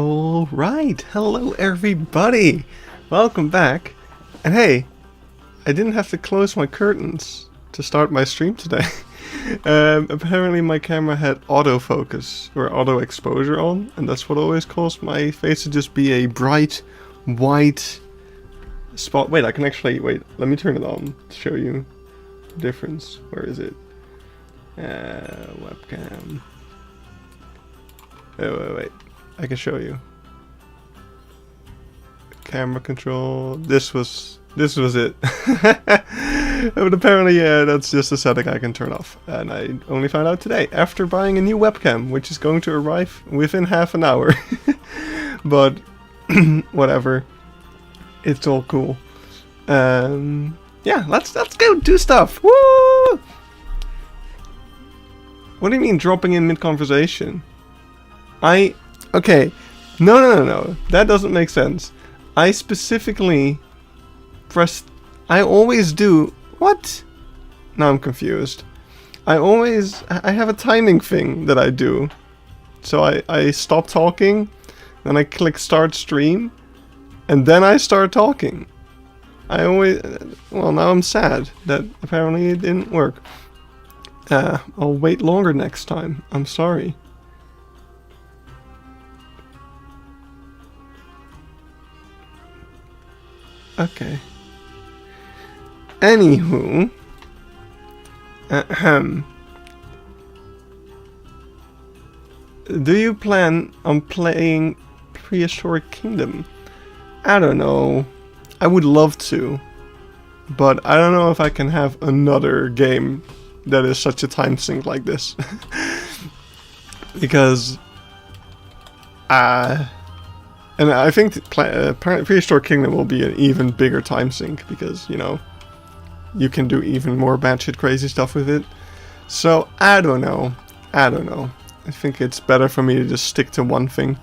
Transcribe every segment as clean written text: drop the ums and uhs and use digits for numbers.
Alright, hello everybody! Welcome back. And hey, I didn't have to close my curtains to start my stream today. Apparently my camera had autofocus or auto exposure on, and that's what always caused my face to just be a bright white spot. Wait, I can actually, wait, let me turn it on to show you the difference. Where is it? Webcam. Wait. I can show you. Camera control. This was it. But apparently, yeah, that's just a setting I can turn off. And I only found out today after buying a new webcam, which is going to arrive within half an hour. But whatever. It's all cool. Yeah, let's go do stuff. Woo! What do you mean dropping in mid-conversation? Okay, no, that doesn't make sense. I specifically pressed, I always do, what? Now I'm confused. I have a timing thing that I do. So I stop talking, then I click start stream, and then I start talking. Well, now I'm sad that apparently it didn't work. I'll wait longer next time, I'm sorry. Okay. Anywho. Do you plan on playing Prehistoric Kingdom? I don't know. I would love to. But I don't know if I can have another game that is such a time sink like this. Because... and I think Prehistoric Kingdom will be an even bigger time sink because, you know, you can do even more batshit crazy stuff with it. So, I don't know. I think it's better for me to just stick to one thing.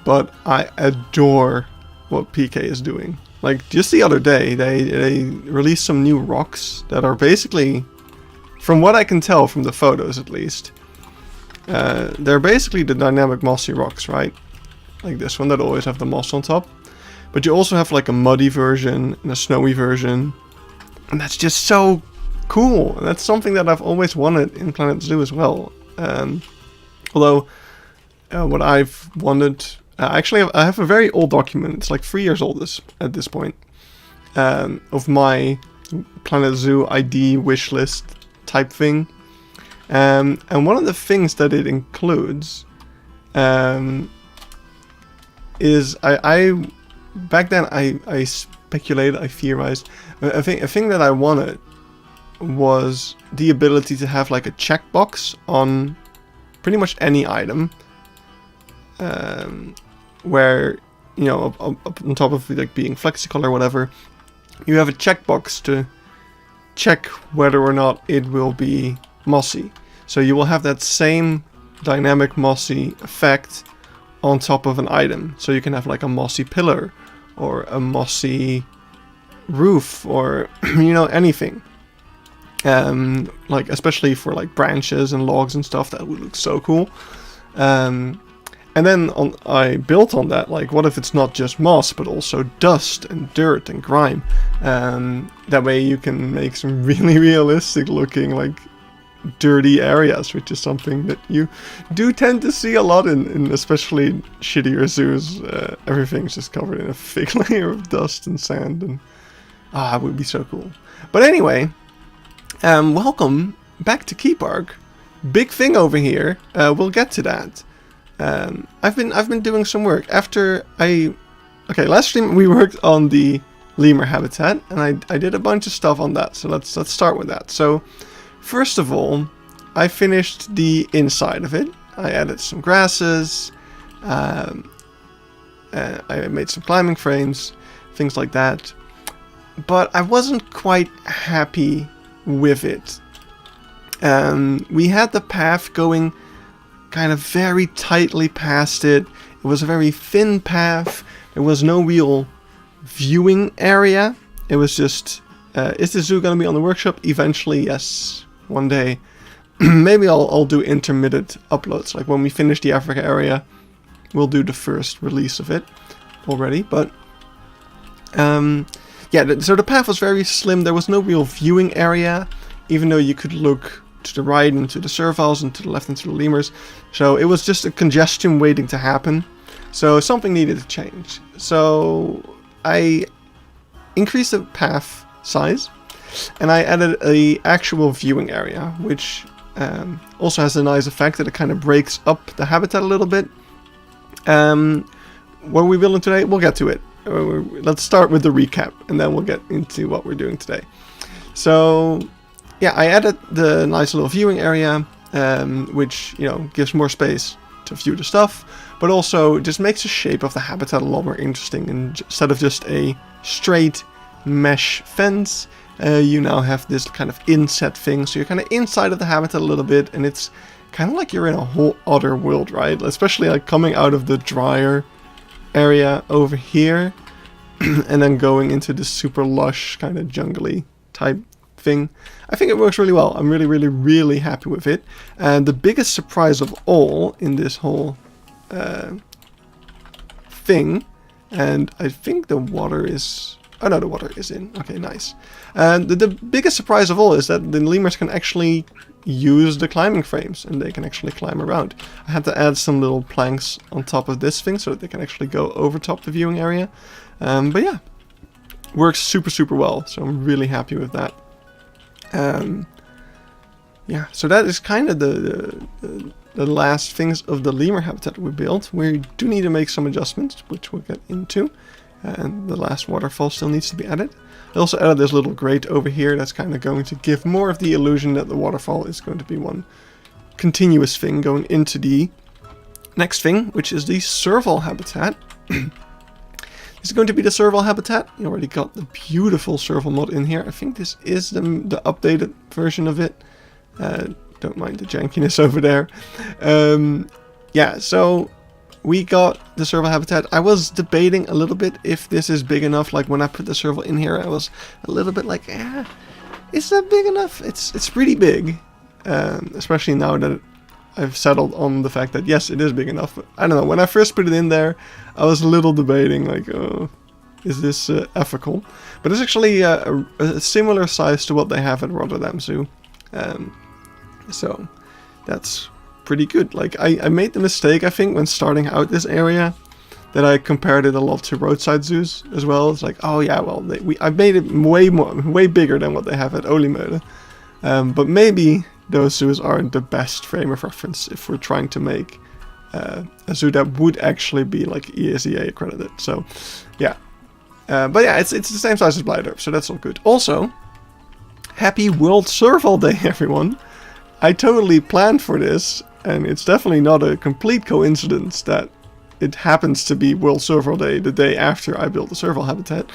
But I adore what PK is doing. Like, just the other day, they released some new rocks that are basically, from what I can tell from the photos at least, they're basically the dynamic mossy rocks, right? Like this one that always have the moss on top. But you also have like a muddy version and a snowy version. And that's just so cool. And that's something that I've always wanted in Planet Zoo as well. Although, what I've wanted... actually, I have a very old document. It's like 3 years old at this point. Of my Planet Zoo ID wish list type thing. And one of the things that it includes... is I back then I speculated, I theorized. I think a thing that I wanted was the ability to have like a checkbox on pretty much any item, where, you know, up on top of like being flexicolor or whatever, you have a checkbox to check whether or not it will be mossy. So you will have that same dynamic mossy effect on top of an item. So you can have like a mossy pillar or a mossy roof or, you know, anything. Like especially for like branches and logs and stuff, that would look so cool. And then I built on that, like what if it's not just moss but also dust and dirt and grime. That way you can make some really realistic looking like dirty areas, which is something that you do tend to see a lot in especially shittier zoos. Everything's just covered in a thick layer of dust and sand, and it would be so cool. But anyway, welcome back to Keypark. Big thing over here. We'll get to that. I've been doing some work after last stream we worked on the lemur habitat, and I did a bunch of stuff on that. So let's start with that. So first of all, I finished the inside of it. I added some grasses, I made some climbing frames, things like that. But I wasn't quite happy with it. We had the path going kind of very tightly past it. It was a very thin path. There was no real viewing area. It was just, is the zoo going to be on the workshop? Eventually, yes. One day. Maybe I'll do intermittent uploads. Like when we finish the Africa area, we'll do the first release of it already. But yeah, so the path was very slim. There was no real viewing area, even though you could look to the right into the servals and to the left into the lemurs. So it was just a congestion waiting to happen. So something needed to change. So I increased the path size, and I added a actual viewing area, which also has a nice effect that it kind of breaks up the habitat a little bit. What are we building today? We'll get to it. Let's start with the recap, and then we'll get into what we're doing today. So yeah, I added the nice little viewing area, which, you know, gives more space to view the stuff, but also just makes the shape of the habitat a lot more interesting. And instead of just a straight mesh fence, you now have this kind of inset thing, so you're kind of inside of the habitat a little bit, and it's kind of like you're in a whole other world, right? Especially like coming out of the drier area over here and then going into this super lush kind of jungly type thing. I think it works really well. I'm really happy with it. And the biggest surprise of all in this whole thing, and I think the water is... Oh no, the water is in. Okay, nice. And the biggest surprise of all is that the lemurs can actually use the climbing frames, and they can actually climb around. I had to add some little planks on top of this thing so that they can actually go over top the viewing area. But yeah, works super well, so I'm really happy with that. Yeah, so that is kind of the last things of the lemur habitat we built. We do need to make some adjustments, which we'll get into. And the last waterfall still needs to be added. I also added this little grate over here that's kind of going to give more of the illusion that the waterfall is going to be one continuous thing going into the next thing, which is the serval habitat. This is going to be the serval habitat. You already got the beautiful serval mod in here. I think this is the updated version of it. Don't mind the jankiness over there. Yeah, so we got the serval habitat. I was debating a little bit if this is big enough. Like when I put the serval in here, I was a little bit like, is that big enough? It's pretty big, especially now that I've settled on the fact that yes, it is big enough. But I don't know. When I first put it in there, I was a little debating like, oh, is this ethical? But it's actually a similar size to what they have at Rotterdam Zoo, so that's pretty good. Like I made the mistake, I think, when starting out this area, that I compared it a lot to roadside zoos as well. It's like, oh yeah, well I made it way bigger than what they have at Olimode. But maybe those zoos aren't the best frame of reference if we're trying to make a zoo that would actually be like ESEA accredited. So yeah, but yeah, it's the same size as Blighter, so that's all good. Also, happy World Serval Day, everyone! I totally planned for this. And it's definitely not a complete coincidence that it happens to be World Serval Day the day after I built the serval habitat.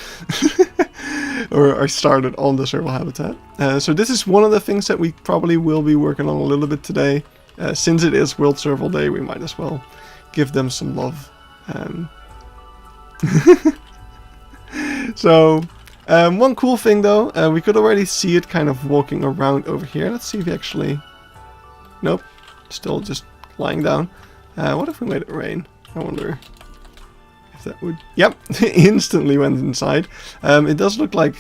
Or I started on the serval habitat. So this is one of the things that we probably will be working on a little bit today. Since it is World Serval Day, we might as well give them some love. So, one cool thing though, we could already see it kind of walking around over here. Let's see if he actually... Nope. Still just lying down. What if we made it rain? I wonder if that would... Yep, instantly went inside. It does look like...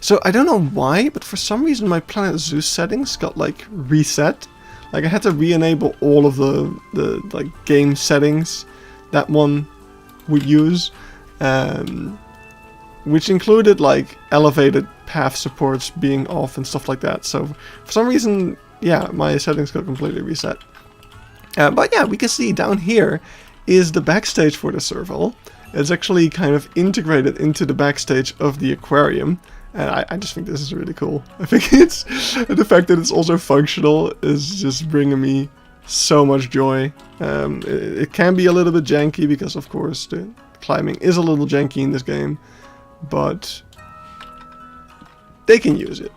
So I don't know why, but for some reason my Planet Zoo settings got like reset. Like I had to re-enable all of the like game settings that one would use, which included like elevated path supports being off and stuff like that. So for some reason, yeah, my settings got completely reset. But yeah, we can see down here is the backstage for the serval. It's actually kind of integrated into the backstage of the aquarium. And I just think this is really cool. I think it's the fact that it's also functional is just bringing me so much joy. It can be a little bit janky because, of course, the climbing is a little janky in this game, but they can use it.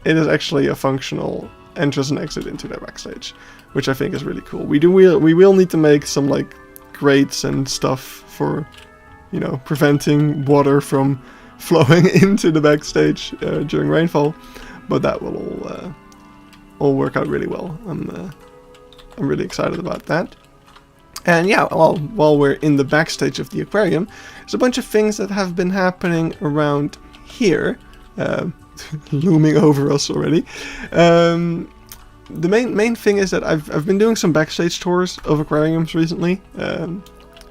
It is actually a functional entrance and exit into their backstage, which I think is really cool. We will need to make some like grates and stuff for, you know, preventing water from flowing into the backstage during rainfall, but that will all work out really well. I'm really excited about that. And yeah, well, while we're in the backstage of the aquarium, there's a bunch of things that have been happening around here, looming over us already. The main thing is that I've been doing some backstage tours of aquariums recently,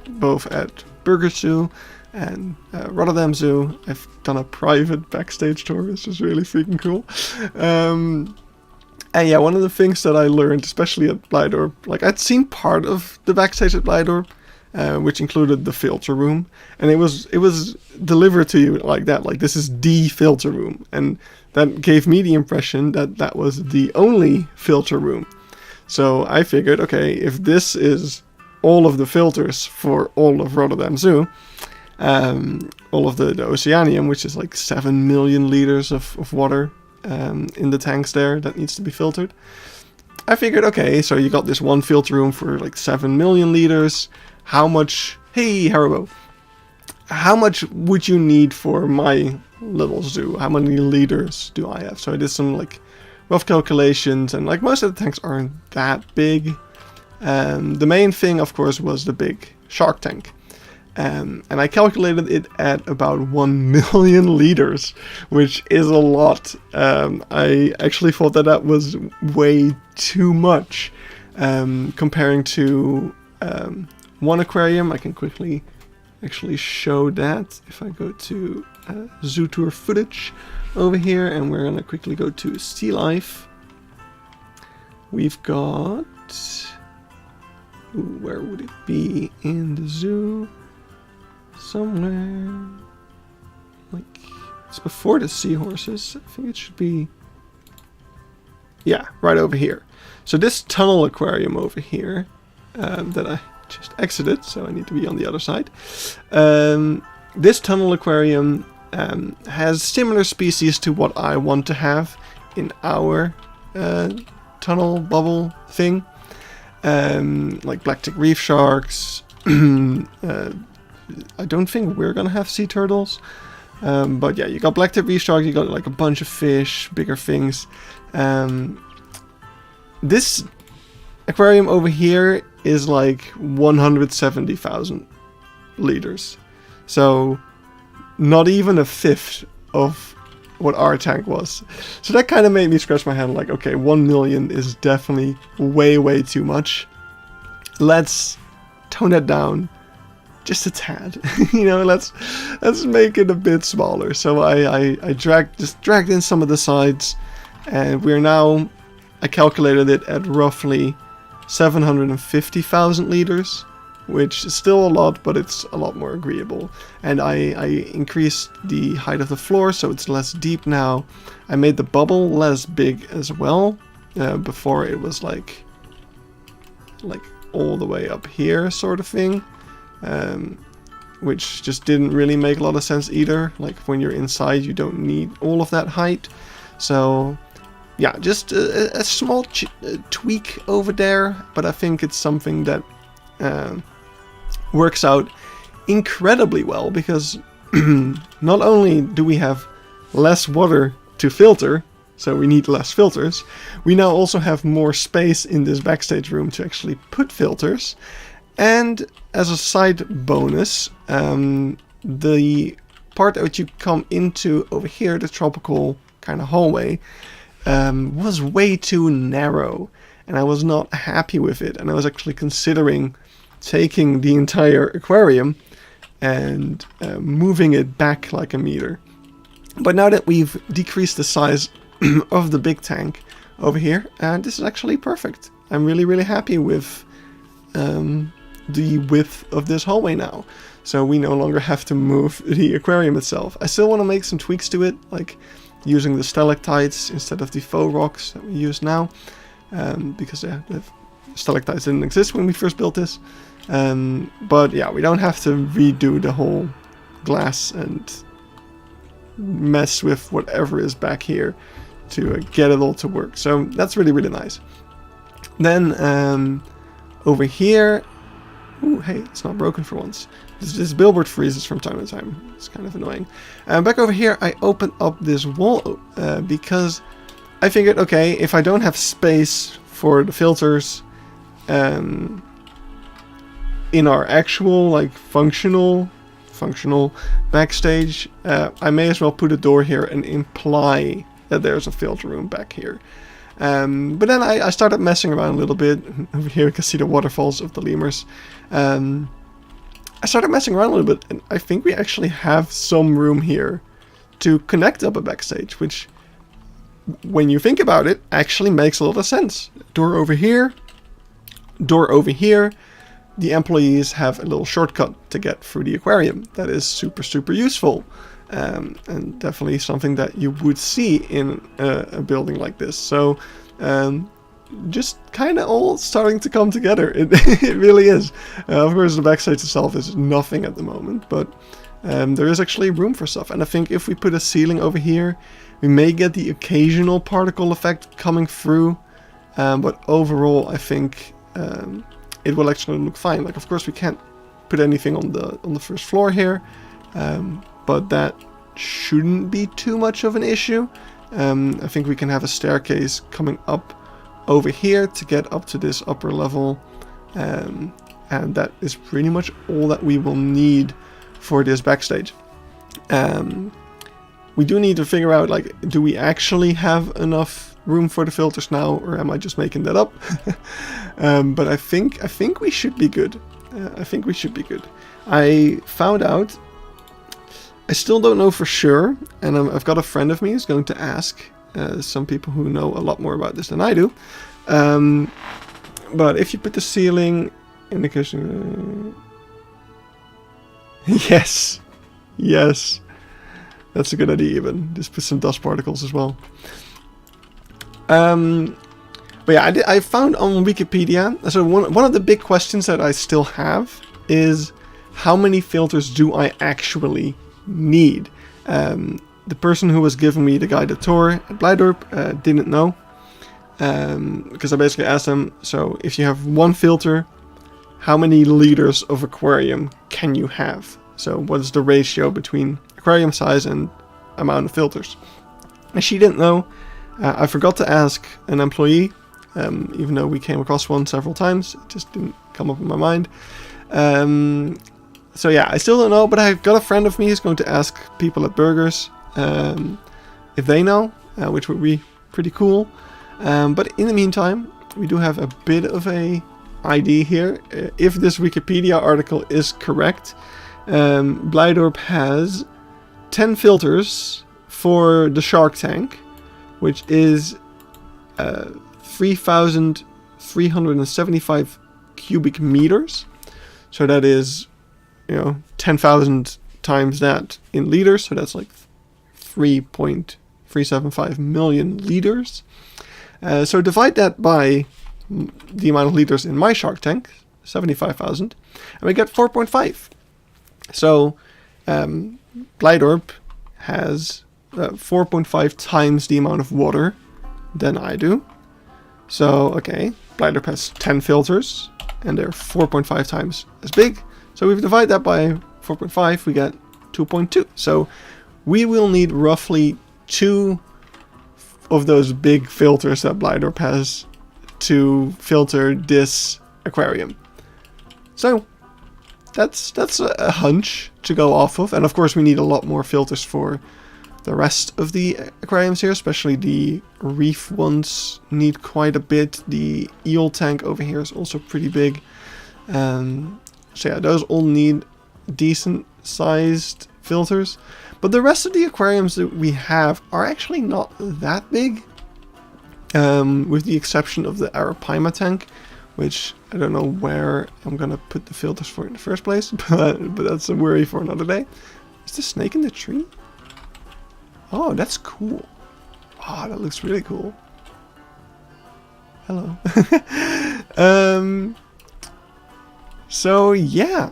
both at Burger Zoo and Rotterdam Zoo. I've done a private backstage tour, which is really freaking cool. And yeah, one of the things that I learned, especially at Blijdorp, like I'd seen part of the backstage at Blijdorp, which included the filter room, and it was delivered to you like that, like this is the filter room, and that gave me the impression that that was the only filter room. So I figured, okay, if this is all of the filters for all of Rotterdam Zoo, all of the Oceanium, which is like 7 million liters of water in the tanks there that needs to be filtered. I figured, okay, so you got this one filter room for like 7 million liters. How much, hey Haribo, how much would you need for my little zoo? How many liters do I have? So I did some like rough calculations, and like most of the tanks aren't that big. The main thing, of course, was the big shark tank. And I calculated it at about 1 million liters, which is a lot. I actually thought that that was way too much. Comparing to one aquarium, I can quickly actually show that. If I go to zoo tour footage over here, and we're gonna quickly go to sea life. We've got, ooh, where would it be in the zoo? Somewhere, like, it's before the seahorses. I think it should be, yeah, right over here. So this tunnel aquarium over here, that I just exited, so I need to be on the other side. This tunnel aquarium has similar species to what I want to have in our tunnel bubble thing, like black tick reef sharks. I don't think we're gonna have sea turtles, but yeah, you got black tip reef shark, you got like a bunch of fish, bigger things. This aquarium over here is like 170,000 liters, so not even a fifth of what our tank was. So that kind of made me scratch my head, like, okay, 1 million is definitely way too much. Let's tone that down just a tad. You know, let's make it a bit smaller. So I dragged in some of the sides, and we're now, I calculated it at roughly 750,000 liters, which is still a lot, but it's a lot more agreeable. And I increased the height of the floor, so it's less deep now. I made the bubble less big as well. Before it was like all the way up here sort of thing. Which just didn't really make a lot of sense either. Like when you're inside, you don't need all of that height. So yeah, just a small tweak over there, but I think it's something that works out incredibly well, because not only do we have less water to filter, so we need less filters, we now also have more space in this backstage room to actually put filters. And as a side bonus, the part that you come into over here, the tropical kind of hallway, was way too narrow, and I was not happy with it. And I was actually considering taking the entire aquarium and moving it back like a meter. But now that we've decreased the size of the big tank over here, this is actually perfect. I'm really happy with the width of this hallway now, so we no longer have to move the aquarium itself. I still want to make some tweaks to it, like using the stalactites instead of the faux rocks that we use now, because the stalactites didn't exist when we first built this. But yeah, we don't have to redo the whole glass and mess with whatever is back here to get it all to work. So that's really nice. Then over here, ooh, hey, it's not broken for once. This billboard freezes from time to time. It's kind of annoying. Back over here, I opened up this wall because I figured, okay, if I don't have space for the filters, in our actual like functional backstage, I may as well put a door here and imply that there's a filter room back here. But then I started messing around a little bit. Over here you can see the waterfalls of the lemurs. I started messing around a little bit, and I think we actually have some room here to connect up a backstage, which, when you think about it, actually makes a lot of sense. Door over here, door over here. The employees have a little shortcut to get through the aquarium. That is super useful, and definitely something that you would see in a building like this. So just kind of all starting to come together. It really is. Of course, the backstage itself is nothing at the moment, but there is actually room for stuff. And I think if we put a ceiling over here, we may get the occasional particle effect coming through, but overall I think it will actually look fine. Like, of course we can't put anything on the first floor here, but that shouldn't be too much of an issue. I think we can have a staircase coming up over here to get up to this upper level, and that is pretty much all that we will need for this backstage. We do need to figure out, like, do we actually have enough room for the filters now, or am I just making that up? But I think we should be good. I think we should be good. I found out, I still don't know for sure, and I've got a friend of me who's going to ask some people who know a lot more about this than I do. But if you put the ceiling in the kitchen... Yes! Yes! That's a good idea even. Just put some dust particles as well. But yeah, I found on Wikipedia, so one of the big questions that I still have is, how many filters do I actually need? The person who was giving me the guided tour at Blijdorp didn't know, because I basically asked them, so if you have one filter, how many liters of aquarium can you have? So what is the ratio between aquarium size and amount of filters? And she didn't know. I forgot to ask an employee, even though we came across one several times. It just didn't come up in my mind. So yeah, I still don't know, but I've got a friend of me who's going to ask people at Burgers if they know, which would be pretty cool. But in the meantime, we do have a bit of a idea here. If this Wikipedia article is correct, Blijdorp has 10 filters for the shark tank, which is 3,375 cubic meters. So that is, 10,000 times that in liters. So that's like 3.375 million liters. So divide that by the amount of liters in my shark tank, 75,000, and we get 4.5. So Blijdorp has 4.5 times the amount of water than I do. So, okay, Blijdorp has 10 filters, and they're 4.5 times as big. So we divide that by 4.5, we get 2.2. So we will need roughly 2 of those big filters that Blijdorp has to filter this aquarium. So that's a hunch to go off of. And of course we need a lot more filters for the rest of the aquariums here, especially the reef ones need quite a bit. The eel tank over here is also pretty big. So yeah, those all need decent sized filters. But the rest of the aquariums that we have are actually not that big. With the exception of the Arapaima tank, which I don't know where I'm gonna put the filters for in the first place, but that's a worry for another day. Is the snake in the tree? Oh, that's cool. Oh, that looks really cool. Hello. So yeah,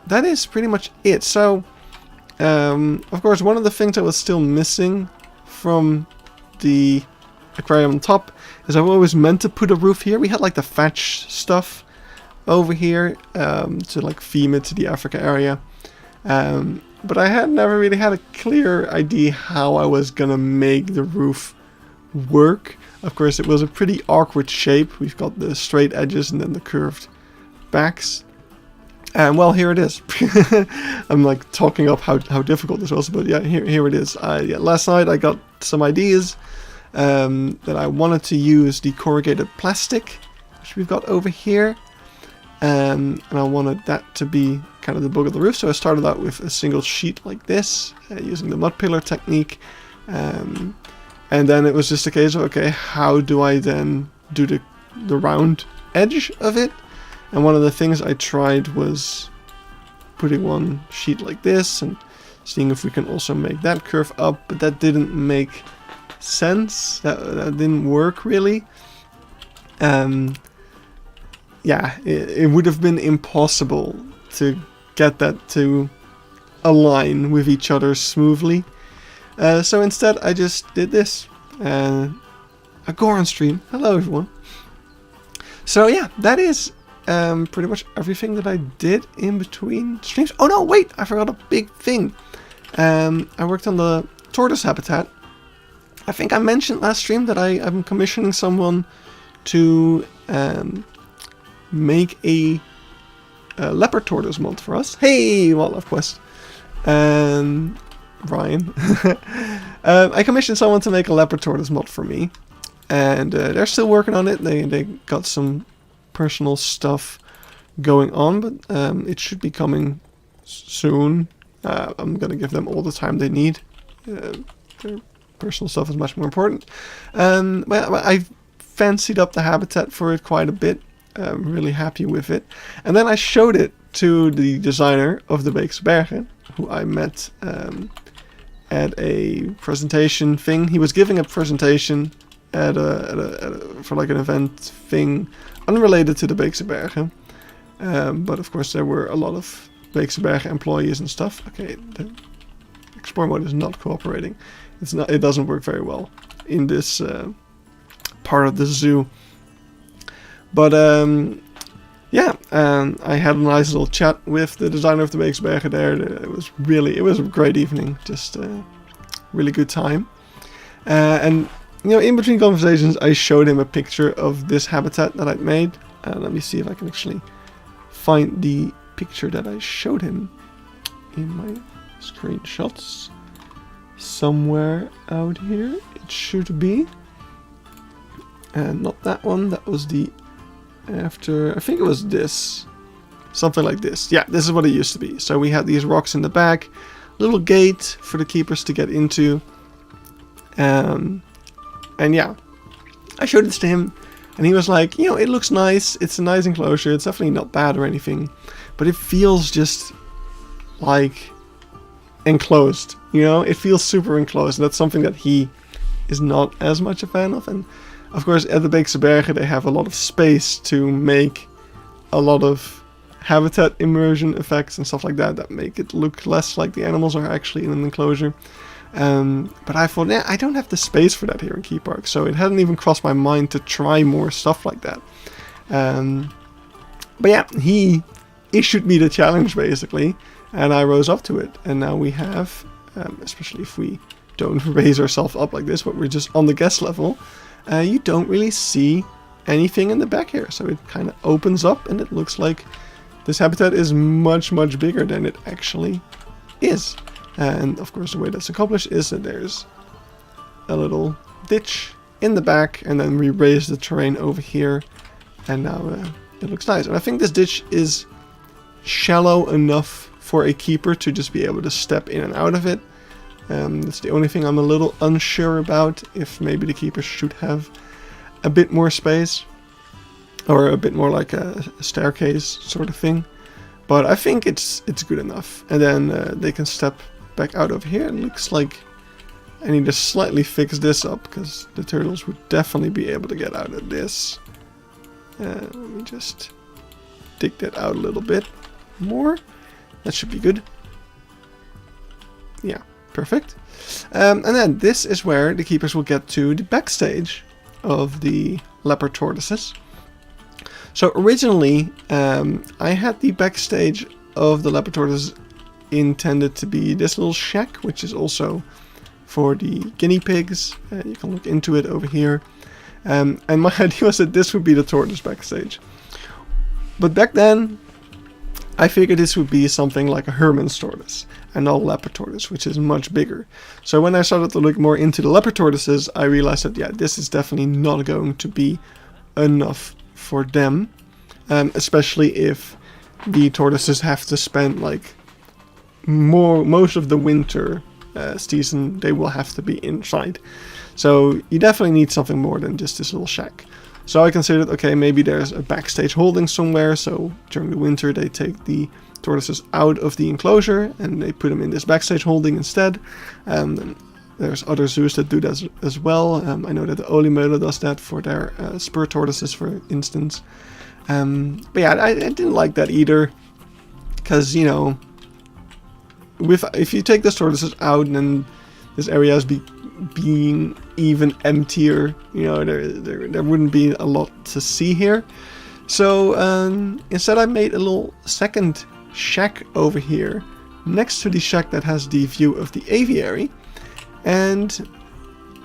that is pretty much it. So, of course, one of the things that was still missing from the aquarium on top is I've always meant to put a roof here. We had like the thatch stuff over here to like theme it to the Africa area. But I had never really had a clear idea how I was gonna make the roof work. Of course, it was a pretty awkward shape. We've got the straight edges and then the curved backs. And well, here it is. I'm like talking up how difficult this was, but yeah, here it is. Yeah, last night I got some ideas that I wanted to use the corrugated plastic, which we've got over here, and I wanted that to be kind of the bulk of the roof. So I started out with a single sheet like this, using the mud pillar technique, and then it was just a case of, okay, how do I then do the round edge of it? And one of the things I tried was putting one sheet like this and seeing if we can also make that curve up, but that didn't make sense. That didn't work really. Yeah, it would have been impossible to get that to align with each other smoothly. So instead I just did this. A Goron stream. Hello everyone. So yeah, that is pretty much everything that I did in between streams. Oh no, wait, I forgot a big thing. I worked on the tortoise habitat. I think I mentioned last stream that I'm commissioning someone to make a leopard tortoise mod for us. Hey, Wildlife Quest. Ryan. I commissioned someone to make a leopard tortoise mod for me. And they're still working on it. They got some personal stuff going on, but it should be coming soon. I'm gonna give them all the time they need. Their personal stuff is much more important. Well, I've fancied up the habitat for it quite a bit. I'm really happy with it. And then I showed it to the designer of the Beekse Bergen, who I met at a presentation thing. He was giving a presentation for like an event thing unrelated to the Beekse Bergen. But of course there were a lot of Beekse Bergen employees and stuff. Okay, the explore mode is not cooperating. It doesn't work very well in this part of the zoo. But yeah, I had a nice little chat with the designer of the Beekse Bergen there. It was a great evening, just a really good time. And you know, in between conversations, I showed him a picture of this habitat that I'd made. Let me see if I can actually find the picture that I showed him in my screenshots. Somewhere out here, it should be. And not that one, that was the after, I think it was this. Something like this. Yeah, this is what it used to be. So we had these rocks in the back, little gate for the keepers to get into. And yeah, I showed this to him, and he was like, you know, it looks nice, it's a nice enclosure, it's definitely not bad or anything, but it feels just like enclosed, you know, it feels super enclosed, and that's something that he is not as much a fan of. And of course at the Beekse Bergen they have a lot of space to make a lot of habitat immersion effects and stuff like that that make it look less like the animals are actually in an enclosure. But I thought, yeah, I don't have the space for that here in Keypark, so it hadn't even crossed my mind to try more stuff like that. But yeah, he issued me the challenge basically, and I rose up to it. And now we have, especially if we don't raise ourselves up like this, but we're just on the guest level, you don't really see anything in the back here. So it kind of opens up, and it looks like this habitat is much, much bigger than it actually is. And of course the way that's accomplished is that there's a little ditch in the back, and then we raise the terrain over here, and now it looks nice. And I think this ditch is shallow enough for a keeper to just be able to step in and out of it. That's the only thing I'm a little unsure about, if maybe the keepers should have a bit more space, or a bit more like a staircase sort of thing. But I think it's good enough. And then they can step back out over here. It looks like I need to slightly fix this up, because the turtles would definitely be able to get out of this. Let me just dig that out a little bit more. That should be good. Yeah, perfect. And then this is where the keepers will get to the backstage of the leopard tortoises. So originally I had the backstage of the leopard tortoises intended to be this little shack, which is also for the guinea pigs. You can look into it over here. And my idea was that this would be the tortoise backstage. But back then I figured this would be something like a Herman's tortoise and not a leopard tortoise, which is much bigger. So when I started to look more into the leopard tortoises, I realized that, yeah, this is definitely not going to be enough for them, especially if the tortoises have to spend like most of the winter season, they will have to be inside. So you definitely need something more than just this little shack. So I considered, okay, maybe there's a backstage holding somewhere, so during the winter they take the tortoises out of the enclosure and they put them in this backstage holding instead. And there's other zoos that do that as well. I know that the Olimöller does that for their spur tortoises, for instance. But yeah, I didn't like that either, because, you know, if you take the tortoises out, then this area is being even emptier. You know, there wouldn't be a lot to see here. So instead I made a little second shack over here next to the shack that has the view of the aviary, and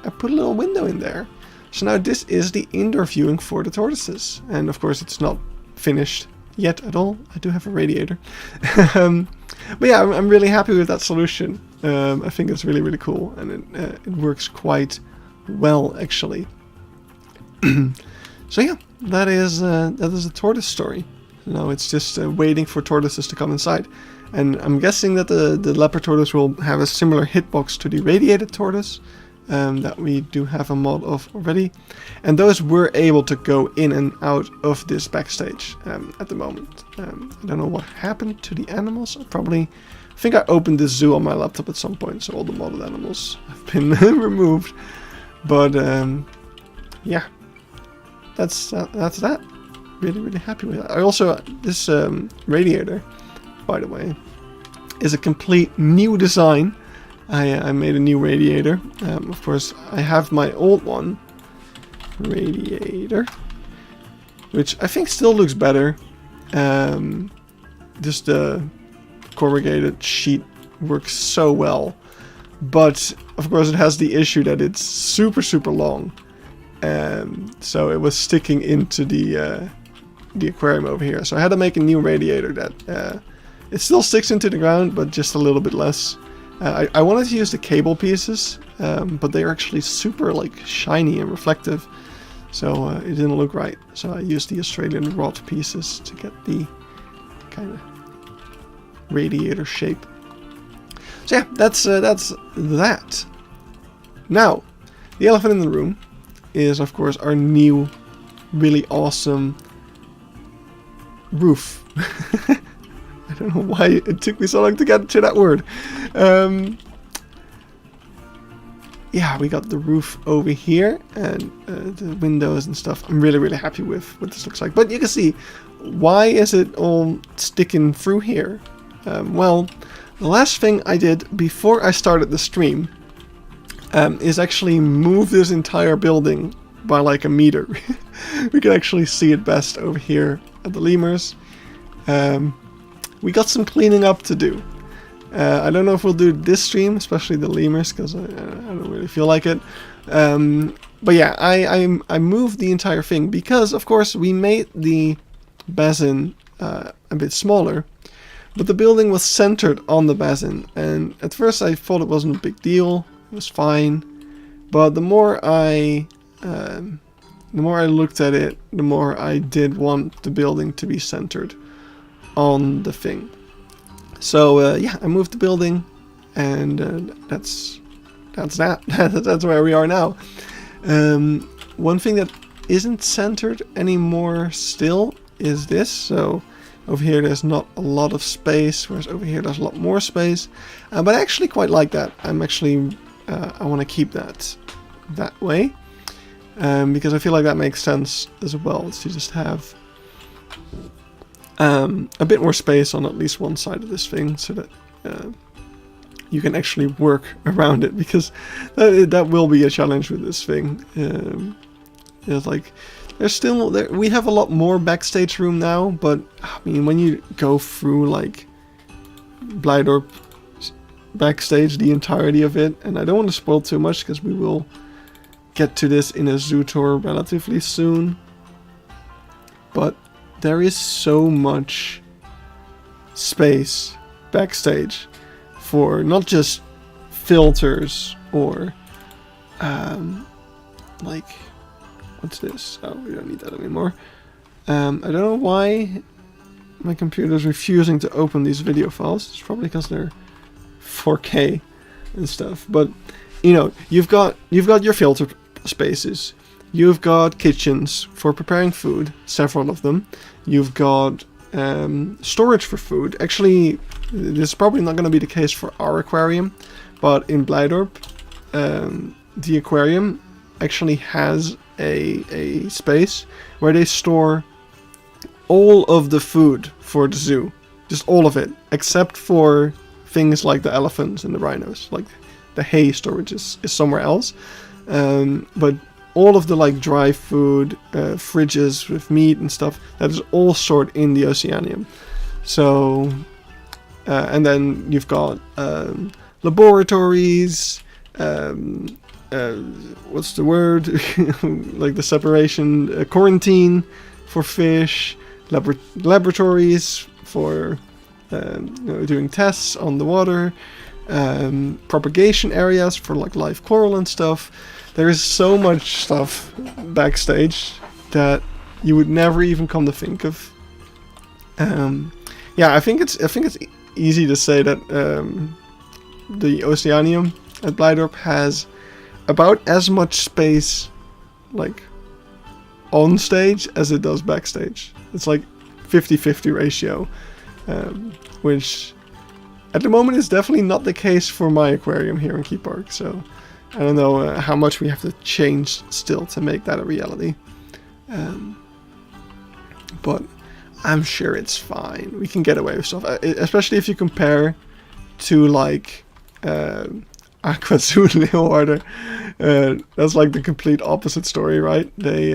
I put a little window in there. So now this is the indoor viewing for the tortoises, and of course it's not finished yet at all. I do have a radiator. But yeah, I'm really happy with that solution. I think it's really, really cool, and it works quite well, actually. So yeah, that is a tortoise story. Now it's just waiting for tortoises to come inside. And I'm guessing that the leopard tortoise will have a similar hitbox to the radiated tortoise that we do have a mod of already. And those were able to go in and out of this backstage at the moment. I don't know what happened to the animals. I think I opened this zoo on my laptop at some point, so all the modded animals have been removed. But yeah, that's that. Really, really happy with that. I also, this radiator, by the way, is a complete new design. I made a new radiator. Of course, I have my old one, radiator, which I think still looks better. Just the corrugated sheet works so well, but of course it has the issue that it's super, super long, so it was sticking into the aquarium over here. So I had to make a new radiator that it still sticks into the ground, but just a little bit less. I wanted to use the cable pieces, but they're actually super like shiny and reflective, so it didn't look right. So I used the Australian rod pieces to get the kind of radiator shape. So yeah, that's that. Now, the elephant in the room is, of course, our new, really awesome roof. I don't know why it took me so long to get to that word. Yeah, we got the roof over here and the windows and stuff. I'm really, really happy with what this looks like. But you can see, why is it all sticking through here? Well, the last thing I did before I started the stream is actually move this entire building by like a meter. We can actually see it best over here at the lemurs. We got some cleaning up to do. I don't know if we'll do this stream, especially the lemurs, because I don't really feel like it. But yeah, I moved the entire thing because, of course, we made the basin a bit smaller, but the building was centered on the basin, and at first I thought it wasn't a big deal. It was fine, but the more I looked at it, the more I did want the building to be centered on the thing. So yeah, I moved the building, and that's that. That's where we are now. One thing that isn't centered anymore still is this. So over here there's not a lot of space, whereas over here there's a lot more space. But I actually quite like that. I want to keep that way, because I feel like that makes sense as well, to just have a bit more space on at least one side of this thing, so that you can actually work around it, because that will be a challenge with this thing. It's like we have a lot more backstage room now, but I mean, when you go through like Blijdorp backstage, the entirety of it, and I don't want to spoil too much because we will get to this in a zoo tour relatively soon, but there is so much space backstage for not just filters or like, what's this? Oh, we don't need that anymore. I don't know why my computer is refusing to open these video files. It's probably because they're 4K and stuff. But you know, you've got your filter spaces. You've got kitchens for preparing food, several of them. You've got storage for food. Actually, this is probably not going to be the case for our aquarium, but in Blijdorp, the aquarium actually has a space where they store all of the food for the zoo. Just all of it, except for things like the elephants and the rhinos. Like the hay storage is somewhere else. But all of the like dry food, fridges with meat and stuff, that is all stored in the Oceanium. So, and then you've got laboratories, what's the word? Like the separation, quarantine for fish, laboratories for doing tests on the water, propagation areas for like live coral and stuff. There is so much stuff backstage that you would never even come to think of. Yeah, I think it's easy to say that the Oceanium at Blijdorp has about as much space like on stage as it does backstage. It's like 50-50 ratio, which at the moment is definitely not the case for my aquarium here in Keypark. So I don't know how much we have to change still to make that a reality. But I'm sure it's fine. We can get away with stuff, especially if you compare to like Aqua Zoo and Leeuwarden. That's like the complete opposite story, right? They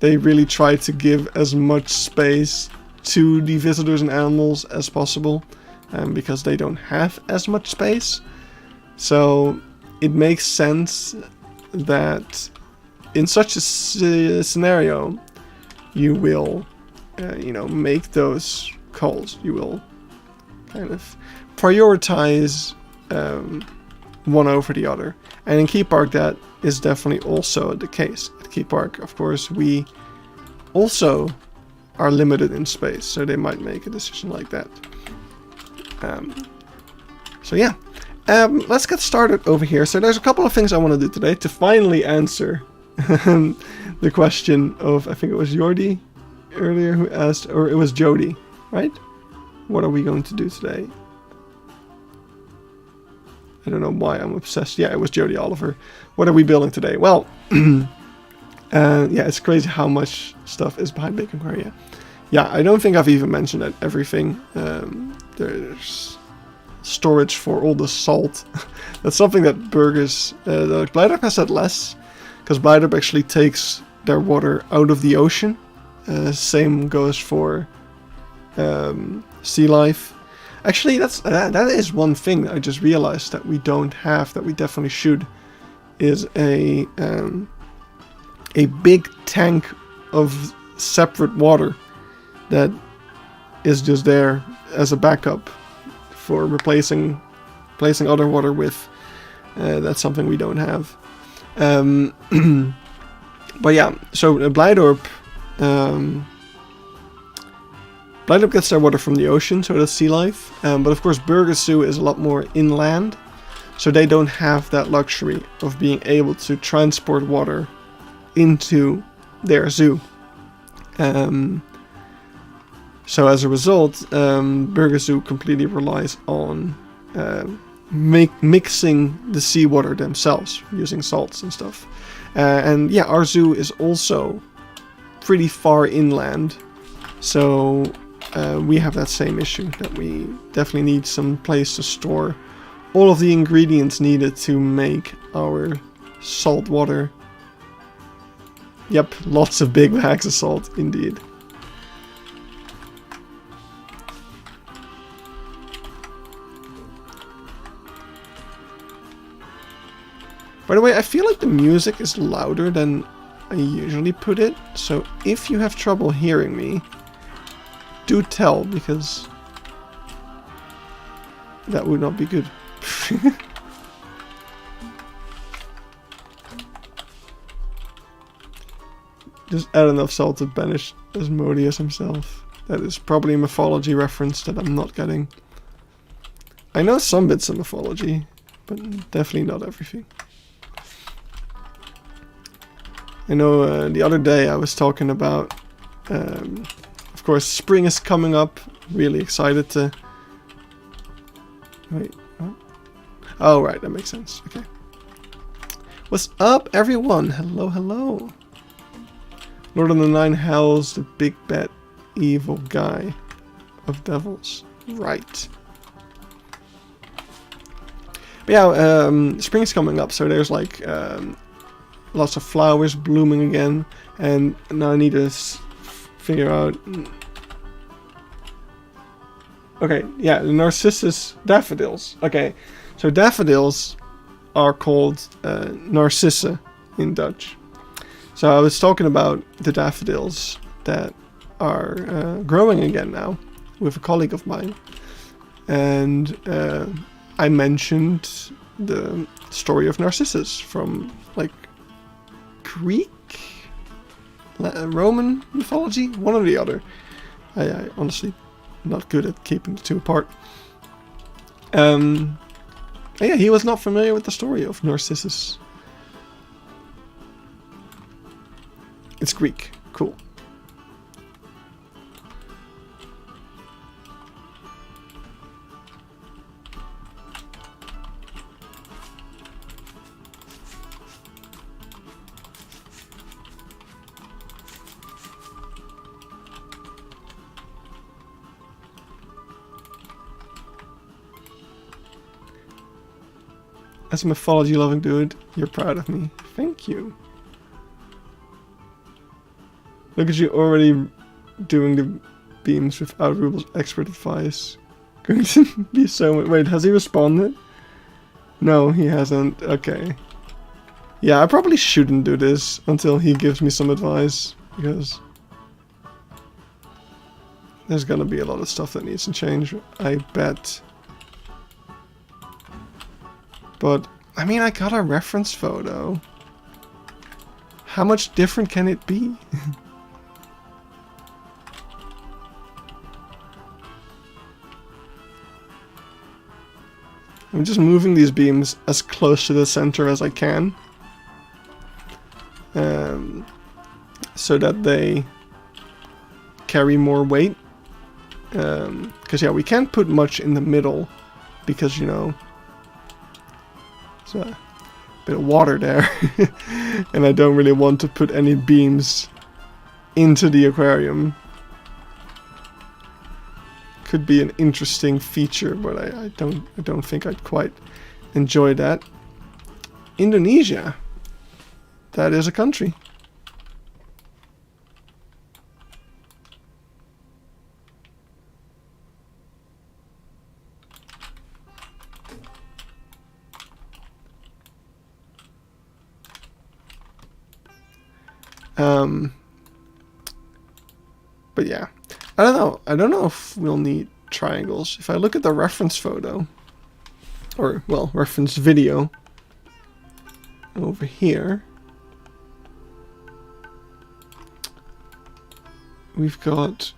really try to give as much space to the visitors and animals as possible, because they don't have as much space. So it makes sense that in such a scenario, you will, make those calls. You will kind of prioritize one over the other. And in Keypark, that is definitely also the case. At Keypark, of course, we also are limited in space, so they might make a decision like that. So yeah, let's get started over here. So there's a couple of things I want to do today to finally answer the question of, I think it was Jordi earlier who asked, or it was Jody, right? What are we going to do today? I don't know why I'm obsessed. Yeah, it was Jody Oliver. What are we building today? Well, yeah, it's crazy how much stuff is behind Bacon Aquaria. Yeah, I don't think I've even mentioned that everything. There's storage for all the salt. That's something that burgers, Blijdorp has that less, because Blijdorp actually takes their water out of the ocean. Same goes for sea life. Actually, that is one thing I just realized that we don't have, that we definitely should, is a big tank of separate water that is just there as a backup for replacing other water with. That's something we don't have. But yeah, so Blijdorp gets their water from the ocean, so that's sea life. But of course, Burger Zoo is a lot more inland, so they don't have that luxury of being able to transport water into their zoo. So as a result, Burger Zoo completely relies on mixing the seawater themselves using salts and stuff. And yeah, our zoo is also pretty far inland, so we have that same issue, that we definitely need some place to store all of the ingredients needed to make our salt water. Yep, lots of big bags of salt, indeed. By the way, I feel like the music is louder than I usually put it, so if you have trouble hearing me, do tell, because That would not be good. Just add enough salt to banish Asmodeus himself. That is probably a mythology reference that I'm not getting. I know some bits of mythology, but definitely not everything. I know the other day I was talking about, of course, spring is coming up. Really excited to... Wait, what? Oh, right, that makes sense. Okay. What's up, everyone? Hello, hello. Lord of the Nine Hells, the big bad evil guy of devils. Right. But yeah, spring is coming up, so there's like lots of flowers blooming again, and now I need to figure out... Okay, yeah, the Narcissus daffodils. Okay, so daffodils are called narcissen in Dutch. So I was talking about the daffodils that are growing again now with a colleague of mine. And I mentioned the story of Narcissus from like Greek, Roman mythology, one or the other. I honestly not good at keeping the two apart. Yeah, he was not familiar with the story of Narcissus. It's Greek. Cool. As a mythology-loving dude, you're proud of me. Thank you. Look at you already doing the beams without Rubel's expert advice. Going to be so much... Wait, has he responded? No, he hasn't. Okay. Yeah, I probably shouldn't do this until he gives me some advice, because there's gonna be a lot of stuff that needs to change, I bet. But, I mean, I got a reference photo. How much different can it be? I'm just moving these beams as close to the center as I can. So that they carry more weight. Because, yeah, we can't put much in the middle. Because, you know, there's a bit of water there. And I don't really want to put any beams into the aquarium. Could be an interesting feature, but I don't think I'd quite enjoy that. Indonesia. That is a country. But yeah. I don't know. I don't know if we'll need triangles. If I look at the reference photo, or, well, reference video, over here, we've got...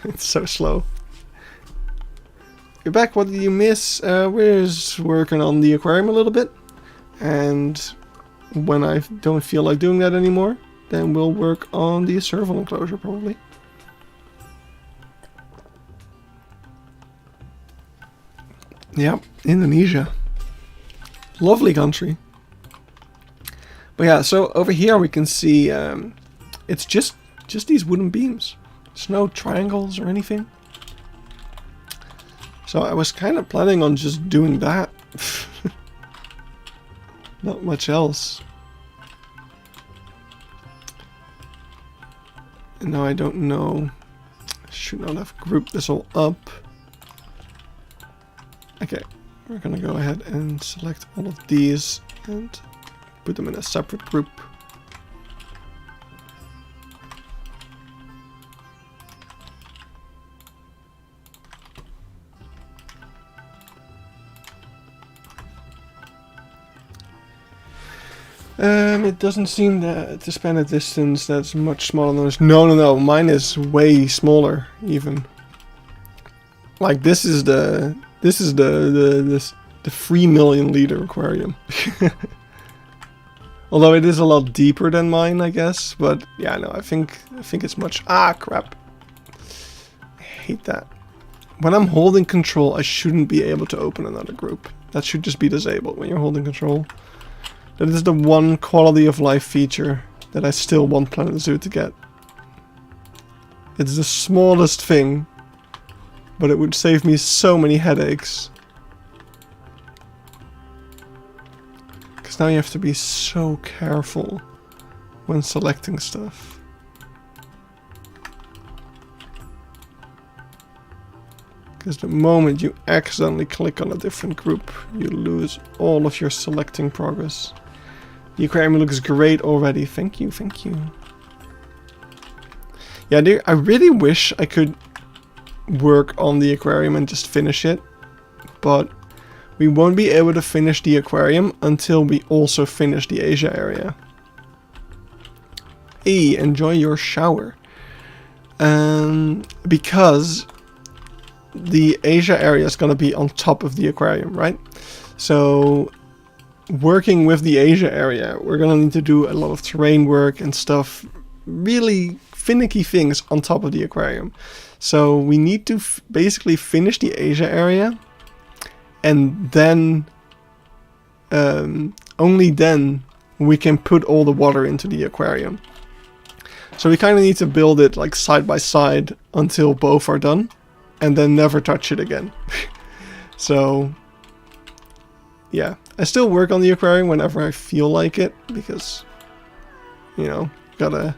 It's so slow. You're back, what did you miss? We're just working on the aquarium a little bit, and when I don't feel like doing that anymore, then we'll work on the serval enclosure, probably. Yep, Indonesia. Lovely country. But yeah, so over here we can see it's just these wooden beams. There's no triangles or anything. So I was kind of planning on just doing that. Not much else. And now I don't know. I should not have grouped this all up. Okay, we're gonna go ahead and select all of these and put them in a separate group. It doesn't seem to span a distance that's much smaller than this. No, no, no. Mine is way smaller, even. Like this is the 3 million liter aquarium. Although it is a lot deeper than mine, I guess. But yeah, no, I think it's much. Ah, crap. I hate that. When I'm holding control, I shouldn't be able to open another group. That should just be disabled when you're holding control. That is the one quality of life feature that I still want Planet Zoo to get. It's the smallest thing, but it would save me so many headaches. Because now you have to be so careful when selecting stuff. Because the moment you accidentally click on a different group, you lose all of your selecting progress. The aquarium looks great already. Thank you, thank you. Yeah, I really wish I could work on the aquarium and just finish it. But we won't be able to finish the aquarium until we also finish the Asia area. Hey, enjoy your shower. Because the Asia area is going to be on top of the aquarium, right? So working with the Asia area, we're going to need to do a lot of terrain work and stuff, really finicky things on top of the aquarium. So we need to basically finish the Asia area, and then only then we can put all the water into the aquarium. So we kind of need to build it like side by side until both are done, and then never touch it again. So yeah, I still work on the aquarium whenever I feel like it, because, you know, gotta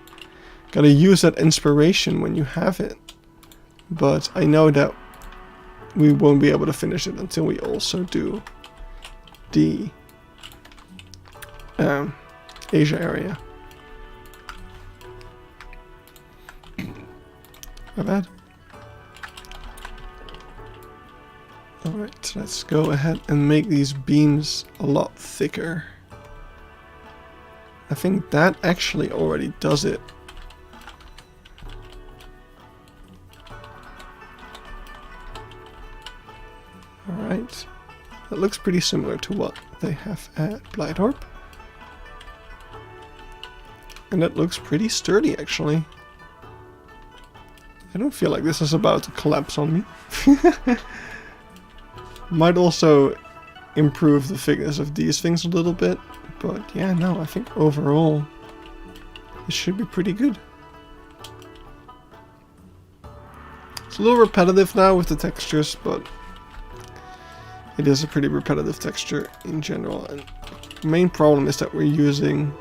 use that inspiration when you have it. But I know that we won't be able to finish it until we also do the Asia area. My bad. Alright, let's go ahead and make these beams a lot thicker. I think that actually already does it. Alright, that looks pretty similar to what they have at Blighthorpe. And that looks pretty sturdy actually. I don't feel like this is about to collapse on me. Might also improve the thickness of these things a little bit, but yeah, no, I think overall it should be pretty good. It's a little repetitive now with the textures, but it is a pretty repetitive texture in general. And the main problem is that we're using...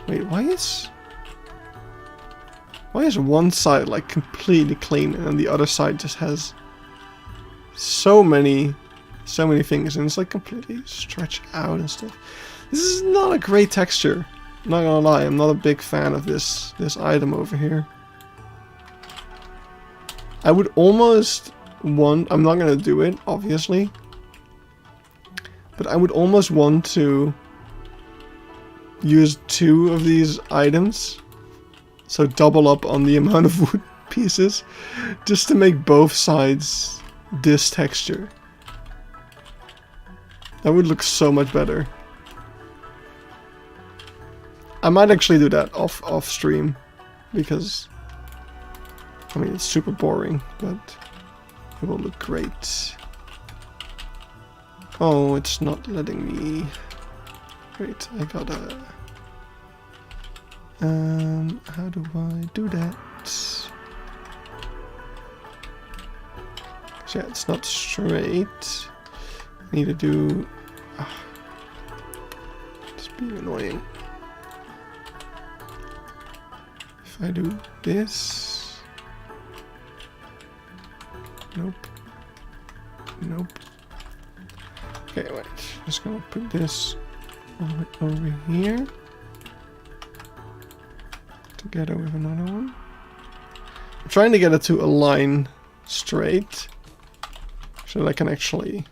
Wait, why is one side like completely clean and then the other side just has so many things and it's like completely stretched out and stuff. This is not a great texture. I'm not gonna lie, I'm not a big fan of this item over here. I would almost want, I'm not gonna do it obviously, but I would almost want to use 2 of these items, so double up on the amount of wood pieces, just to make both sides this texture. That would look so much better. I might actually do that off stream, because I mean it's super boring, but it will look great. Oh, it's not letting me. Wait, I gotta. How do I do that? Yeah, it's not straight. I need to do. It's being annoying. If I do this. Nope. Nope. Okay, wait. Just gonna put this over here. Together with another one. I'm trying to get it to align straight, so that I can actually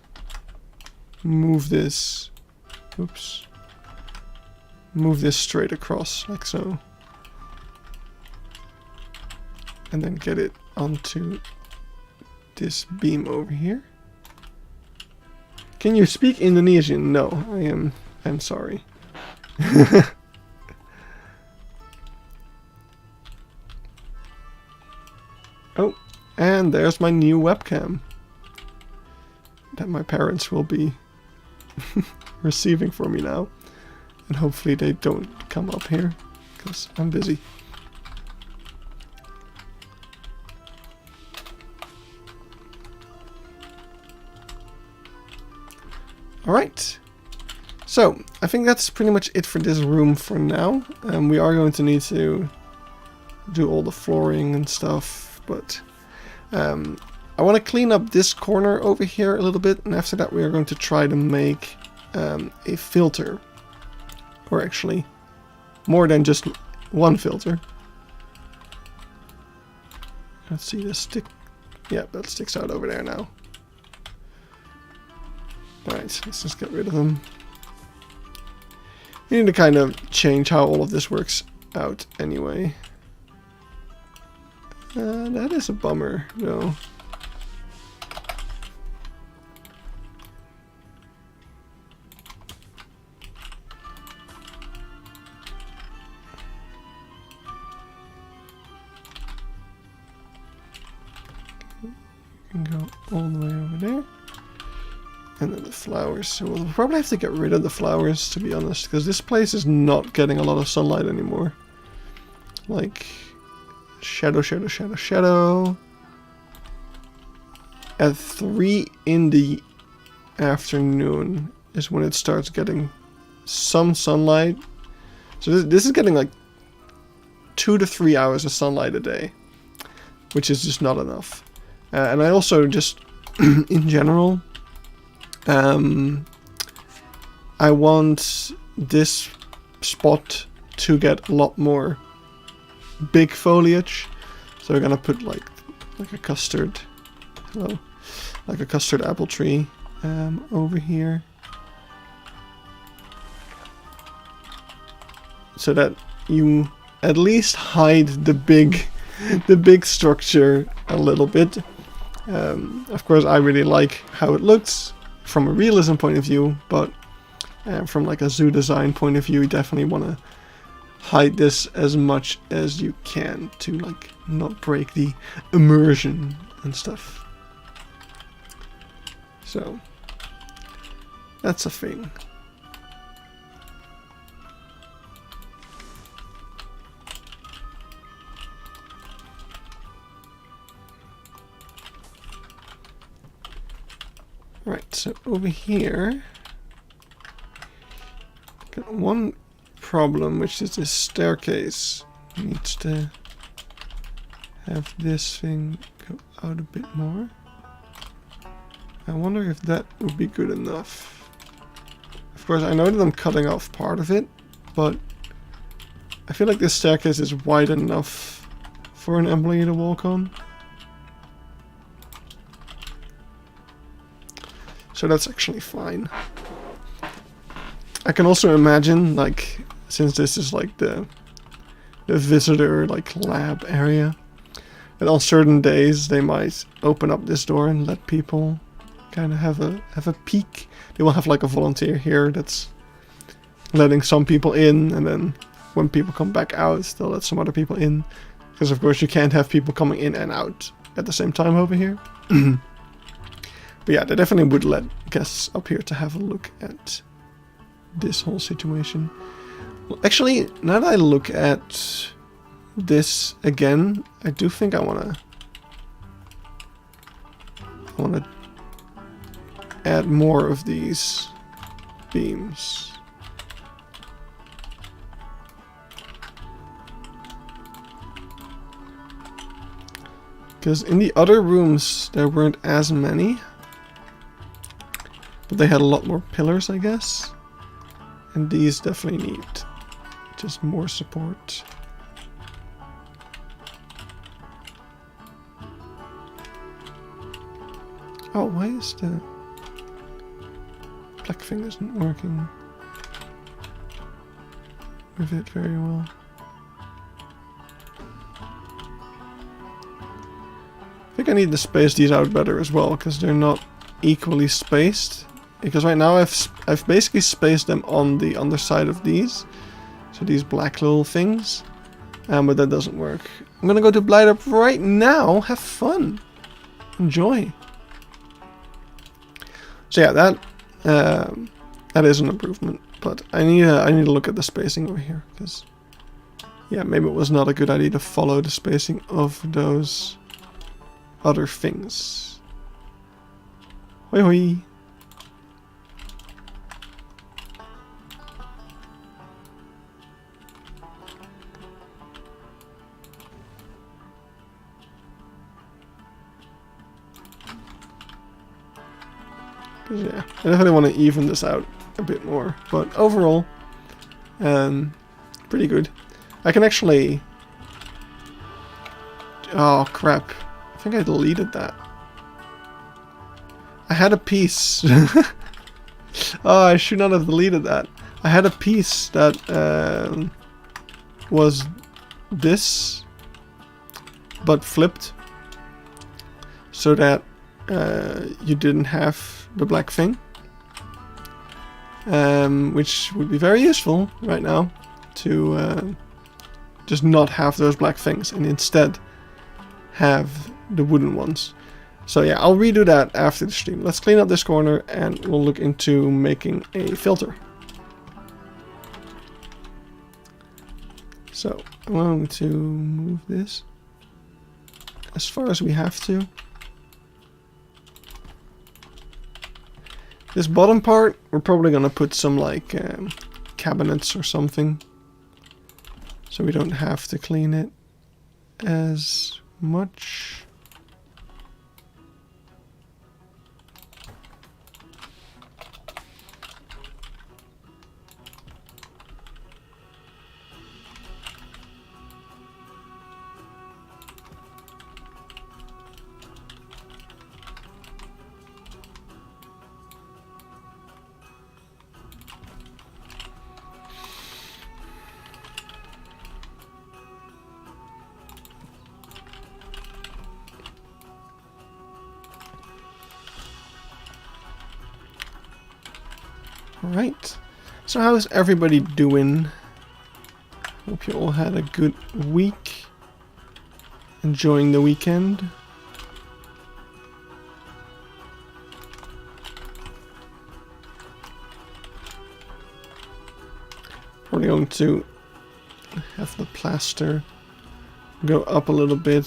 move this. Oops. move this straight across, like so. And then get it onto this beam over here. Can you speak Indonesian? No, I'm sorry. Oh, and there's my new webcam that my parents will be receiving for me now. And hopefully they don't come up here, because I'm busy. Alright, so I think that's pretty much it for this room for now. We are going to need to do all the flooring and stuff, but I want to clean up this corner over here a little bit, and after that we are going to try to make a filter. Or actually, more than just one filter. Let's see this stick. Yeah, that sticks out over there now. Alright, let's just get rid of them. We need to kind of change how all of this works out anyway. That is a bummer, no. Can go all the way over there. And then the flowers. So we'll probably have to get rid of the flowers, to be honest, because this place is not getting a lot of sunlight anymore. Like, shadow, shadow, shadow, shadow. At 3 in the afternoon is when it starts getting some sunlight. So this is getting like 2 to 3 hours of sunlight a day, which is just not enough. And I also just, in general, I want this spot to get a lot more big foliage. So we're gonna put like a custard, hello, like a custard apple tree over here, so that you at least hide the big structure a little bit. Of course, I really like how it looks from a realism point of view, but from like a zoo design point of view, you definitely want to hide this as much as you can to like not break the immersion and stuff. So that's a thing. Right, so over here, got one problem, which is this staircase needs to have this thing go out a bit more. I wonder if that would be good enough. Of course, I know that I'm cutting off part of it, but I feel like this staircase is wide enough for an employee to walk on. So that's actually fine. I can also imagine, like, since this is like the visitor like lab area, that on certain days they might open up this door and let people kind of have a peek. They will have like a volunteer here that's letting some people in, and then when people come back out, they'll let some other people in. Because of course you can't have people coming in and out at the same time over here. But yeah, they definitely would let guests up here to have a look at this whole situation. Well, actually, now that I look at this again, I do think I wanna add more of these beams. Because in the other rooms there weren't as many, but they had a lot more pillars, I guess. And these definitely need just more support. Oh, why is the black thing isn't working? with it very well. I think I need to space these out better as well, because they're not equally spaced. Because right now I've basically spaced them on the underside of these. So these black little things. But that doesn't work. I'm gonna go to Blight Up right now. Have fun. Enjoy. So yeah, that is an improvement. But I need to look at the spacing over here, because yeah, maybe it was not a good idea to follow the spacing of those other things. Hoi hoi. Yeah, I definitely want to even this out a bit more, but overall, pretty good. I can actually... Oh crap, I think I deleted that. I had a piece. Oh, I should not have deleted that. I had a piece that was this, but flipped, so that you didn't have the black thing, which would be very useful right now to just not have those black things and instead have the wooden ones. So yeah, I'll redo that after the stream. Let's clean up this corner and we'll look into making a filter. So I'm going to move this as far as we have to. This bottom part, we're probably gonna put some like cabinets or something, so we don't have to clean it as much. Alright, so how's everybody doing? Hope you all had a good week. Enjoying the weekend. Probably going to have the plaster go up a little bit,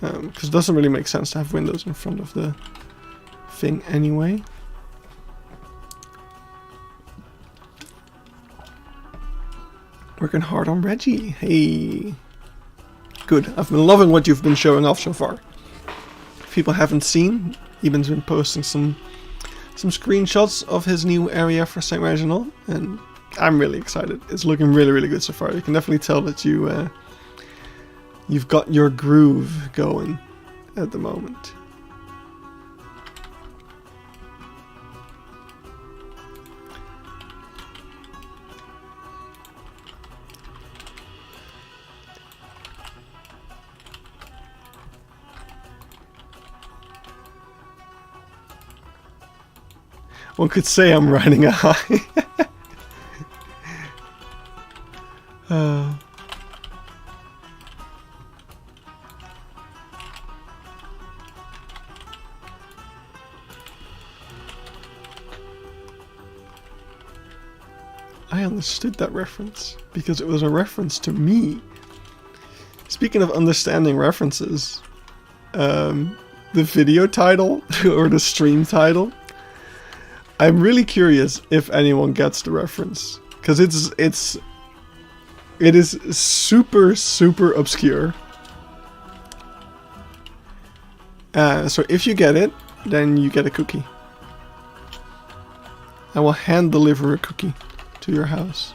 because it doesn't really make sense to have windows in front of the thing anyway. Working hard on Reggie. Hey. Good. I've been loving what you've been showing off so far. If people haven't seen, Eben's been posting some screenshots of his new area for St. Reginald, and I'm really excited. It's looking really, really good so far. You can definitely tell that you've got your groove going at the moment. One could say I'm riding a high. I understood that reference because it was a reference to me. Speaking of understanding references, the video title or the stream title, I'm really curious if anyone gets the reference, because it is super obscure. So if you get it, then you get a cookie. I will hand deliver a cookie to your house.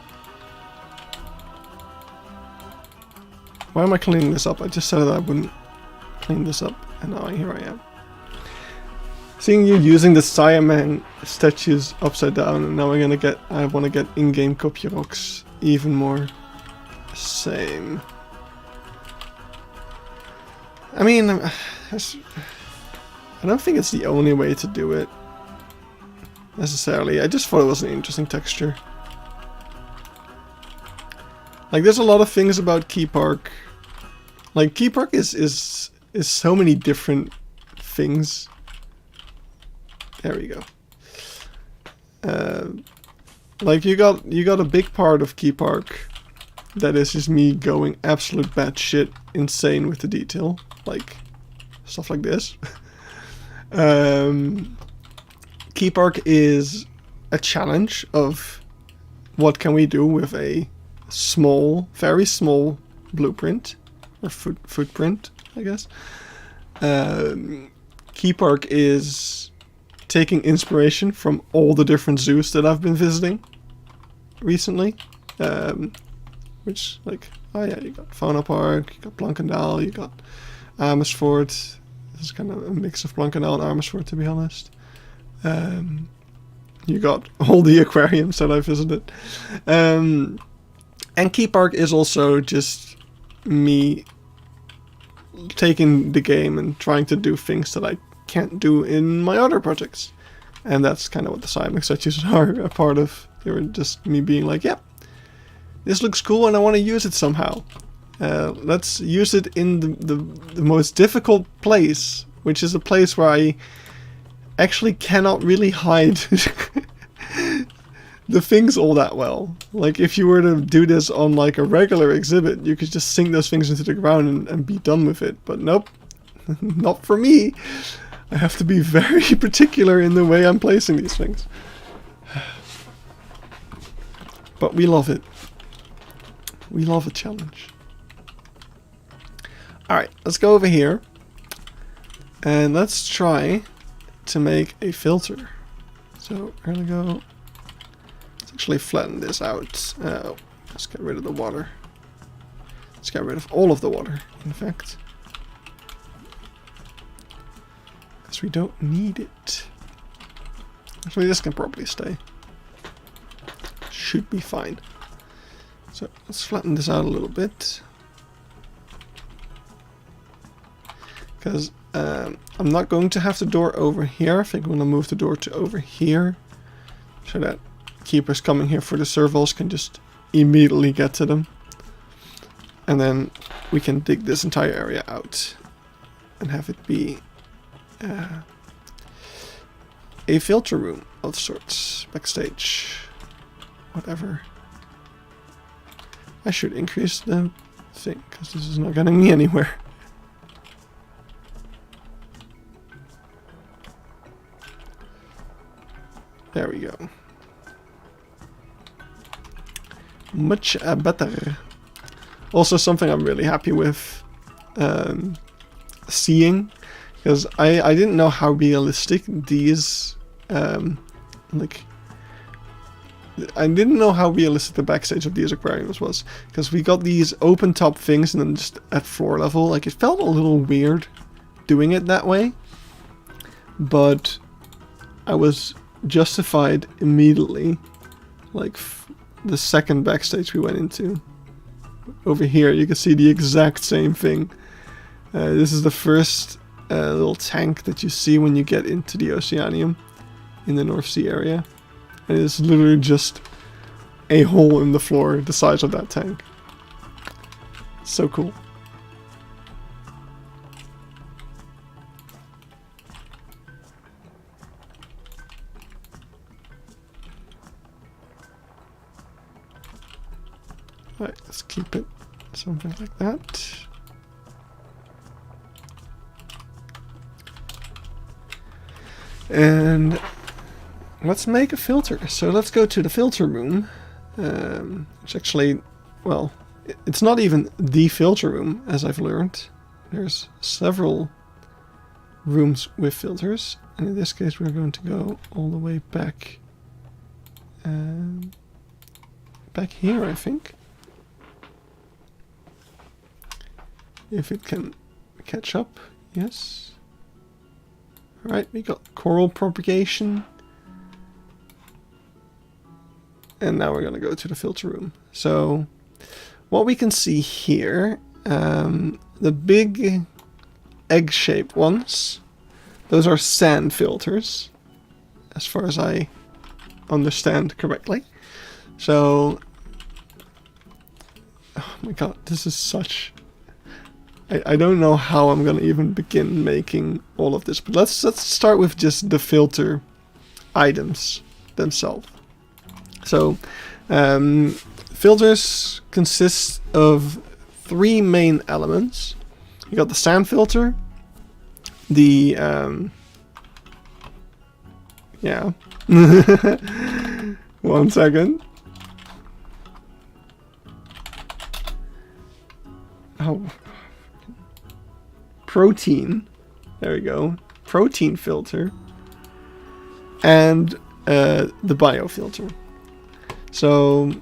Why am I cleaning this up? I just said that I wouldn't clean this up, and now here I am. Seeing you using the Siamang statues upside down, and now I want to get in-game copy rocks even more same. I mean, I don't think it's the only way to do it, necessarily. I just thought it was an interesting texture. Like, there's a lot of things about Keypark. Like, Keypark is so many different things. There we go. Like, you got a big part of Keypark that is just me going absolute batshit insane with the detail, like stuff like this. Keypark is a challenge of what can we do with a small, very small blueprint or footprint, I guess. Keypark is taking inspiration from all the different zoos that I've been visiting recently. Which, like, oh yeah, you got Fauna Park, you got Blankendaal, you got Amersfoort. This is kind of a mix of Blankendaal and Amersfoort, to be honest. You got all the aquariums that I visited. And Keypark is also just me taking the game and trying to do things that I can't do in my other projects. And that's kind of what the side mix statues are a part of. They were just me being like, yeah, this looks cool and I want to use it somehow. Let's use it in the most difficult place, which is a place where I actually cannot really hide the things all that well. Like, if you were to do this on like a regular exhibit, you could just sink those things into the ground and be done with it. But nope, not for me. I have to be very particular in the way I'm placing these things. But we love it. We love a challenge. Alright, let's go over here. And let's try to make a filter. So we're gonna go... Let's actually flatten this out. Let's get rid of the water. Let's get rid of all of the water, in fact. Because we don't need it. Actually, this can probably stay. Should be fine. So let's flatten this out a little bit. Because I'm not going to have the door over here. I think I'm going to move the door to over here. So that keepers coming here for the servals can just immediately get to them. And then we can dig this entire area out. And have it be a filter room of sorts. Backstage. Whatever. I should increase the thing, because this is not getting me anywhere. There we go. Much better. Also something I'm really happy with seeing, because I didn't know how realistic these like... I didn't know how realistic the backstage of these aquariums was, because we got these open top things and then just at floor level. Like, it felt a little weird doing it that way, but I was justified immediately. Like, the second backstage we went into. Over here you can see the exact same thing. This is the first little tank that you see when you get into the Oceanium in the North Sea area. And it's literally just a hole in the floor the size of that tank. So cool. Alright, let's keep it something like that. And let's make a filter. So let's go to the filter room. It's actually, well, it's not even the filter room, as I've learned. There's several rooms with filters. And in this case, we're going to go all the way back. Back here, I think. If it can catch up, yes. Alright, we got coral propagation. And now we're going to go to the filter room. So what we can see here, the big egg-shaped ones, those are sand filters, as far as I understand correctly. So, oh my god, this is such... I don't know how I'm gonna even begin making all of this, but let's start with just the filter items themselves. So, filters consist of 3 main elements. You got the sand filter, the yeah. 1 second. Oh, protein. There we go. Protein filter. And the biofilter. So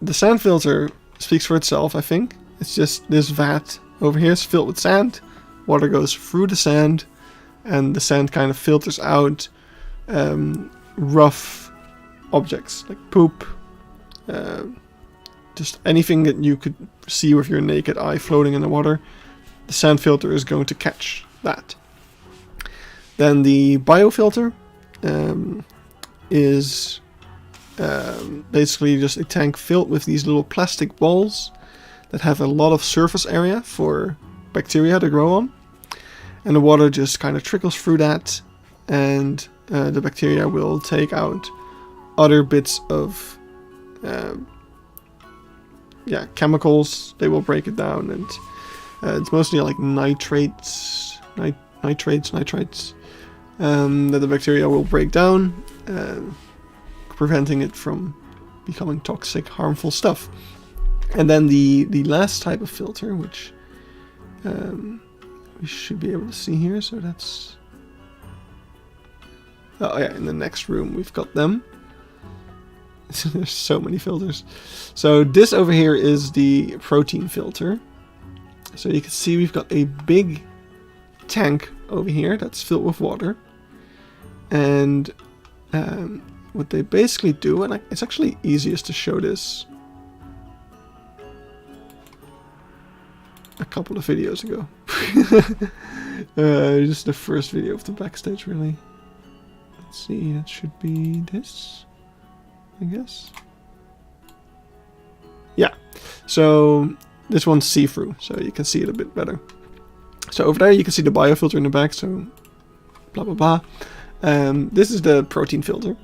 the sand filter speaks for itself, I think. It's just this vat over here is filled with sand. Water goes through the sand, and the sand kind of filters out rough objects like poop, just anything that you could see with your naked eye floating in the water. The sand filter is going to catch that. Then the biofilter is basically just a tank filled with these little plastic balls that have a lot of surface area for bacteria to grow on. And the water just kind of trickles through that, and the bacteria will take out other bits of chemicals. They will break it down, and it's mostly like nitrates that the bacteria will break down, preventing it from becoming toxic, harmful stuff. And then the last type of filter, which we should be able to see here, so that's... Oh yeah, in the next room we've got them. There's so many filters. So this over here is the protein filter. So you can see we've got a big tank over here that's filled with water. And what they basically do, and it's actually easiest to show this a couple of videos ago. Just the first video of the backstage, really. Let's see, that should be this, I guess. Yeah, so this one's see-through, so you can see it a bit better. So over there you can see the biofilter in the back, so blah blah blah. This is the protein filter.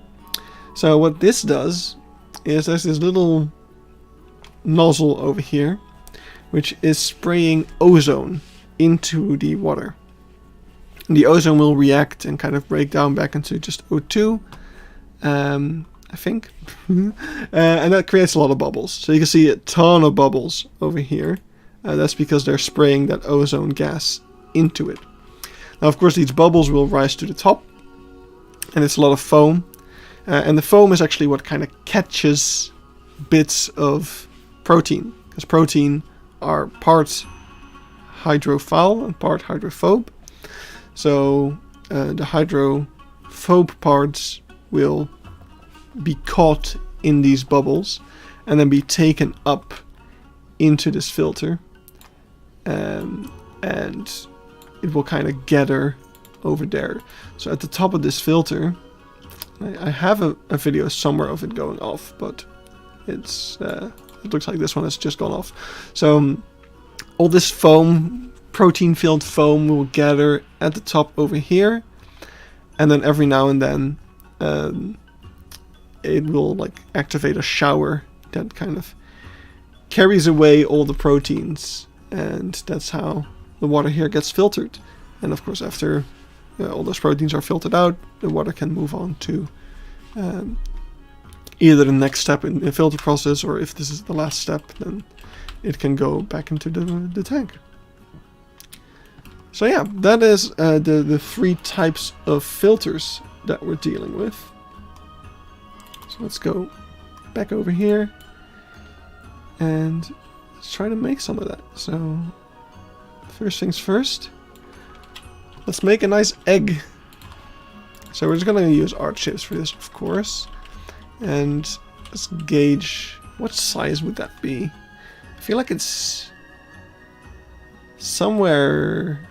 So what this does is there's this little nozzle over here, which is spraying ozone into the water. And the ozone will react and kind of break down back into just O2, I think. And that creates a lot of bubbles. So you can see a ton of bubbles over here. That's because they're spraying that ozone gas into it. Now, of course, these bubbles will rise to the top, and it's a lot of foam. And the foam is actually what kind of catches bits of protein, because protein are part hydrophile and part hydrophobe. So the hydrophobe parts will be caught in these bubbles and then be taken up into this filter, and it will kind of gather over there. So at the top of this filter, I have a video somewhere of it going off, but it's it looks like this one has just gone off. So all this foam, protein-filled foam, will gather at the top over here, and then every now and then it will like activate a shower that kind of carries away all the proteins, and that's how the water here gets filtered. And of course, after all those proteins are filtered out, the water can move on to either the next step in the filter process, or if this is the last step, then it can go back into the tank. So yeah, that is the 3 types of filters that we're dealing with. So let's go back over here and let's try to make some of that. So first things first, let's make a nice egg. So we're just going to use art shapes for this, of course. And let's gauge, what size would that be? I feel like it's somewhere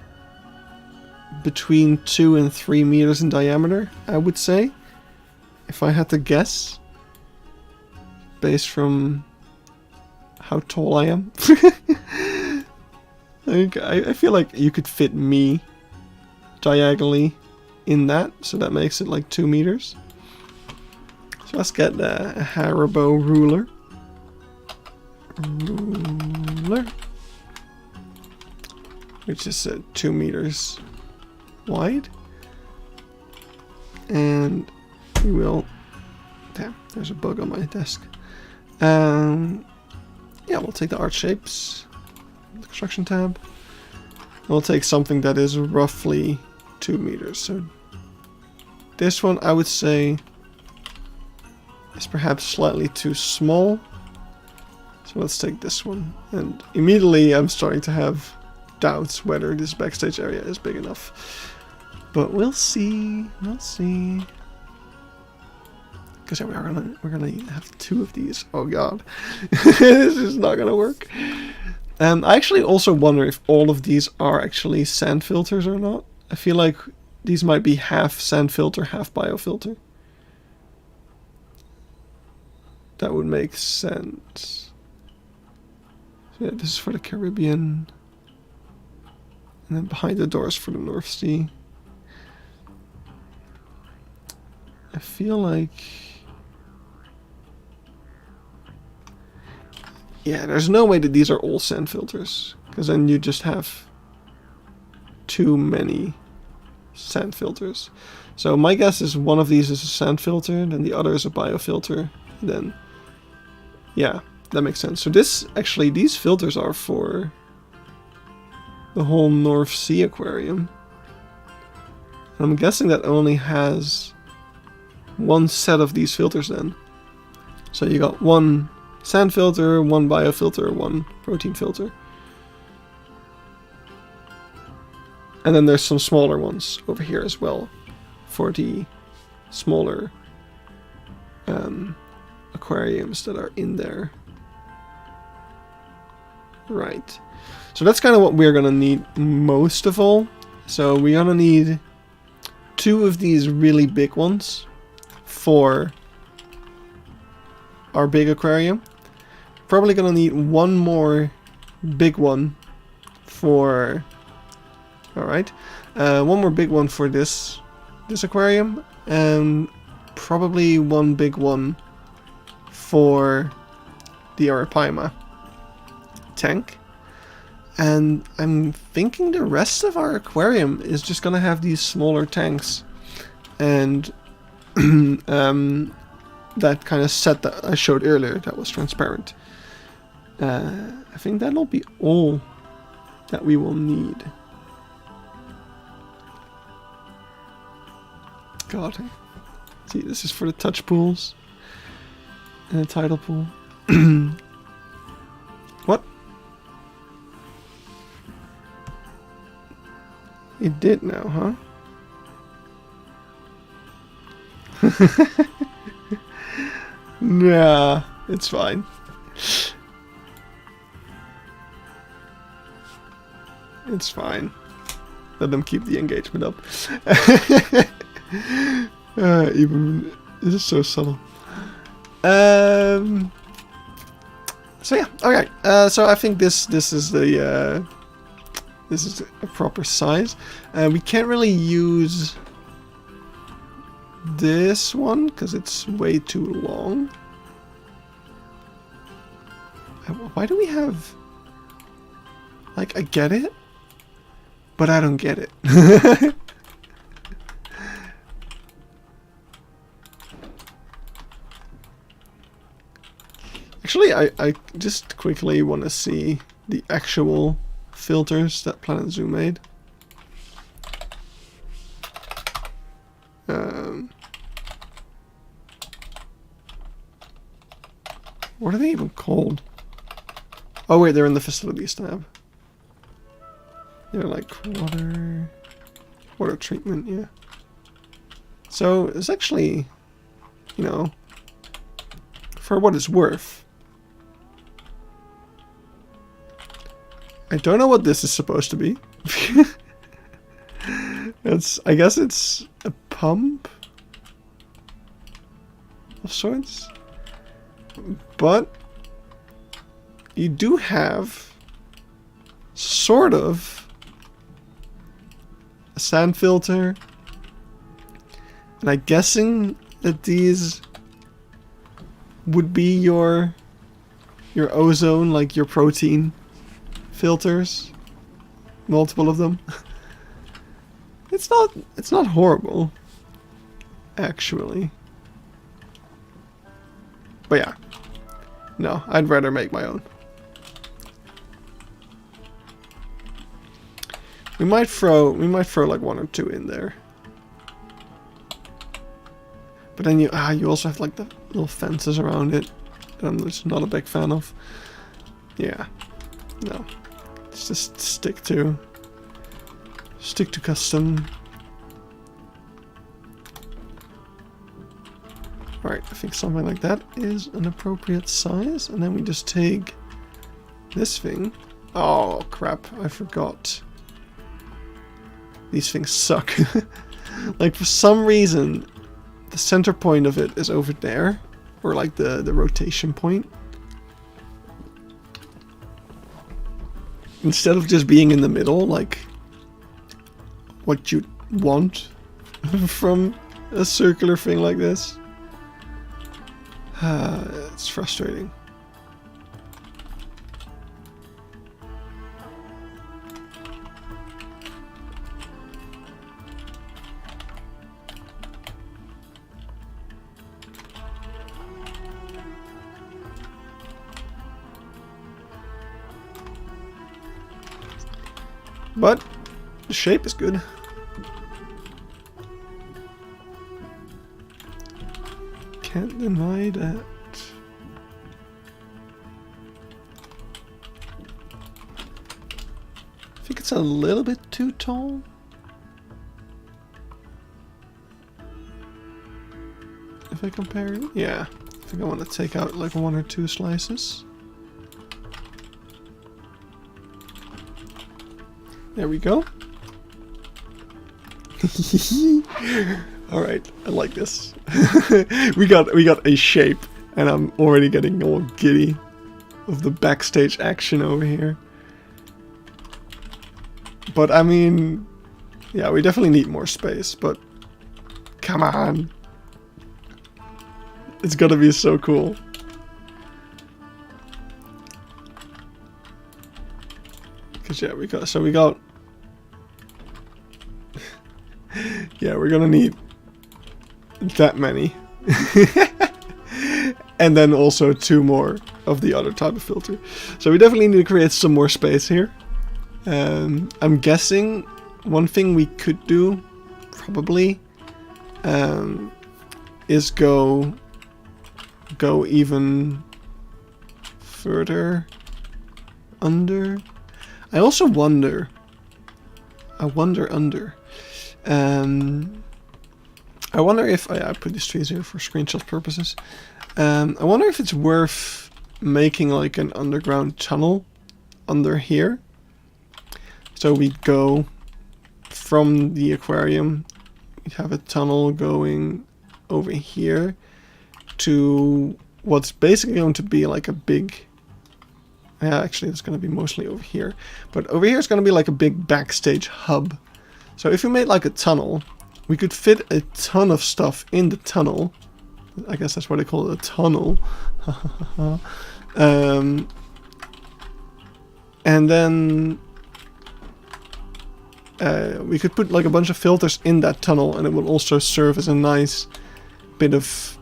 between 2 and 3 meters in diameter, I would say, if I had to guess, based from how tall I am. I feel like you could fit me diagonally in that, so that makes it like 2 meters. So let's get a Haribo ruler. Which is 2 meters wide. And we will... Damn, there's a bug on my desk. Yeah, we'll take the art shapes, the construction tab. We'll take something that is roughly 2 meters. So this one, I would say, is perhaps slightly too small. So let's take this one. And immediately I'm starting to have doubts whether this backstage area is big enough. But we'll see. We'll see. Because we're gonna have 2 of these. Oh god. This is not gonna work. I actually also wonder if all of these are actually sand filters or not. I feel like these might be half sand filter, half biofilter. That would make sense. So yeah, this is for the Caribbean. And then behind the doors for the North Sea. I feel like... Yeah, there's no way that these are all sand filters. Because then you just have too many sand filters. So my guess is one of these is a sand filter, and the other is a biofilter. And then, yeah, that makes sense. So this, actually, these filters are for the whole North Sea aquarium. And I'm guessing that only has one set of these filters then. So you got one sand filter, one biofilter, one protein filter. And then there's some smaller ones over here as well for the smaller aquariums that are in there. Right. So that's kind of what we're going to need most of all. So we're going to need 2 of these really big ones for our big aquarium. Probably going to need 1 more big one for... Alright. 1 more big one for this aquarium. And probably 1 big one for the Arapaima tank. And I'm thinking the rest of our aquarium is just gonna have these smaller tanks. And that kind of set that I showed earlier that was transparent. I think that'll be all that we will need. God. See, this is for the touch pools. And the tidal pool. What? It did now, huh? Nah, it's fine. It's fine. Let them keep the engagement up. Even this is so subtle. So yeah, okay. So I think this is the this is a proper size. We can't really use this one because it's way too long. Why do we have... Like, I get it, but I don't get it. Actually, I just quickly want to see the actual filters that Planet Zoo made. What are they even called? Oh wait, they're in the facilities tab. They're like water treatment, yeah. So it's actually, you know, for what it's worth. I don't know what this is supposed to be. I guess it's a pump of sorts. But you do have sort of a sand filter. And I'm guessing that these would be your ozone, like your protein filters. Multiple of them. It's not horrible, actually. But yeah. No, I'd rather make my own. We might throw like 1 or 2 in there. But then you also have like the little fences around it that I'm just not a big fan of. Yeah. No. Let's just stick to custom. Alright, I think something like that is an appropriate size. And then we just take this thing. Oh crap, I forgot. These things suck. Like for some reason, the center point of it is over there. Or like the rotation point. Instead of just being in the middle, like what you want from a circular thing like this. It's frustrating. But the shape is good. Can't deny that. I think it's a little bit too tall. If I compare it, yeah. I think I want to take out like 1 or 2 slices. There we go. Alright, I like this. we got a shape, and I'm already getting all giddy of the backstage action over here. But I mean, yeah, we definitely need more space, but come on. It's gonna be so cool. Cause yeah, we got yeah, we're gonna need that many. And then also 2 more of the other type of filter. So we definitely need to create some more space here. I'm guessing one thing we could do, probably, is go even further under. I also wonder. I wonder if I put these trees here for screenshot purposes. I wonder if it's worth making like an underground tunnel under here. So we go from the aquarium. We have a tunnel going over here to what's basically going to be like a big. Actually, it's going to be mostly over here. But over here is going to be like a big backstage hub. So if we made like a tunnel, we could fit a ton of stuff in the tunnel. I guess that's why they call it a tunnel. And then we could put like a bunch of filters in that tunnel, and it will also serve as a nice bit of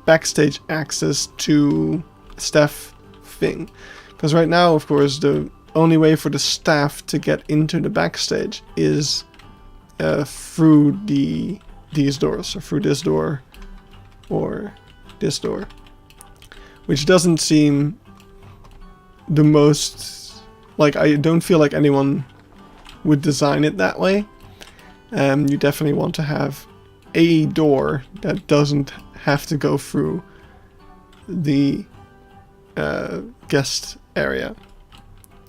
backstage access to staff thing. Because right now, of course, the only way for the staff to get into the backstage is through these doors, or through this door, or this door, which doesn't seem the most, like, I don't feel like anyone would design it that way. You definitely want to have a door that doesn't have to go through the guest area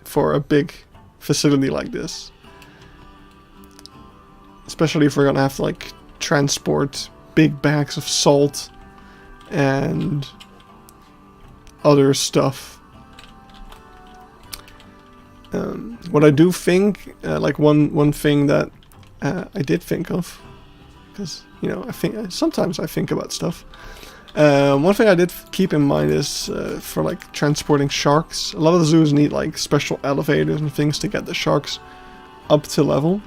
for a big facility like this. Especially if we're gonna have to like transport big bags of salt and other stuff. What I do think, like one thing that I did think of, because you know sometimes I think about stuff. One thing I did keep in mind is for like transporting sharks. A lot of the zoos need like special elevators and things to get the sharks up to level.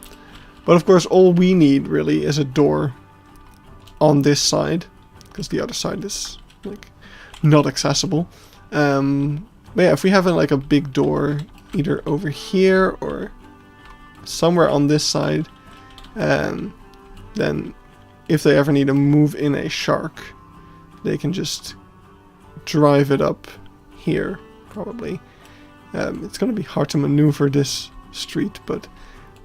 But of course all we need really is a door on this side, because the other side is like not accessible. But yeah, if we have like a big door either over here or somewhere on this side, then if they ever need to move in a shark, they can just drive it up here, probably. It's going to be hard to maneuver this street, but...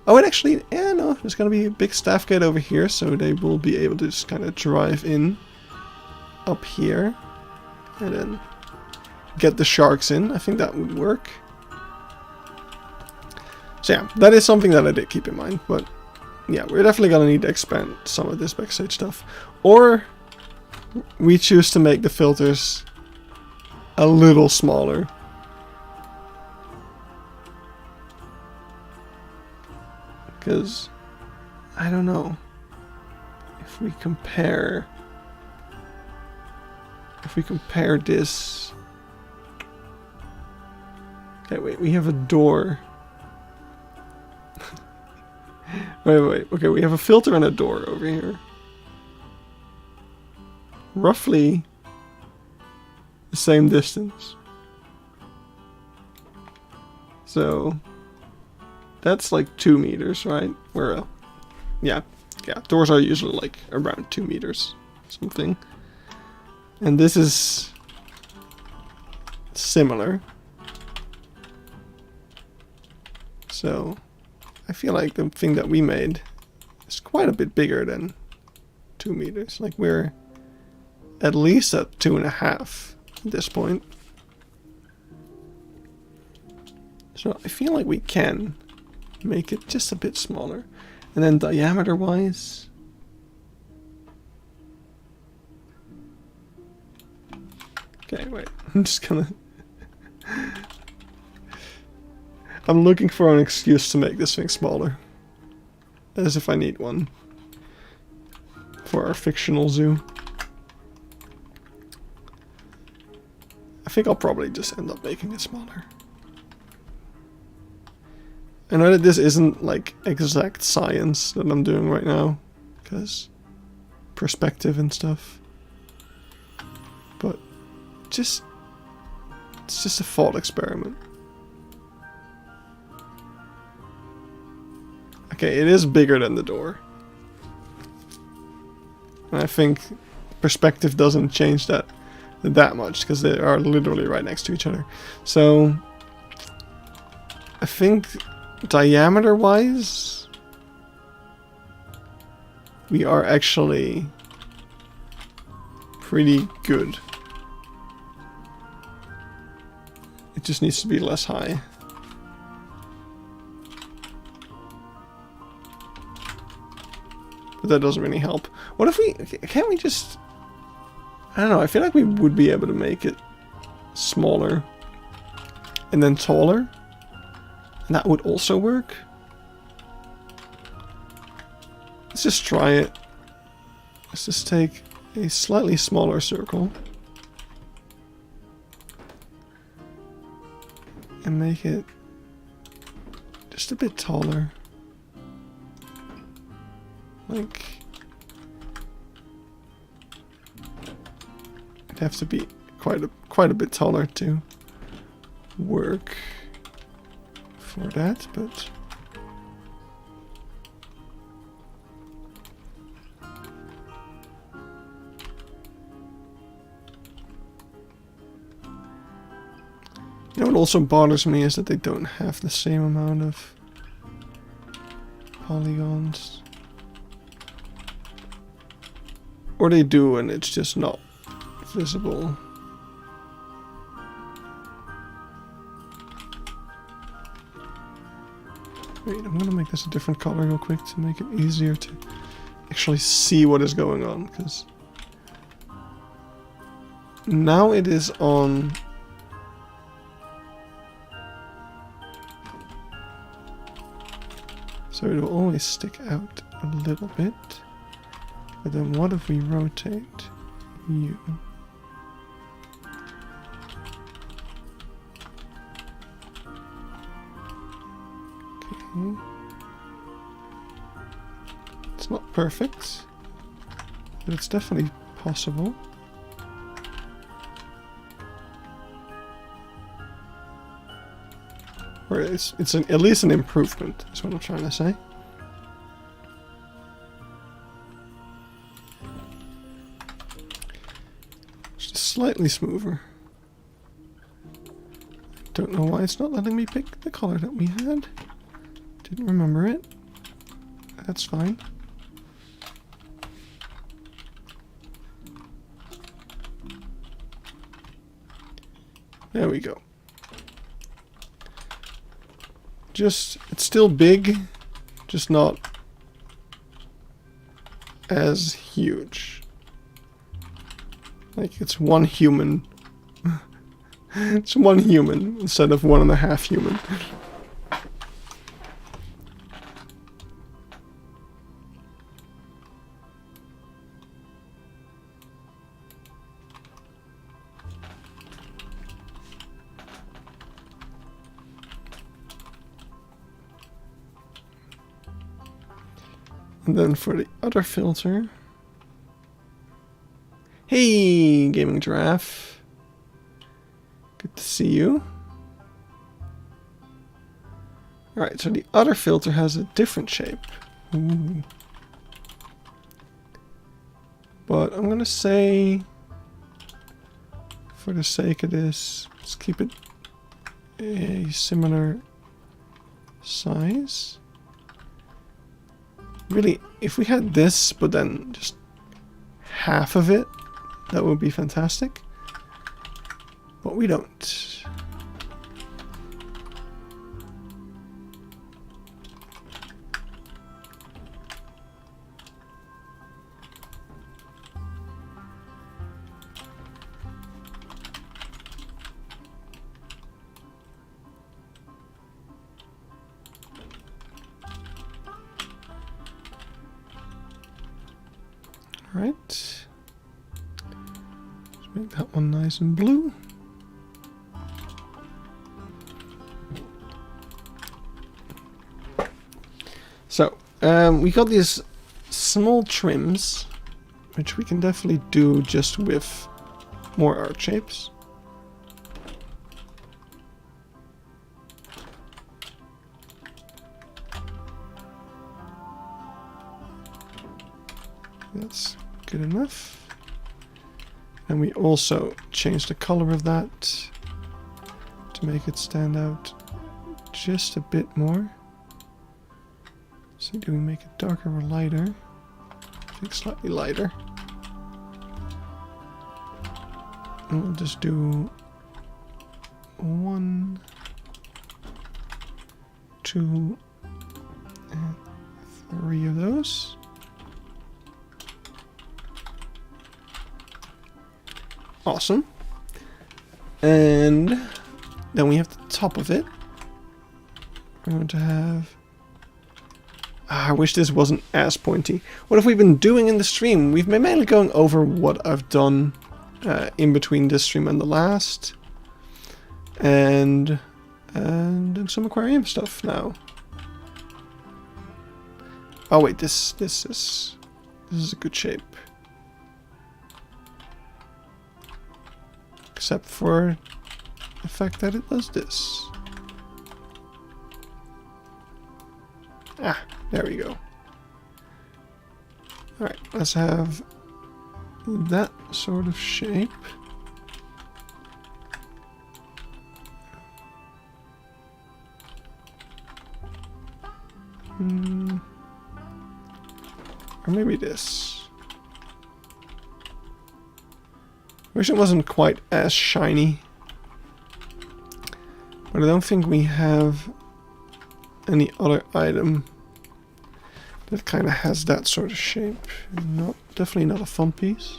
Oh, and actually, yeah, no, there's going to be a big staff gate over here, so they will be able to just kind of drive in up here, and then get the sharks in. I think that would work. So yeah, that is something that I did keep in mind, but yeah, we're definitely going to need to expand some of this backstage stuff. Or we choose to make the filters a little smaller. Because, I don't know, if we compare this... Okay, wait, we have a door. wait, okay, we have a filter and a door over here. Roughly the same distance. So that's like 2 meters, right? Where, yeah, doors are usually like around 2 meters, something. And this is similar. So I feel like the thing that we made is quite a bit bigger than 2 meters. Like we're at least at 2.5 at this point. So I feel like we can make it just a bit smaller. And then diameter wise, okay, wait, I'm just gonna I'm looking for an excuse to make this thing smaller, as if I need one for our fictional zoo. I think I'll probably just end up making it smaller. I know that this isn't like exact science that I'm doing right now, because perspective and stuff, but it's just a thought experiment. Okay, it is bigger than the door, and I think perspective doesn't change that much, because they are literally right next to each other. So I think diameter wise we are actually pretty good. It just needs to be less high. But that doesn't really help. What if we... Can't we just... I don't know, I feel like we would be able to make it smaller and then taller. And that would also work. Let's just try it. Let's just take a slightly smaller circle and make it just a bit taller. Like, it'd have to be quite a bit taller to work for that, but you know what also bothers me is that they don't have the same amount of polygons. Or they do and it's just not visible. Wait, I'm gonna make this a different color real quick to make it easier to actually see what is going on, because now it is on. So it will always stick out a little bit. But then what if we rotate you? Okay. It's not perfect, but it's definitely possible. Or it's at least an improvement, is what I'm trying to say. Just slightly smoother. Don't know why it's not letting me pick the color that we had. Didn't remember it. That's fine. There we go. Just, it's still big, just not as huge. Like, it's one human. It's one human instead of 1.5 human. And then for the other filter... Hey, Gaming Giraffe. Good to see you. Alright, so the other filter has a different shape. Ooh. But I'm gonna say, for the sake of this, let's keep it a similar size. Really, if we had this, but then just half of it, that would be fantastic. But we don't. Right. Let's make that one nice and blue. So, we got these small trims, which we can definitely do just with more art shapes. That's good enough. And we also change the color of that to make it stand out just a bit more. So do we make it darker or lighter? I think slightly lighter. And we'll just do 1, 2, and 3 of those. Awesome. And then we have the top of it. We're going to have... I wish this wasn't as pointy. What have we been doing in the stream? We've been mainly going over what I've done in between this stream and the last. And doing some aquarium stuff now. Oh wait, this is a good shape. Except for the fact that it does this. Ah, there we go. Alright, let's have that sort of shape. Or maybe this. Wish it wasn't quite as shiny. But I don't think we have any other item that kind of has that sort of shape. Definitely not a fun piece.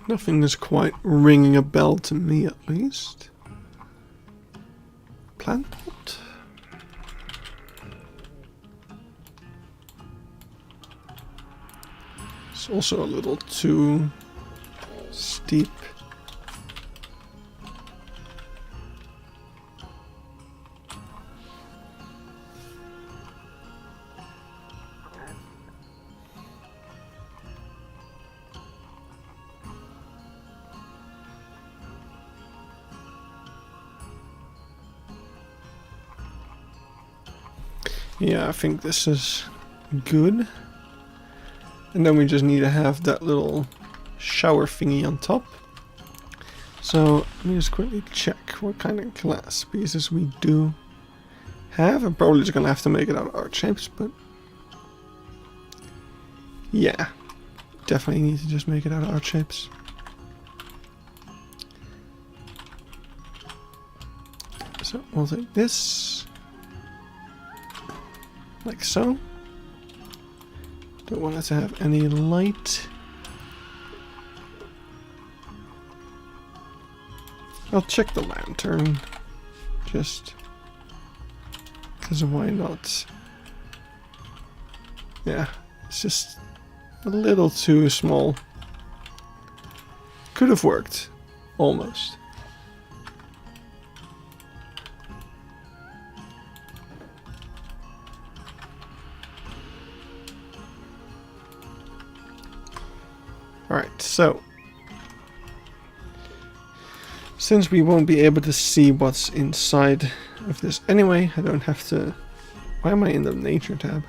Nothing is quite ringing a bell to me, at least. Plant pot? It's also a little too steep. Yeah, I think this is good. And then we just need to have that little shower thingy on top. So let me just quickly check what kind of glass pieces we do have. I'm probably just gonna have to make it out of art shapes, but yeah, definitely need to just make it out of art shapes. So we'll take this. Like so. Don't want it to have any light. I'll check the lantern. Just because why not? Yeah, it's just a little too small. Could have worked. Almost. Alright, so since we won't be able to see what's inside of this anyway, I don't have to... Why am I in the nature tab?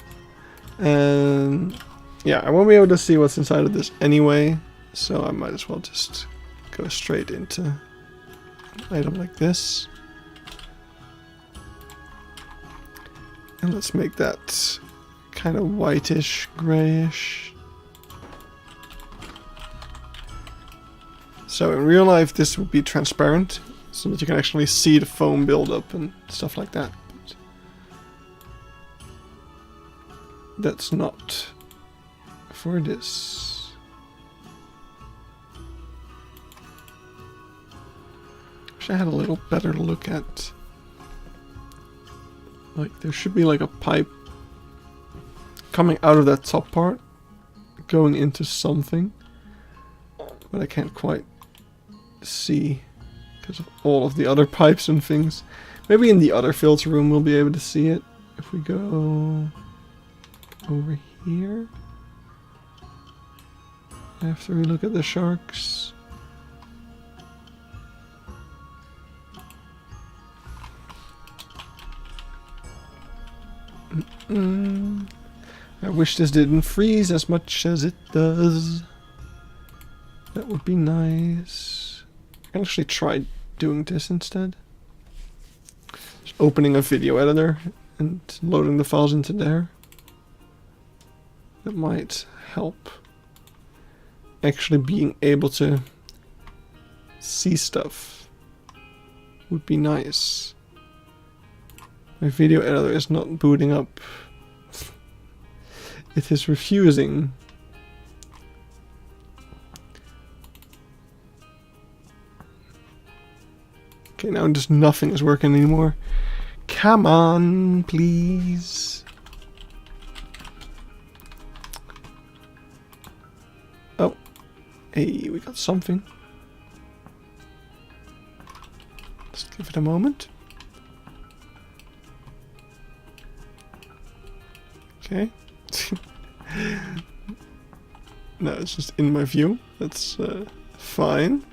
Yeah, I won't be able to see what's inside of this anyway, so I might as well just go straight into an item like this. And let's make that kind of whitish, grayish. So in real life this would be transparent, so that you can actually see the foam build up and stuff like that. But that's not for this. Wish I had a little better look at... Like there should be like a pipe coming out of that top part, going into something. But I can't quite see because of all of the other pipes and things. Maybe in the other filter room we'll be able to see it if we go over here after we look at the sharks. I wish this didn't freeze as much as it does. That would be nice. I can actually try doing this instead. Just opening a video editor and loading the files into there. That might help. Actually being able to see stuff would be nice. My video editor is not booting up. It is refusing. Okay, now just nothing is working anymore. Come on, please. Oh. Hey, we got something. Just give it a moment. Okay. No, it's just in my view. That's fine.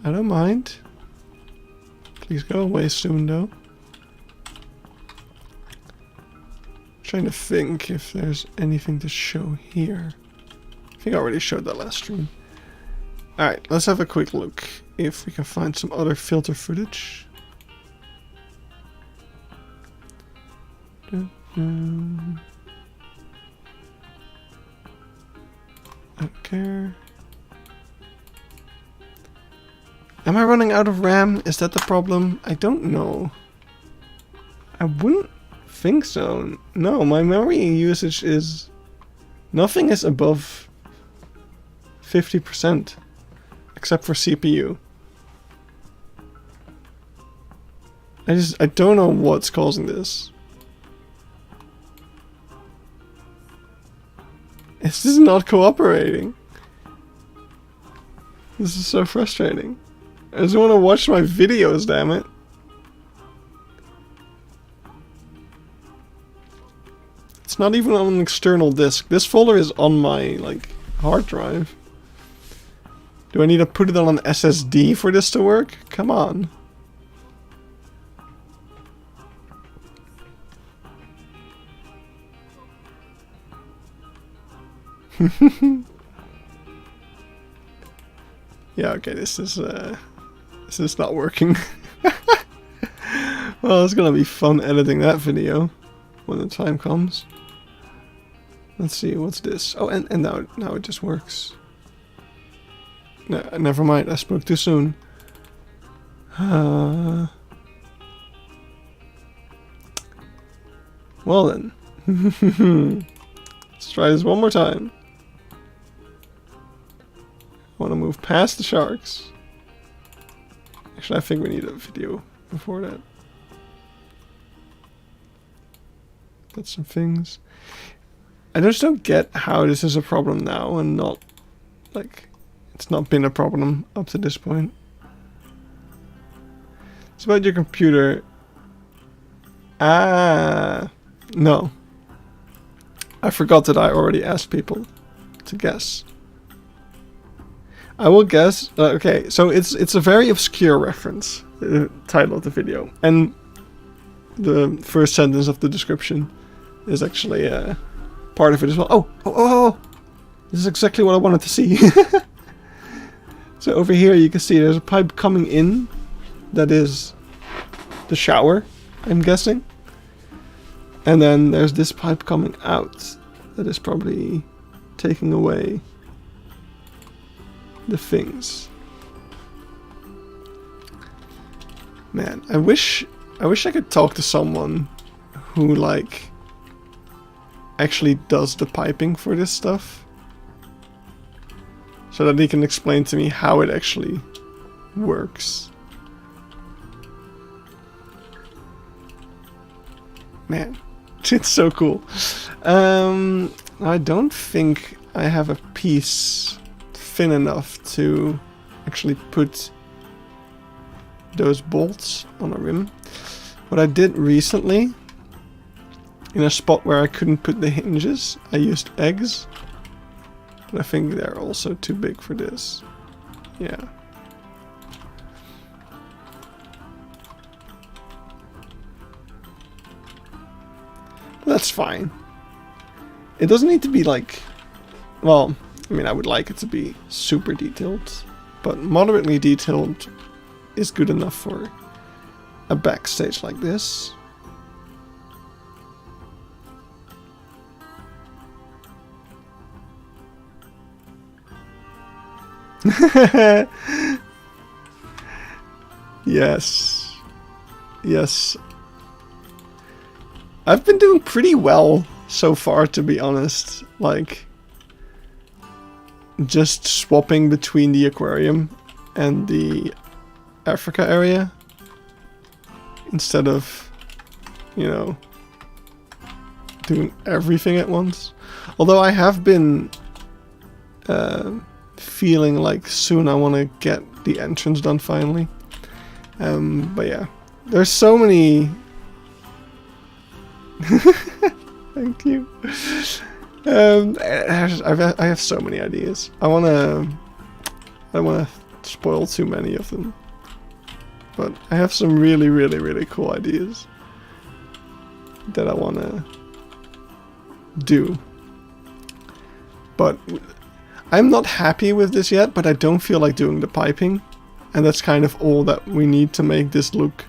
I don't mind. Please go away soon, though. Trying to think if there's anything to show here. I think I already showed that last stream. Alright, let's have a quick look if we can find some other filter footage. Don't care. Am I running out of RAM? Is that the problem? I don't know. I wouldn't think so. No, my memory usage is... Nothing is above 50%. Except for CPU. I don't know what's causing this. It's just not cooperating. This is so frustrating. I just want to watch my videos, damn it. It's not even on an external disk. This folder is on my, like, hard drive. Do I need to put it on an SSD for this to work? Come on. Yeah, okay, this is not working. Well, it's gonna be fun editing that video when the time comes. Let's see, what's this? Oh, and now it just works. No, never mind, I spoke too soon. Well then. Let's try this one more time. I want to move past the sharks. Actually, I think we need a video before that. That's some things. I just don't get how this is a problem now and not, like, it's not been a problem up to this point. It's about your computer. Ah, no. I forgot that I already asked people to guess. I will guess. Okay, so it's a very obscure reference. Title of the video, and the first sentence of the description is actually part of it as well. Oh! This is exactly what I wanted to see. So over here you can see there's a pipe coming in. That is the shower, I'm guessing. And then there's this pipe coming out. That is probably taking away the things. Man, I wish I could talk to someone who, like, actually does the piping for this stuff, so that he can explain to me how it actually works. Man, it's so cool. I don't think I have a piece thin enough to actually put those bolts on a rim. What I did recently, in a spot where I couldn't put the hinges, I used eggs. But I think they're also too big for this. Yeah. That's fine. It doesn't need to be like... Well, I mean, I would like it to be super detailed, but moderately detailed is good enough for a backstage like this. Yes. Yes. I've been doing pretty well so far, to be honest. Like, just swapping between the aquarium and the Africa area instead of, you know, doing everything at once. Although I have been feeling like soon I want to get the entrance done finally. But yeah, there's so many... Thank you. I have so many ideas. I don't wanna spoil too many of them, but I have some really, really, really cool ideas that I wanna do. But I'm not happy with this yet, but I don't feel like doing the piping. And that's kind of all that we need to make this look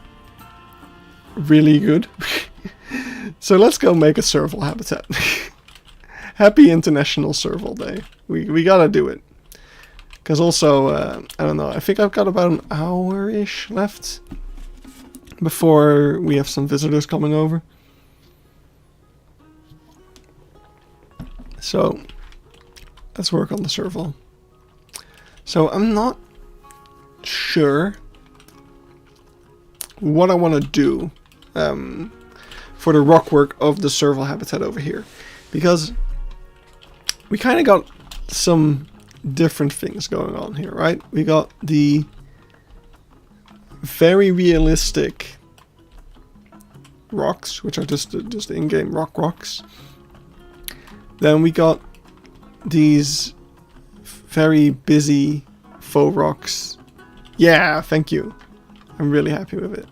really good. So let's go make a serval habitat. Happy International Serval Day. We gotta do it. Because also, I don't know, I think I've got about an hour-ish left before we have some visitors coming over. So, let's work on the serval. So, I'm not sure what I want to do for the rock work of the serval habitat over here. Because we kind of got some different things going on here, right? We got the very realistic rocks, which are just in-game rocks. Then we got these very busy faux rocks. Yeah, thank you. I'm really happy with it.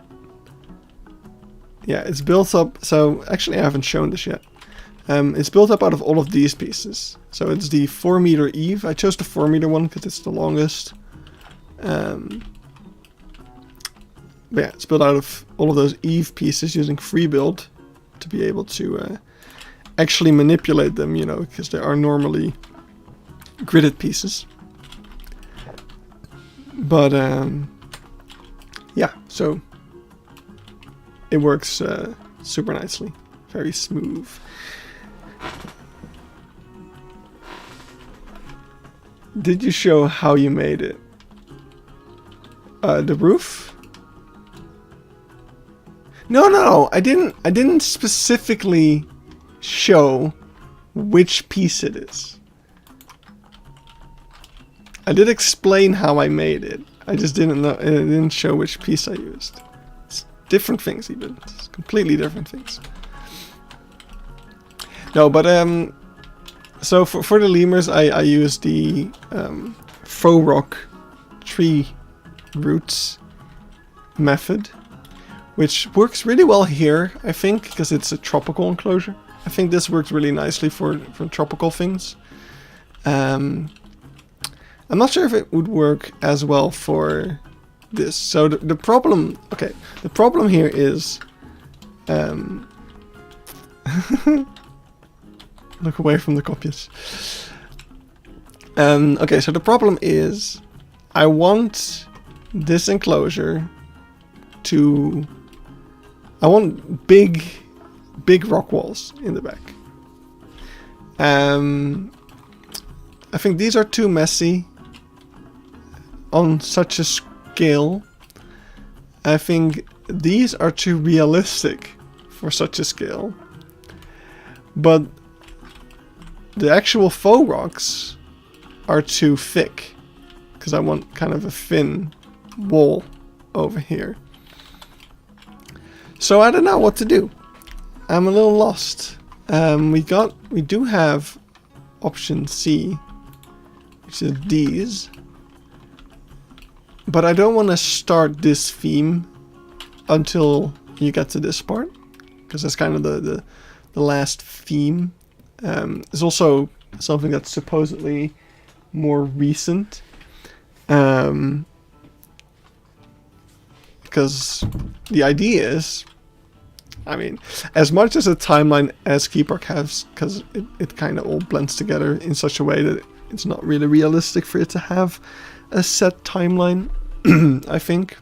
Yeah, it's built up. So actually, I haven't shown this yet. It's built up out of all of these pieces. So it's the 4-meter eave. I chose the 4-meter one because it's the longest. But yeah, it's built out of all of those eave pieces using free build to be able to actually manipulate them, you know, because they are normally gridded pieces. But yeah, so it works super nicely, very smooth. Did you show how you made it? The roof? No, I didn't specifically show which piece it is. I did explain how I made it. I just didn't know. I didn't show which piece I used. It's different things, even. It's completely different things. No, but so for the lemurs, I used the faux rock tree roots method, which works really well here, I think, because it's a tropical enclosure. I think this works really nicely for tropical things. I'm not sure if it would work as well for this. So the problem, okay, the problem here is, look away from the copies. Okay, so the problem is, I want this enclosure to, I want big rock walls in the back. I think these are too messy on such a scale. I think these are too realistic for such a scale. But the actual faux rocks are too thick, because I want kind of a thin wall over here. So I don't know what to do. I'm a little lost. We do have option C, which is these. But I don't want to start this theme until you get to this part, because that's kind of the last theme. It's also something that's supposedly more recent, because the idea is, I mean, as much as a timeline as Keypark has, because it kind of all blends together in such a way that it's not really realistic for it to have a set timeline, I think.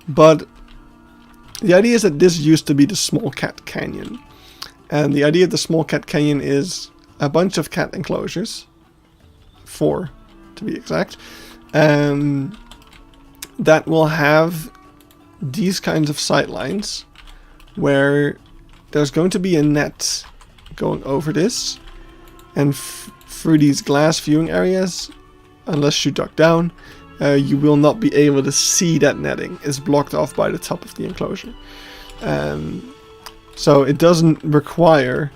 But the idea is that this used to be the Small Cat Canyon. And the idea of the Small Cat Canyon is a bunch of cat enclosures, 4 to be exact, that will have these kinds of sightlines where there's going to be a net going over this, and through these glass viewing areas, unless you duck down, you will not be able to see that netting. It's blocked off by the top of the enclosure. So it doesn't require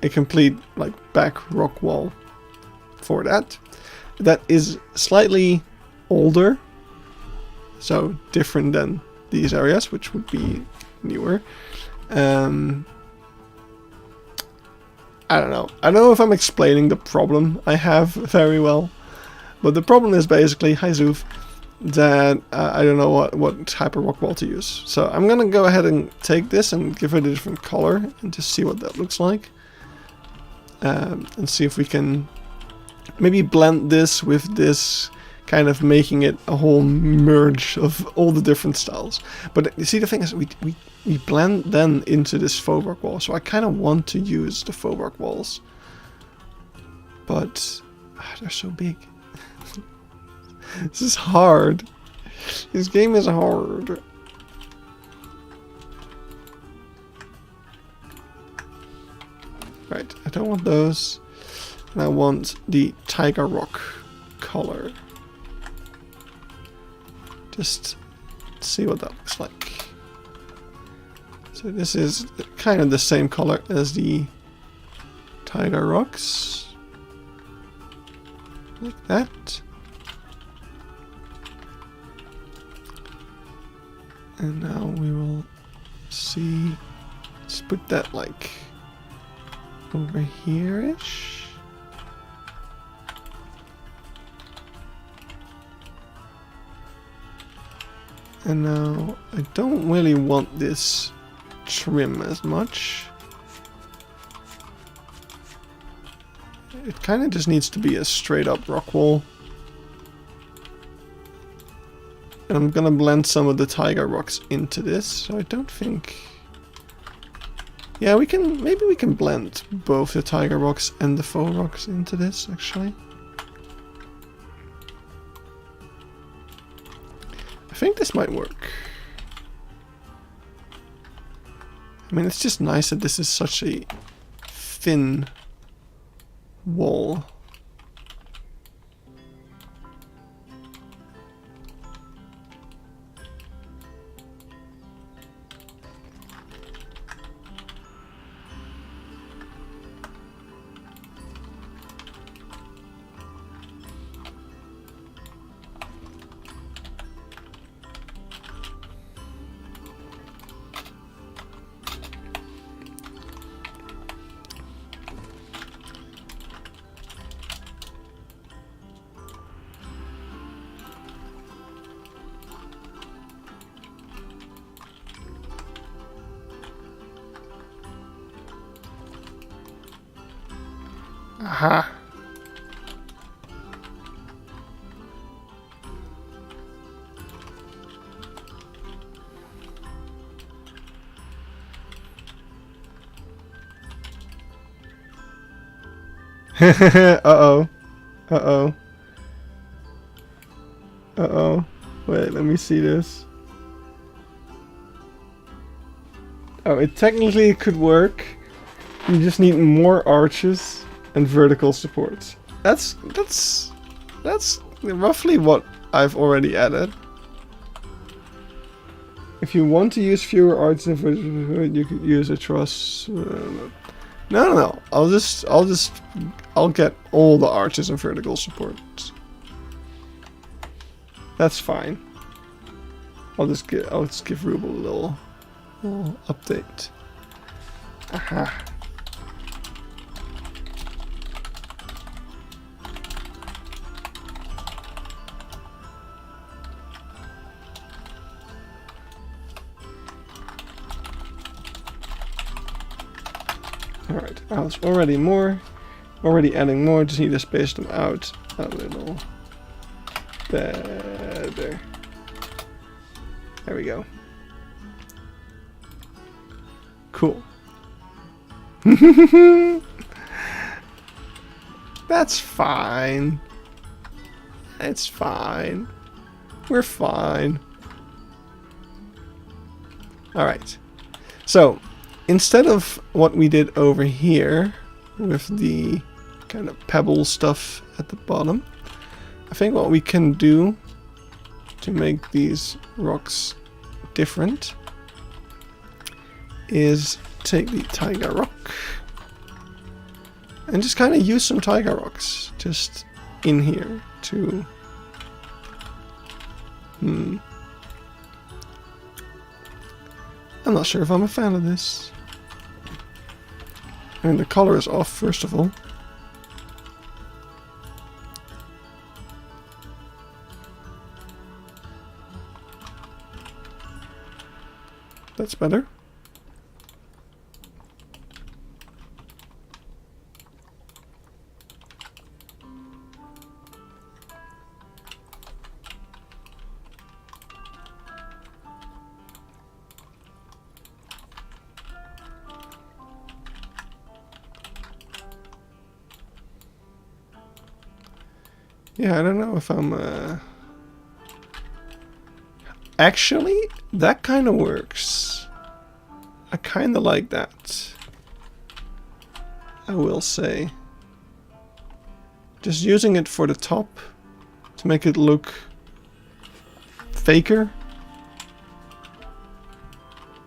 a complete back rock wall for that. That is slightly older, so different than these areas, which would be newer. I don't know. I don't know if I'm explaining the problem I have very well. But the problem is basically, hi Zoof, that I don't know what type of rock wall to use. So I'm gonna go ahead and take this and give it a different color and just see what that looks like. And see if we can maybe blend this with this, kind of making it a whole merge of all the different styles. But you see, the thing is, we blend then into this faux rock wall, so I kind of want to use the faux rock walls. But they're so big. This is hard. This game is hard. Right, I don't want those. And I want the tiger rock color. Just see what that looks like. So this is kind of the same color as the tiger rocks. Like that. And now we will see, let's put that like over here-ish. And now I don't really want this trim as much. It kind of just needs to be a straight up rock wall. And I'm gonna blend some of the tiger rocks into this, so I don't think... Yeah, maybe we can blend both the tiger rocks and the faux rocks into this, actually. I think this might work. I mean, it's just nice that this is such a thin wall. Aha. Uh-oh. Uh-oh. Uh-oh. Wait, let me see this. Oh, it technically could work. You just need more arches and vertical supports. That's roughly what I've already added. If you want to use fewer arches and vertical, you could use a truss. No. I'll get all the arches and vertical supports. That's fine. I'll just give Ruble a little update. Aha. Alright, I was already adding more, just need to space them out a little better. There we go. Cool. That's fine. It's fine. We're fine. Alright. So, instead of what we did over here with the kind of pebble stuff at the bottom, I think what we can do to make these rocks different is take the tiger rock and just kind of use some tiger rocks just in here to I'm not sure if I'm a fan of this. And the color is off, first of all. That's better. Yeah, I don't know if I'm... Actually, that kind of works. I kind of like that. I will say. Just using it for the top to make it look faker.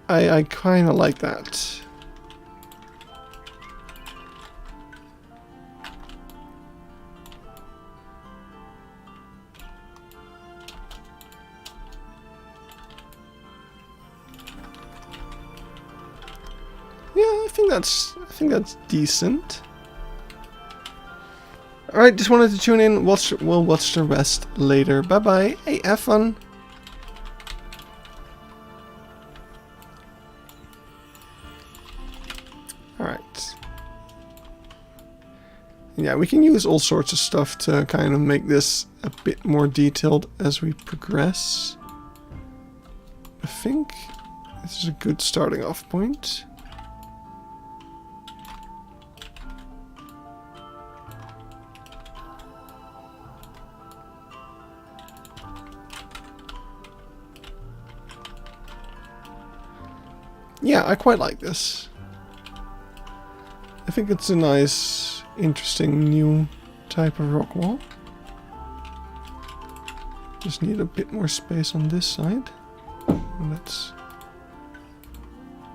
I kind of like that. I think that's decent. Alright, just wanted to tune in. We'll watch the rest later. Bye bye. Hey, have fun. Alright. Yeah, we can use all sorts of stuff to kind of make this a bit more detailed as we progress. I think this is a good starting off point. Yeah, I quite like this. I think it's a nice, interesting new type of rock wall. Just need a bit more space on this side. Let's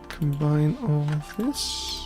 combine all of this.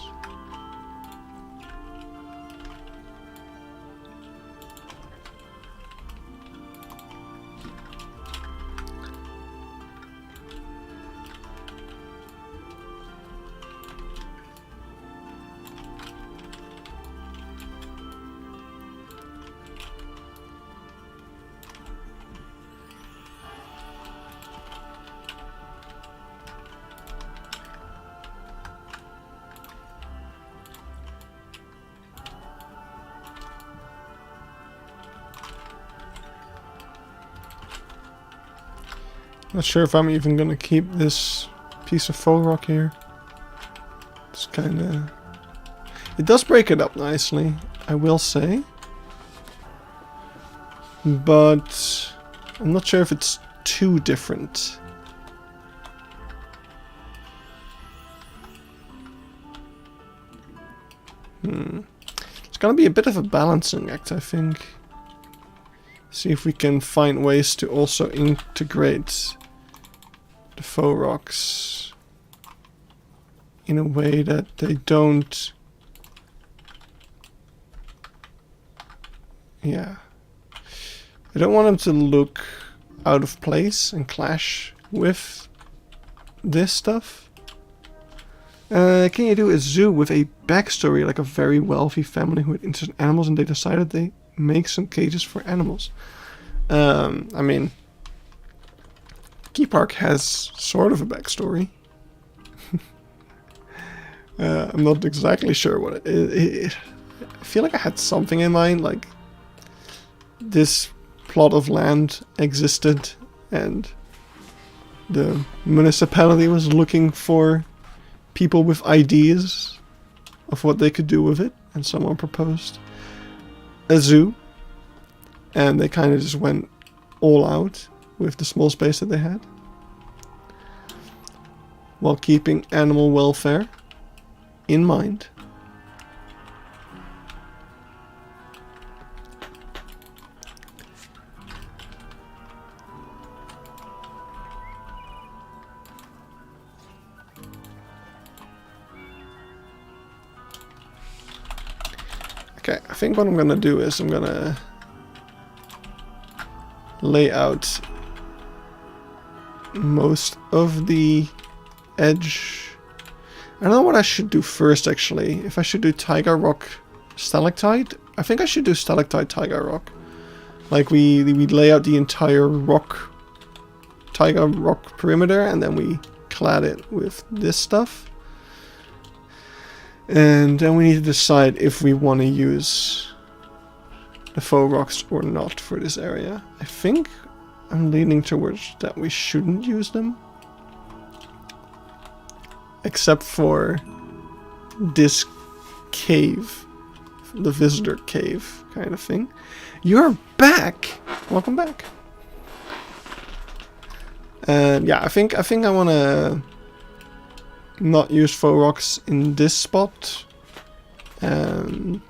Not sure if I'm even gonna keep this piece of faux rock here. It's kinda... It does break it up nicely, I will say. But I'm not sure if it's too different. It's gonna be a bit of a balancing act, I think. See if we can find ways to also integrate the faux rocks in a way that they don't... Yeah. I don't want them to look out of place and clash with this stuff. Can you do a zoo with a backstory, like a very wealthy family who had interested in animals and they decided they make some cages for animals? I mean, Keypark has sort of a backstory. I'm not exactly sure what it is. I feel like I had something in mind, like this plot of land existed and the municipality was looking for people with ideas of what they could do with it, and someone proposed a zoo, and they kind of just went all out with the small space that they had, while keeping animal welfare in mind. Okay, I think what I'm gonna do is I'm gonna lay out most of the edge. don't know what I should do first, actually. If I should do Tiger Rock Stalactite? I think I should do Stalactite Tiger Rock. Like, we lay out the entire Tiger Rock perimeter, and then we clad it with this stuff. And then we need to decide if we want to use the faux rocks or not for this area. I think I'm leaning towards that we shouldn't use them. Except for this cave. The visitor cave kind of thing. You're back! Welcome back. And yeah, I think I want to not use faux rocks in this spot. And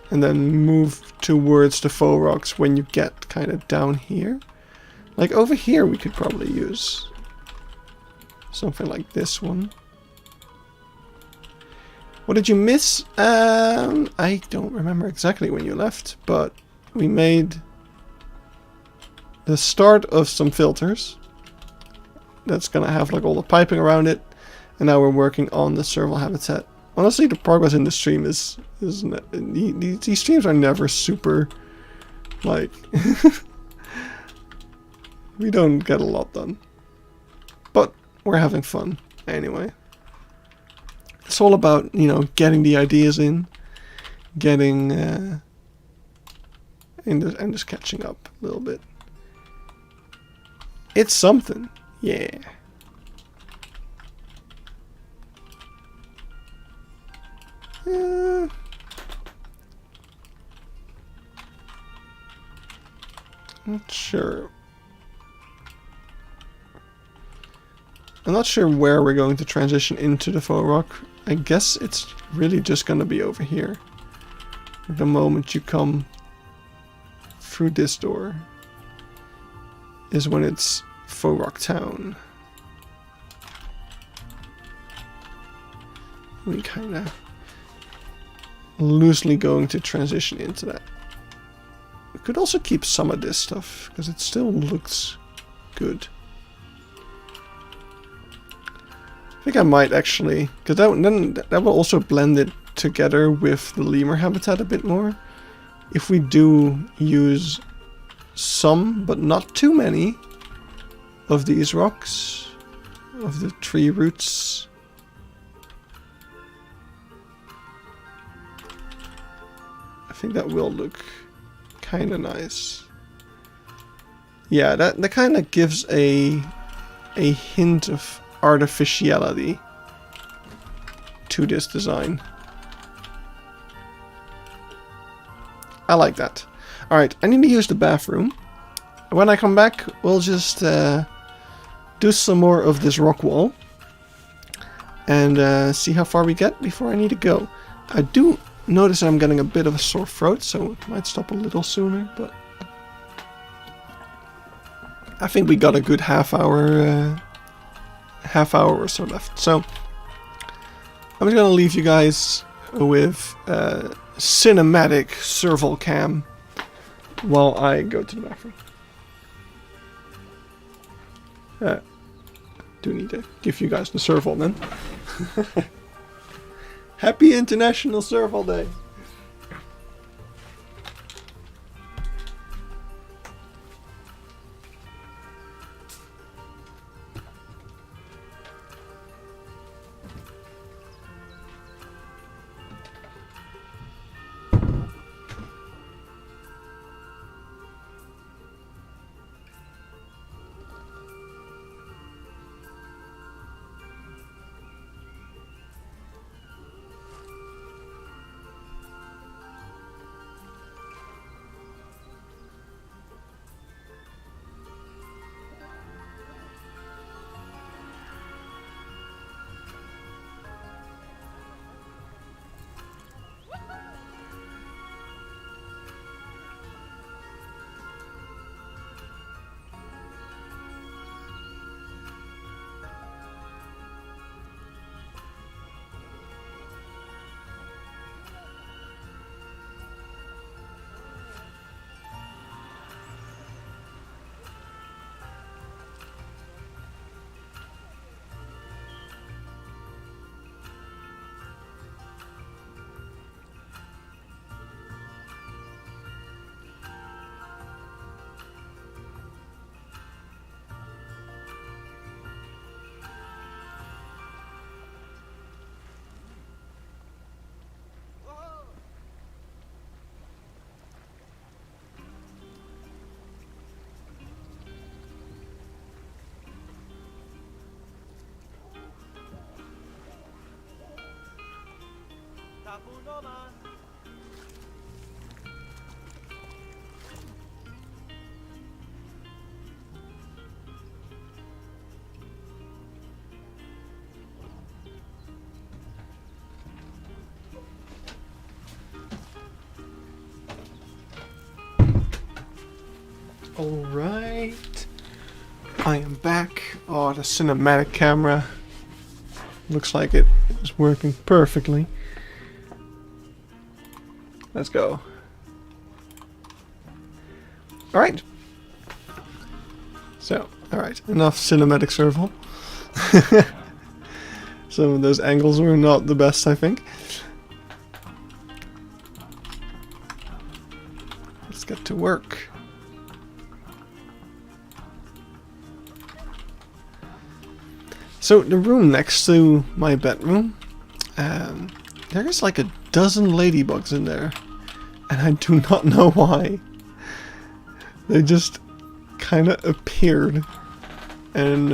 then move towards the faux rocks when you get kind of down here. Like over here we could probably use something like this one. What did you miss? I don't remember exactly when you left, but we made the start of some filters. That's gonna have like all the piping around it, and now we're working on the serval habitat. Honestly, the progress in the stream is these streams are never super, like, we don't get a lot done, but we're having fun anyway. It's all about, you know, getting the ideas in, getting and just catching up a little bit. It's something, yeah. Not sure. I'm not sure where we're going to transition into the faux rock. I guess it's really just gonna be over here. The moment you come through this door is when it's faux rock town. We kind of loosely going to transition into that. We could also keep some of this stuff because it still looks good. I think I might actually, because that will also blend it together with the lemur habitat a bit more. If we do use some, but not too many, of these rocks, of the tree roots. I think that will look kind of nice. Yeah, that kind of gives a hint of artificiality to this design. I like that. Alright, I need to use the bathroom. When I come back, we'll just do some more of this rock wall and see how far we get before I need to go. I do notice I'm getting a bit of a sore throat, so it might stop a little sooner, but I think we got a good half hour or so left. So I'm just gonna leave you guys with cinematic serval cam while I go to the bathroom. Do need to give you guys the serval then. Happy International Serval Day! Alright, I am back. Oh, the cinematic camera looks like it is working perfectly. Let's go. Alright. So, alright, enough cinematic serval. Some of those angles were not the best, I think. Let's get to work. So the room next to my bedroom, there is like a dozen ladybugs in there, and I do not know why. They just kind of appeared, and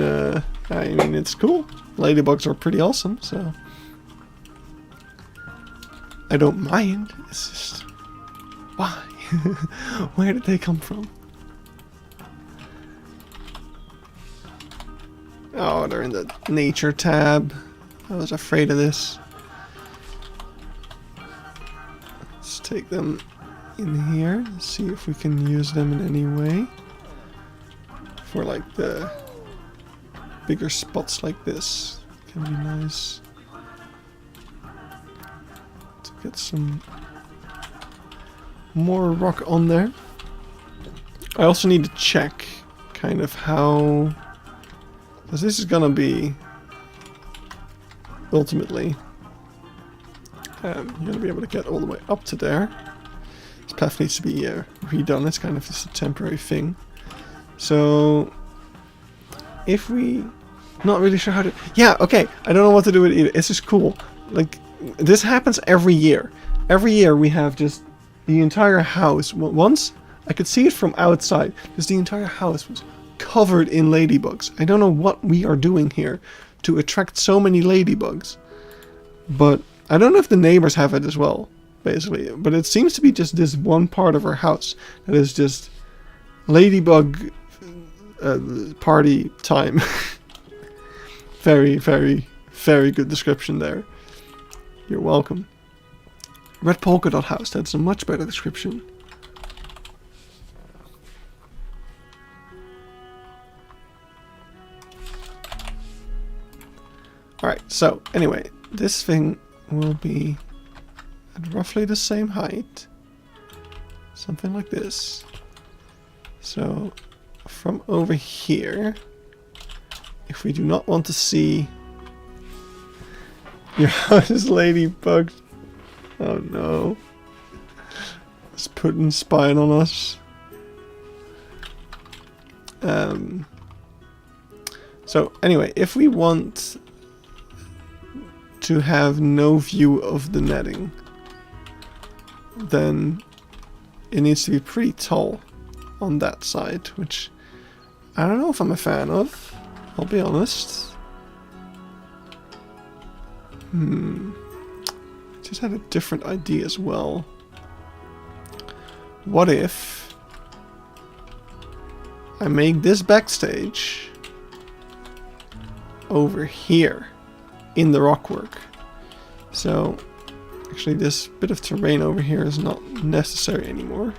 I mean, it's cool. Ladybugs are pretty awesome, so I don't mind. It's just, why? Where did they come from? Oh, they're in the nature tab. I was afraid of this. Let's take them in here. See if we can use them in any way. For like the bigger spots like this. Can be nice to get some more rock on there. I also need to check kind of how, because this is gonna be ultimately you're gonna be able to get all the way up to there. This path needs to be redone. It's kind of just a temporary thing. So if we, not really sure how to, yeah, okay, I don't know what to do with it either. It's just cool. Like, this happens every year. Every year we have just the entire house. Once I could see it from outside, because the entire house was covered in ladybugs. I don't know what we are doing here to attract so many ladybugs, but I don't know if the neighbors have it as well, basically. But it seems to be just this one part of our house that is just ladybug party time. Very, very, very good description there. You're welcome. Red polka dot house. That's a much better description. Alright, so anyway, this thing will be at roughly the same height. Something like this. So, from over here, if we do not want to see your house ladybug, oh no, it's putting spying on us. So anyway, if we want to have no view of the netting, then it needs to be pretty tall on that side, which I don't know if I'm a fan of, I'll be honest. Just had a different idea as well. What if I make this backstage over here in the rockwork? So actually this bit of terrain over here is not necessary anymore,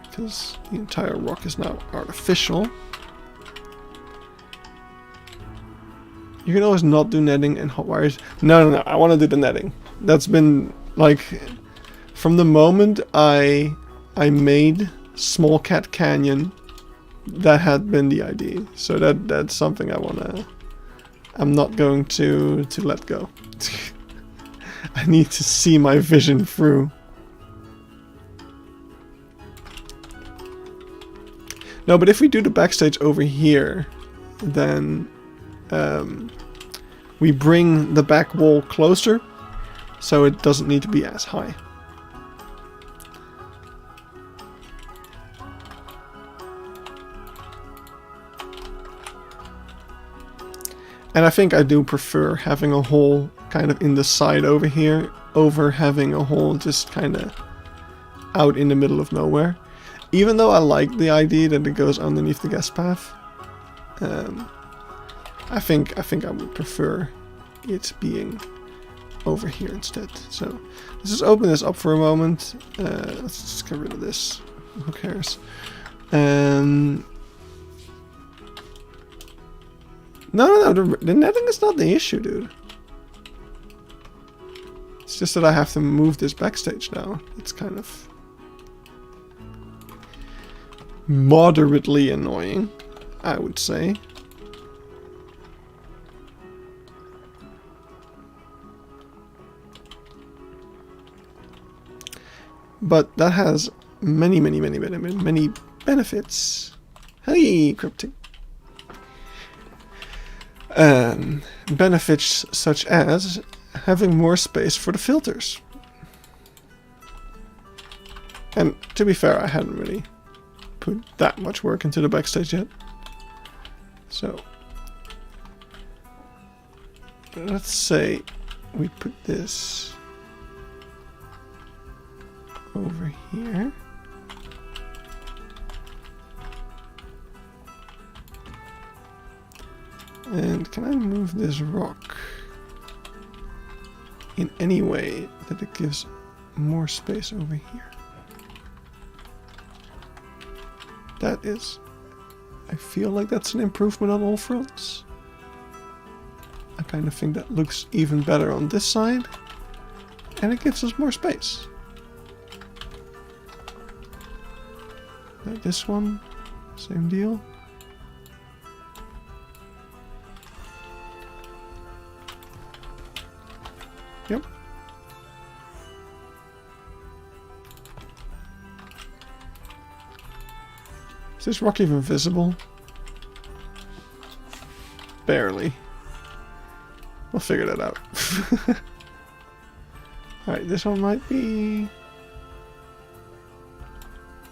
because the entire rock is now artificial. You can always not do netting and hot wires. No, I want to do the netting. That's been like from the moment I made Small Cat Canyon, that had been the idea. So that's something I'm not going to let go. I need to see my vision through. No, but if we do the backstage over here, then we bring the back wall closer, so it doesn't need to be as high. And I think I do prefer having a whole kind of in the side over here, over having a hole just kind of out in the middle of nowhere. Even though I like the idea that it goes underneath the guest path, I think I would prefer it being over here instead. So let's just open this up for a moment. Let's just get rid of this. Who cares? No, the netting is not the issue, dude. It's just that I have to move this backstage now. It's kind of moderately annoying, I would say. But that has many benefits. Hey, Cryptic. Benefits such as having more space for the filters. And to be fair, I hadn't really put that much work into the backstage yet. So let's say we put this over here. And can I move this rock in any way that it gives more space over here? That is, I feel like that's an improvement on all fronts. I kind of think that looks even better on this side, and it gives us more space. Like this one, same deal. Yep. Is this rock even visible? Barely. We'll figure that out. Alright, this one might be...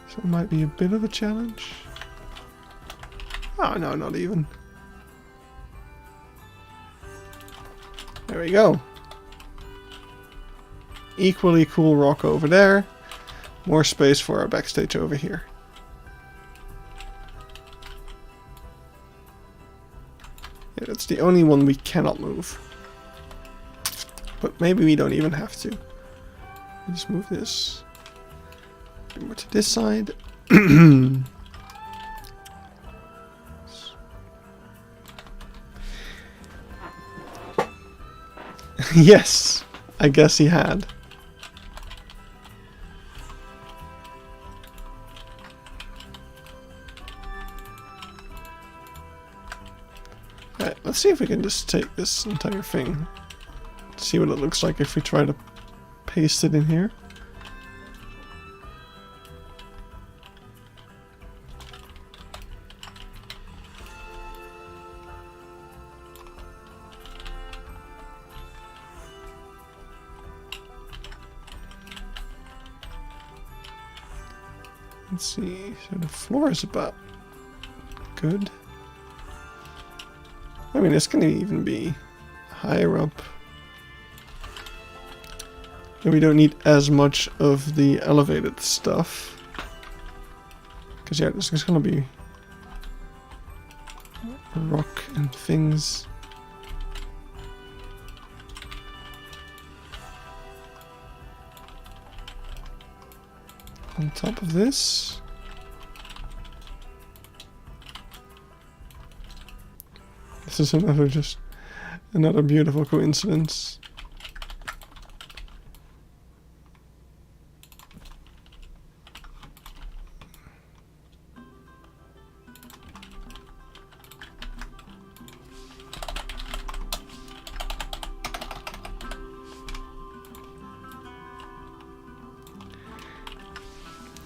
This one might be a bit of a challenge. Oh, no, not even. There we go. Equally cool rock over there. More space for our backstage over here. Yeah, that's the only one we cannot move. But maybe we don't even have to. Just move this more to this side. Yes, I guess he had. Alright, let's see if we can just take this entire thing. See what it looks like if we try to paste it in here. Let's see, so the floor is about good. I mean, this can even be higher up. And we don't need as much of the elevated stuff. Because yeah, this is going to be rock and things. On top of this. This is another beautiful coincidence.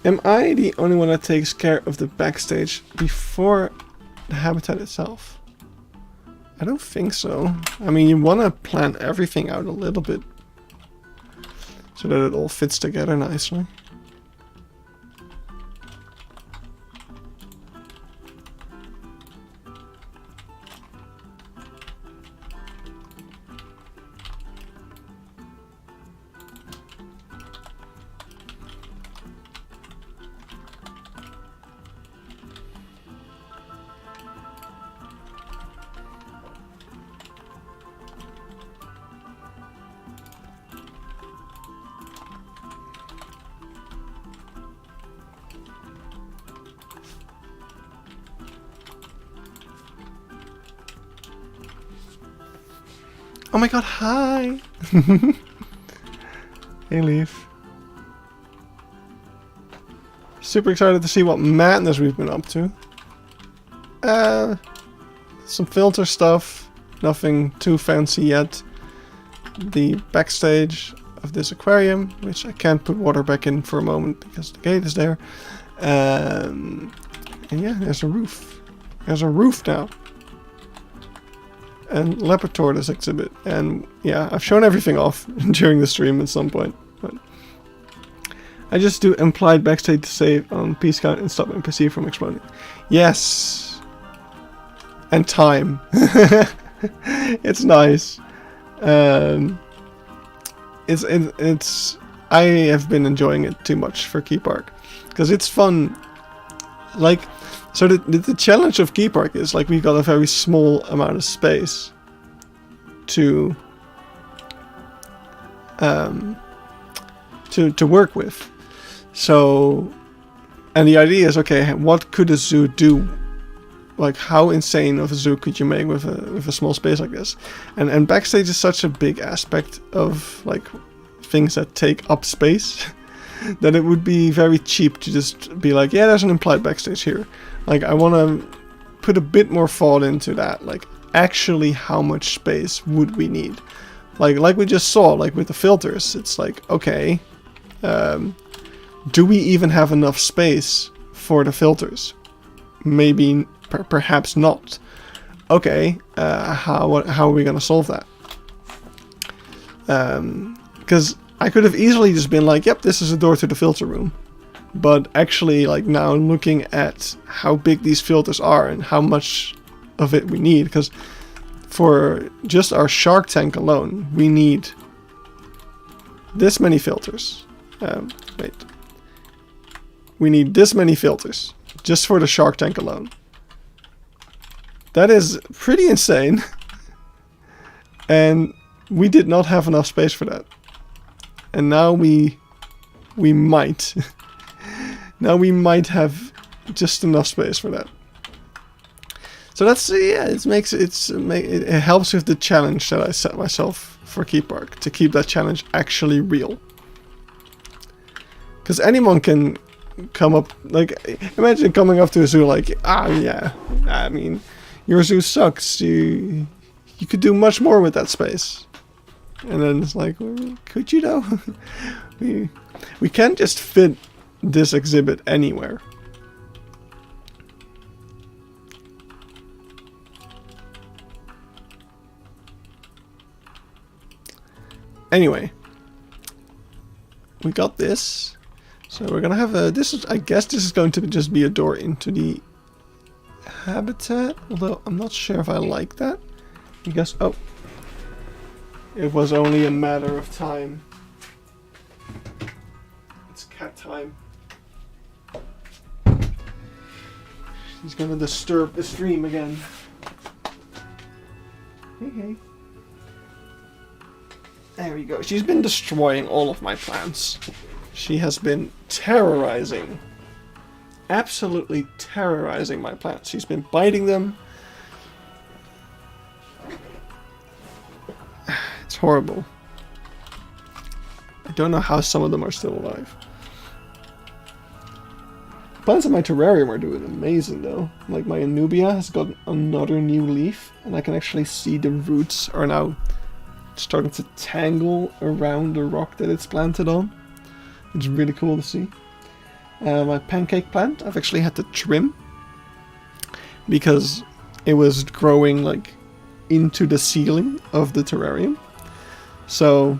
Am I the only one that takes care of the backstage before the habitat itself? I don't think so. I mean, you want to plan everything out a little bit so that it all fits together nicely. Oh my god, hi! Hey, Leaf. Super excited to see what madness we've been up to. Some filter stuff. Nothing too fancy yet. The backstage of this aquarium, which I can't put water back in for a moment because the gate is there. And yeah, there's a roof. There's a roof now. And leopard tortoise exhibit. And yeah, I've shown everything off during the stream at some point. But I just do implied backstage to save on piece count and stop NPC from exploding. Yes. And time. It's nice. It's I have been enjoying it too much for Keypark because it's fun. Like, so the challenge of Keypark is like we've got a very small amount of space to work with. So, and the idea is, okay, what could a zoo do? Like, how insane of a zoo could you make with a small space like this? And backstage is such a big aspect of like things that take up space that it would be very cheap to just be like, yeah, there's an implied backstage here. Like, I want to put a bit more thought into that. Like, actually, how much space would we need? Like we just saw, like with the filters, it's like, okay, do we even have enough space for the filters? Maybe. Perhaps not. Okay, how are we gonna solve that? Because I could have easily just been like, yep, this is a door to the filter room. But actually, like now looking at how big these filters are and how much of it we need, because for just our shark tank alone, we need this many filters. Wait. We need this many filters just for the shark tank alone. That is pretty insane. And we did not have enough space for that. And now we might. Now we might have just enough space for that. So that's, yeah, it helps with the challenge that I set myself for Keypark, to keep that challenge actually real. Because anyone can come up, like, imagine coming up to a zoo like, yeah, I mean, your zoo sucks, you could do much more with that space. And then it's like, well, could you though? we can't just fit this exhibit anywhere. Anyway, we got this. So we're gonna have a, I guess this is going to just be a door into the habitat, although I'm not sure if I like that. I guess, oh, it was only a matter of time. It's cat time. He's gonna disturb the stream again. Hey, hey. There we go. She's been destroying all of my plants. She has been terrorizing. Absolutely terrorizing my plants. She's been biting them. It's horrible. I don't know how some of them are still alive. Plants in my terrarium are doing amazing though. Like my Anubia has got another new leaf, and I can actually see the roots are now starting to tangle around the rock that it's planted on. It's really cool to see. My pancake plant I've actually had to trim because it was growing like into the ceiling of the terrarium. So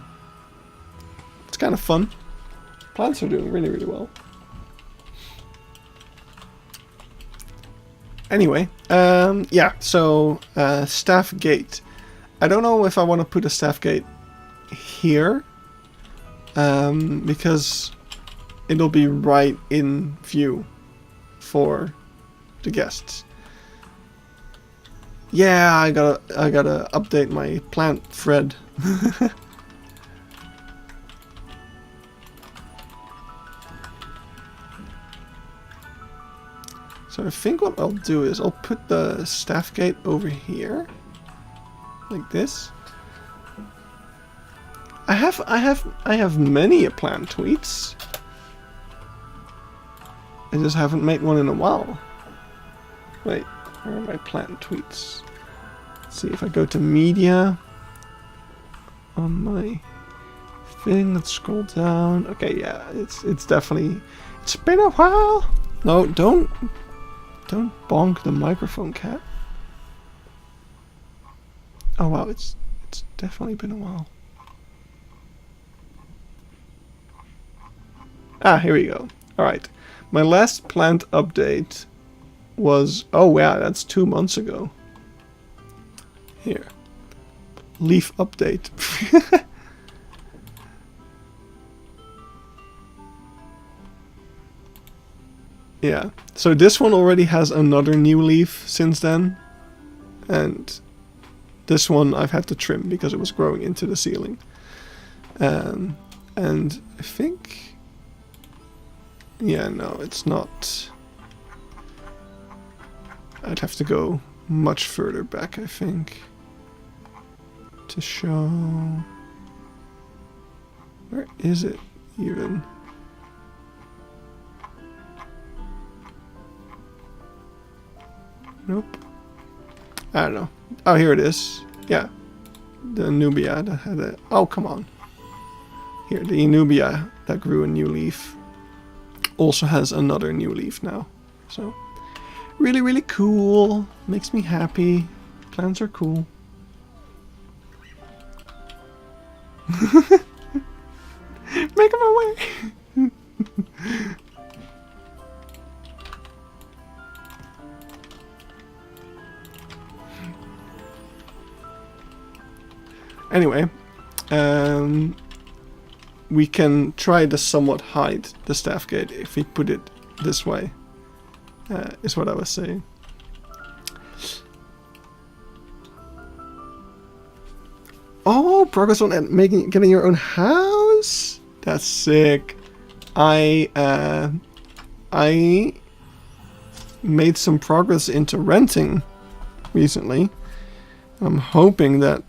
it's kind of fun. Plants are doing really, really well. Anyway, yeah, so staff gate. I don't know if I want to put a staff gate here, because it'll be right in view for the guests. Yeah, I gotta update my plant thread. So I think what I'll do is I'll put the staff gate over here, like this, I have many plant tweets. I just haven't made one in a while. Wait, where are my plant tweets? Let's see if I go to media on my thing. Let's scroll down. Okay, yeah, it's definitely, it's been a while. No, don't bonk the microphone, cat. Oh wow, it's definitely been a while. Ah, here we go. Alright. My last plant update was... Oh, yeah, that's 2 months ago. Here. Leaf update. Yeah. So this one already has another new leaf since then. And this one I've had to trim because it was growing into the ceiling. And I think... Yeah, no, it's not. I'd have to go much further back, I think, to show... Where is it, even? Nope. I don't know. Oh, here it is. Yeah. The Nubia that had a... Oh, come on. Here, the Nubia that grew a new leaf also has another new leaf now. So, really, really cool. Makes me happy. Plants are cool. Making my way. Anyway, we can try to somewhat hide the staff gate if we put it this way, is what I was saying. Oh, progress on getting your own house? That's sick. I made some progress into renting recently. I'm hoping that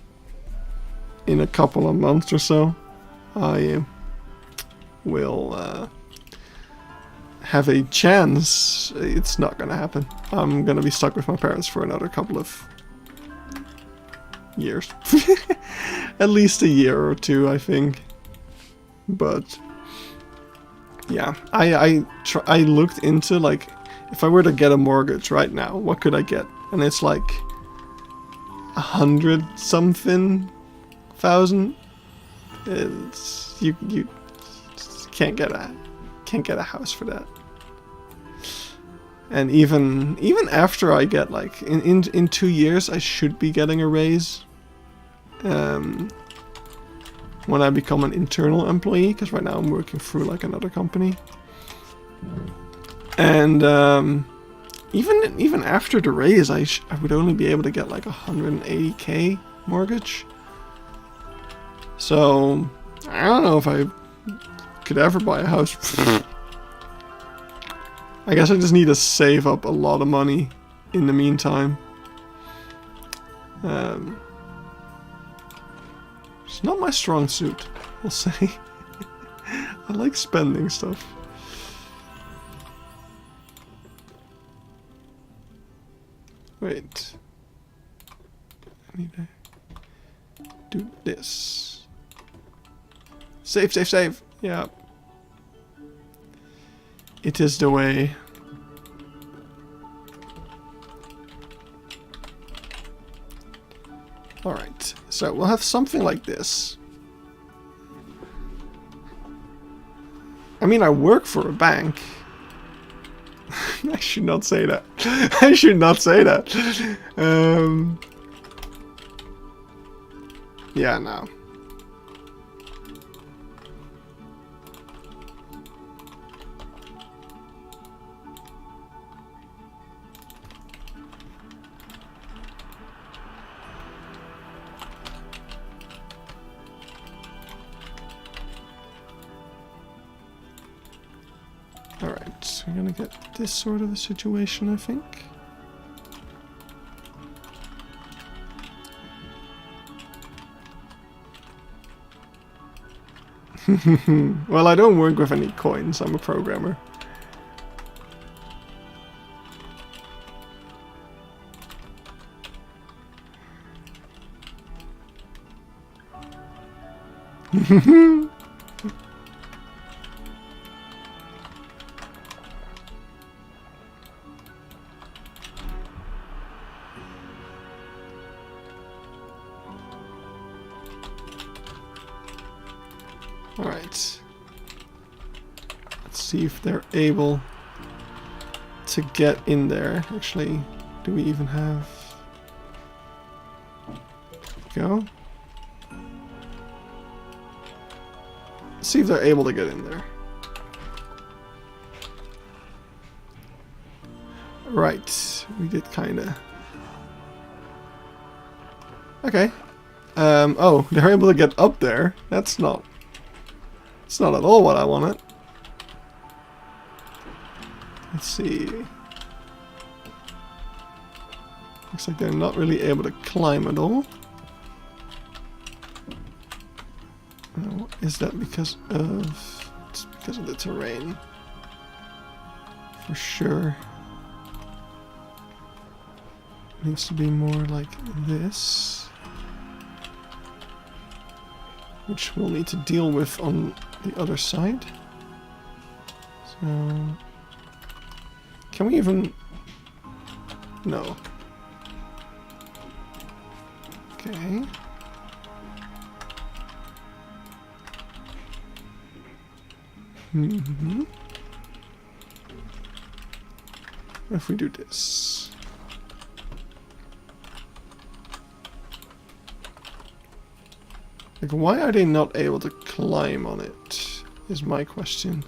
in a couple of months or so I will have a chance. It's not gonna happen. I'm gonna be stuck with my parents for another couple of years. At least a year or two, I think. But yeah, I looked into, like, if I were to get a mortgage right now, what could I get? And it's like 100-something thousand. It's you just can't get a house for that. And even after I get, like, in 2 years I should be getting a raise when I become an internal employee, because right now I'm working through, like, another company. And even after the raise I would only be able to get like 180k mortgage. So I don't know if I could ever buy a house. I guess I just need to save up a lot of money in the meantime. It's not my strong suit, we'll say. I like spending stuff. Wait. I need to do this. Save, save, save! Yeah. It is the way. Alright, so we'll have something like this. I mean, I work for a bank. I should not say that. I should not say that. Yeah, no. Alright, so we're gonna get this sort of a situation, I think. Well, I don't work with any coins. I'm a programmer. Alright. Let's see if they're able to get in there. Actually, do we even have... Go. Let's see if they're able to get in there. Right. We did kinda... Okay. Oh, they're able to get up there. That's not... It's not at all what I wanted. Let's see. Looks like they're not really able to climb at all. Is that because of... It's because of the terrain. For sure. Needs to be more like this. Which we'll need to deal with on the other side. So... Can we even... No. Okay. Mm-hmm. What if we do this? Like, why are they not able to climb on it? Is my question.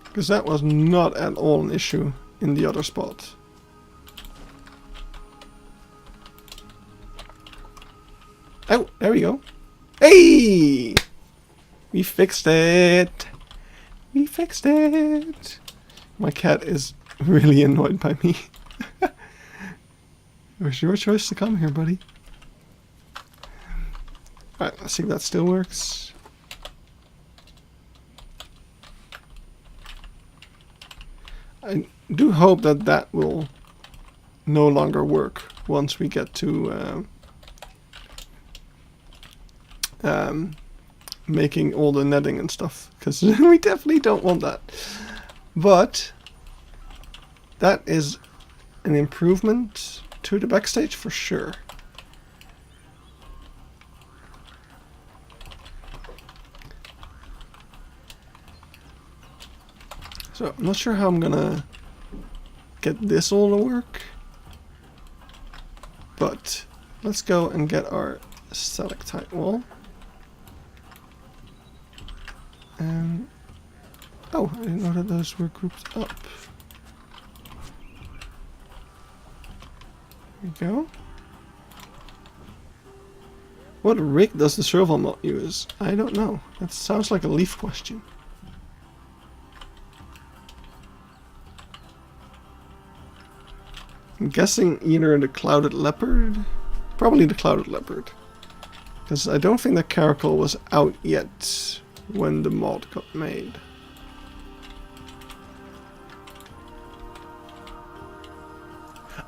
Because that was not at all an issue in the other spot. Oh, there we go. Hey! We fixed it. We fixed it. My cat is really annoyed by me. It was your choice to come here, buddy. Alright, let's see if that still works. I do hope that that will no longer work once we get to making all the netting and stuff, because we definitely don't want that. But that is an improvement to the backstage for sure. So I'm not sure how I'm gonna get this all to work, but let's go and get our stalactite wall. And oh, I didn't know that those were grouped up. There we go. What rig does the serval mod use? I don't know. That sounds like a leaf question. I'm guessing either the clouded leopard, probably the clouded leopard, because I don't think the caracal was out yet when the mod got made.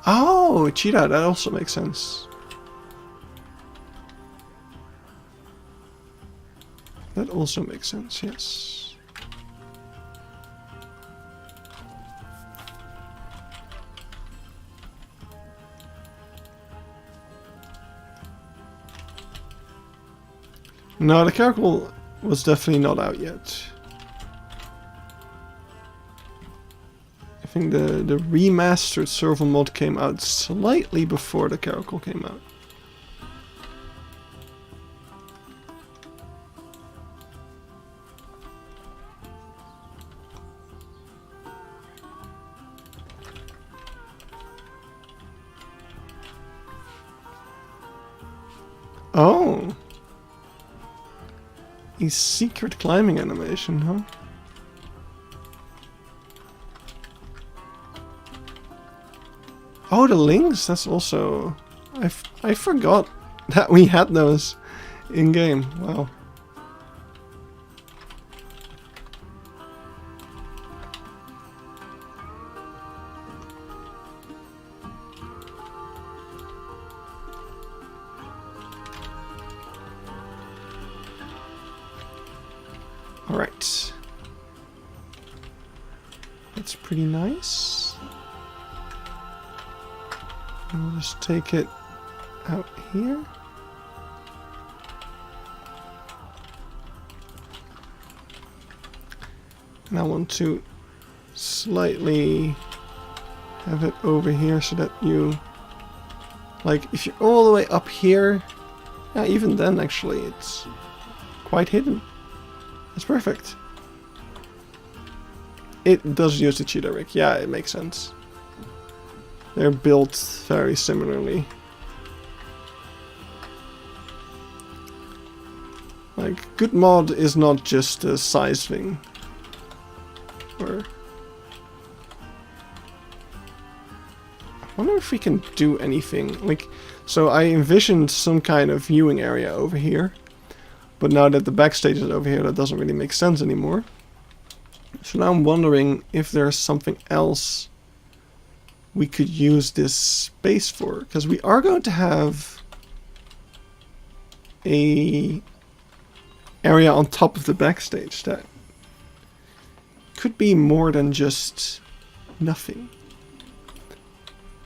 Oh, cheetah, that also makes sense. That also makes sense, yes. No, the caracal was definitely not out yet. I think the remastered serval mod came out slightly before the caracal came out. Oh. A secret climbing animation, huh? Oh, the links, that's also... I forgot that we had those in-game. Wow. Alright. That's pretty nice. And we'll just take it out here. And I want to slightly have it over here so that you... Like, if you're all the way up here... Yeah, even then actually it's quite hidden. That's perfect. It does use the cheetah rig. Yeah, it makes sense. They're built very similarly. Like, good mod is not just a size thing. Or... I wonder if we can do anything. Like, so I envisioned some kind of viewing area over here. But now that the backstage is over here, that doesn't really make sense anymore. So now I'm wondering if there's something else we could use this space for. Because we are going to have a area on top of the backstage that could be more than just nothing.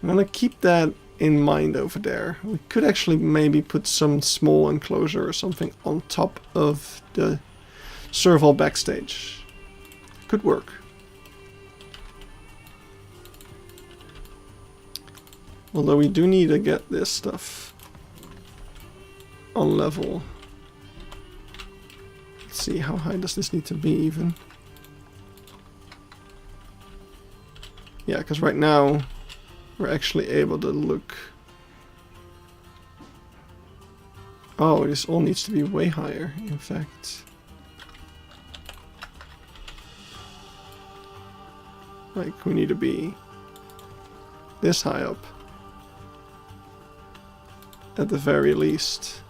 I'm gonna keep that in mind over there. We could actually maybe put some small enclosure or something on top of the serval backstage. Could work. Although we do need to get this stuff on level. Let's see, how high does this need to be even? Yeah, because right now we're actually able to look. Oh, this all needs to be way higher, in fact. Like, we need to be this high up. At the very least.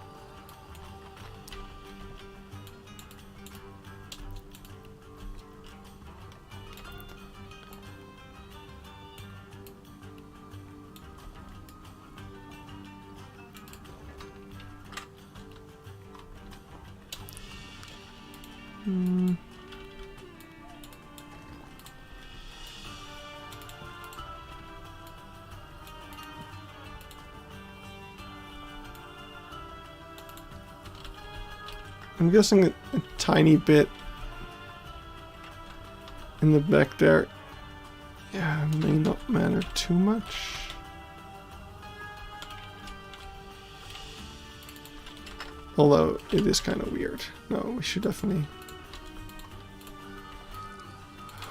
I'm guessing a tiny bit in the back there, yeah, may not matter too much. Although it is kind of weird. No, we should definitely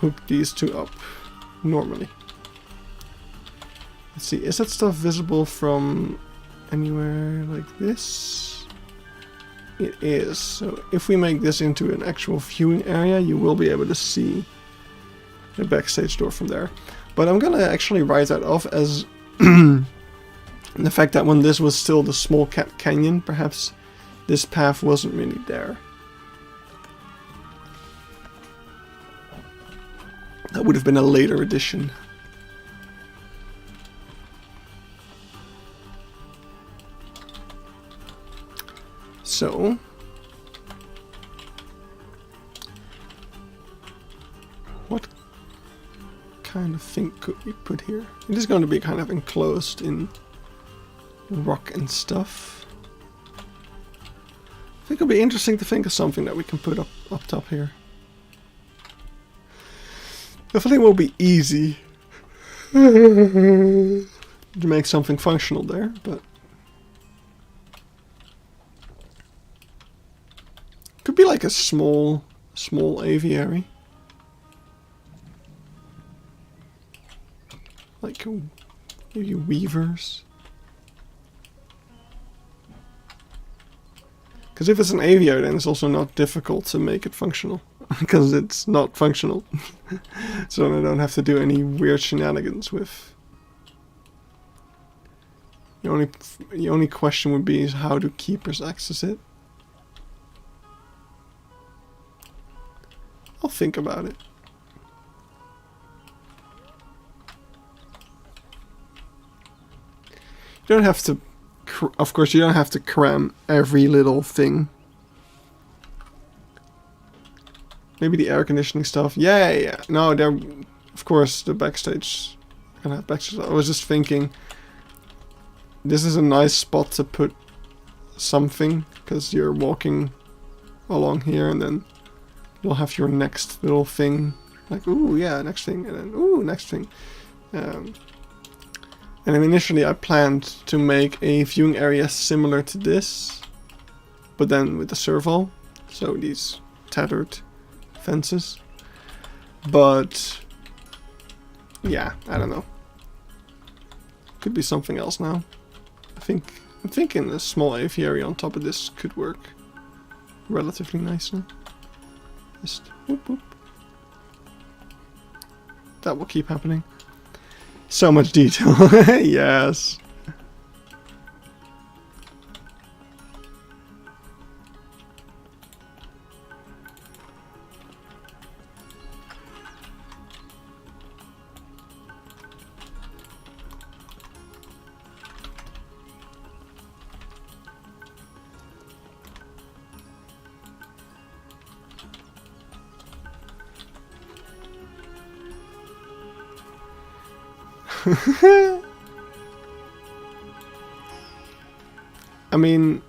hook these two up normally. Let's see, is that stuff visible from anywhere like this? It is. So if we make this into an actual viewing area, you will be able to see the backstage door from there. But I'm gonna actually write that off as the fact that when this was still the small cat canyon, perhaps this path wasn't really there. That would have been a later addition. So, what kind of thing could we put here? It is going to be kind of enclosed in rock and stuff. I think it'll be interesting to think of something that we can put up top here. Definitely won't be easy to make something functional there, but could be like a small aviary. Like maybe weavers. Because if it's an aviary, then it's also not difficult to make it functional. Because it's not functional. So I don't have to do any weird shenanigans with... The only question would be is how do keepers access it? I'll think about it. You don't have to... Of course, you don't have to cram every little thing. Maybe the air conditioning stuff. Yeah. No, there. Of course, the backstage. Gonna have backstage. I was just thinking. This is a nice spot to put something, because you're walking along here, and then you'll have your next little thing. Like, ooh, yeah, next thing, and then ooh, next thing. And initially, I planned to make a viewing area similar to this, but then with the serval. So these tethered fences, but yeah, I don't know. Could be something else now. I'm thinking a small aviary on top of this could work relatively nicely. Just whoop whoop. That will keep happening. So much detail. Yes. I mean,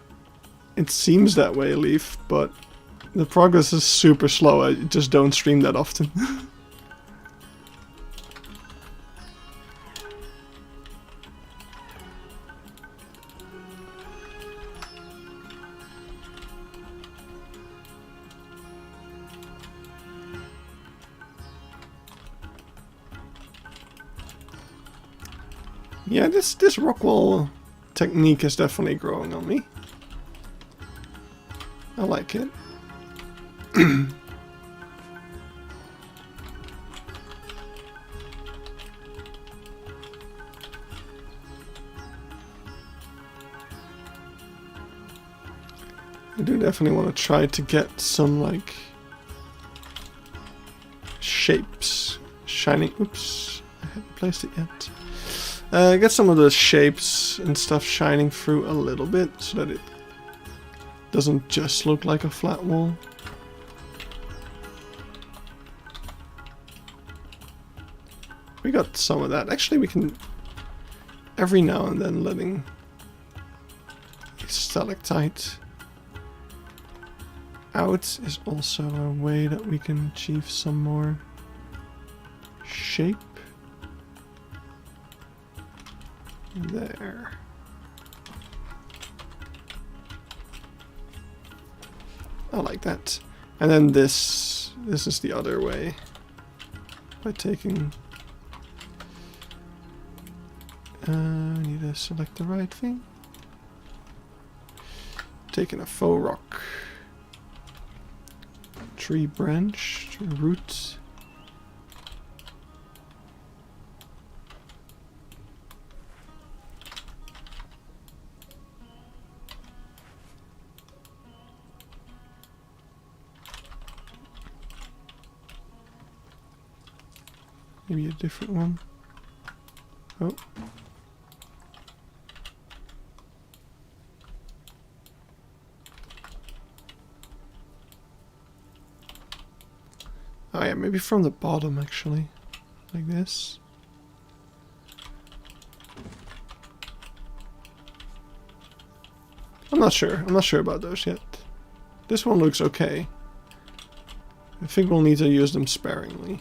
it seems that way, Leaf, but the progress is super slow. I just don't stream that often. Yeah, this rock wall technique is definitely growing on me. I like it. I do definitely want to try to get some, like, shapes shining. Oops, I haven't placed it yet. Get some of the shapes and stuff shining through a little bit so that it doesn't just look like a flat wall. We got some of that. Actually, we can every now and then letting a stalactite out is also a way that we can achieve some more shape. There. I like that. And then this is the other way. By taking... I need to select the right thing. Taking a faux rock. Tree branch, tree root. Maybe a different one. Oh. Oh yeah, maybe from the bottom actually. Like this. I'm not sure. I'm not sure about those yet. This one looks okay. I think we'll need to use them sparingly.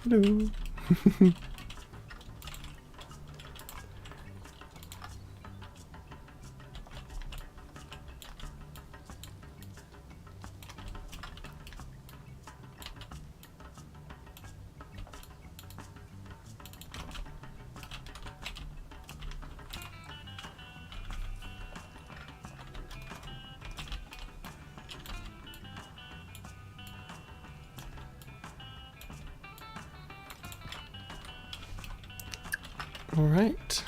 Hello. All right.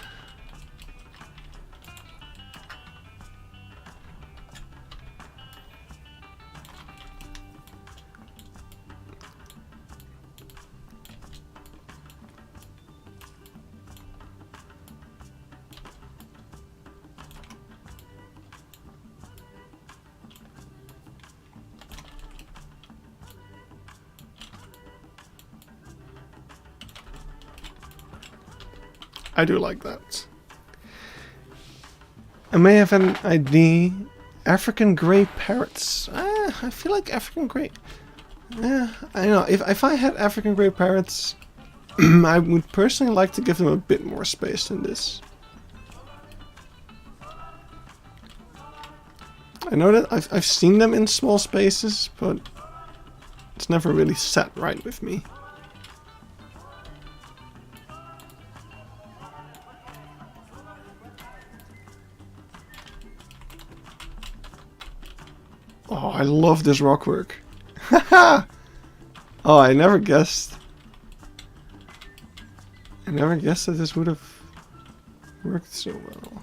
I do like that. I may have an idea. African grey parrots. I feel like African grey. I don't know. If I had African grey parrots, I would personally like to give them a bit more space than this. I know that I've seen them in small spaces, but it's never really sat right with me. Oh, I love this rock work. Haha! Oh, I never guessed. I never guessed that this would have worked so well.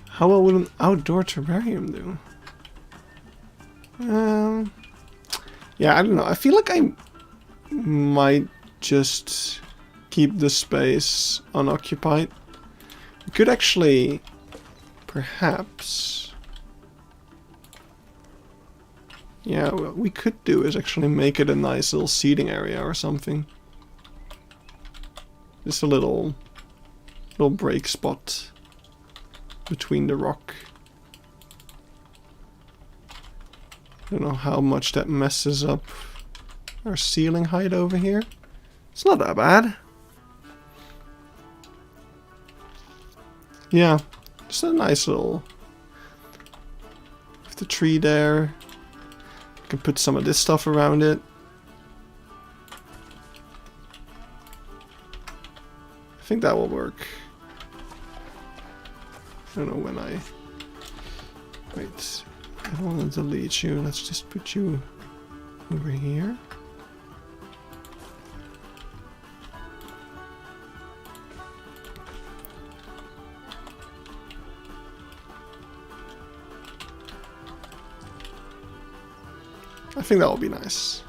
How well would an outdoor terrarium do? Yeah, I don't know. I feel like I might just keep the space unoccupied. We could actually, perhaps... Yeah, what we could do is actually make it a nice little seating area or something. Just a little break spot between the rock. I don't know how much that messes up our ceiling height over here. It's not that bad. Yeah, just a nice little... With the tree there. I can put some of this stuff around it. I think that will work. I don't know when I... Wait, I don't want to delete you. Let's just put you over here. I think that will be nice.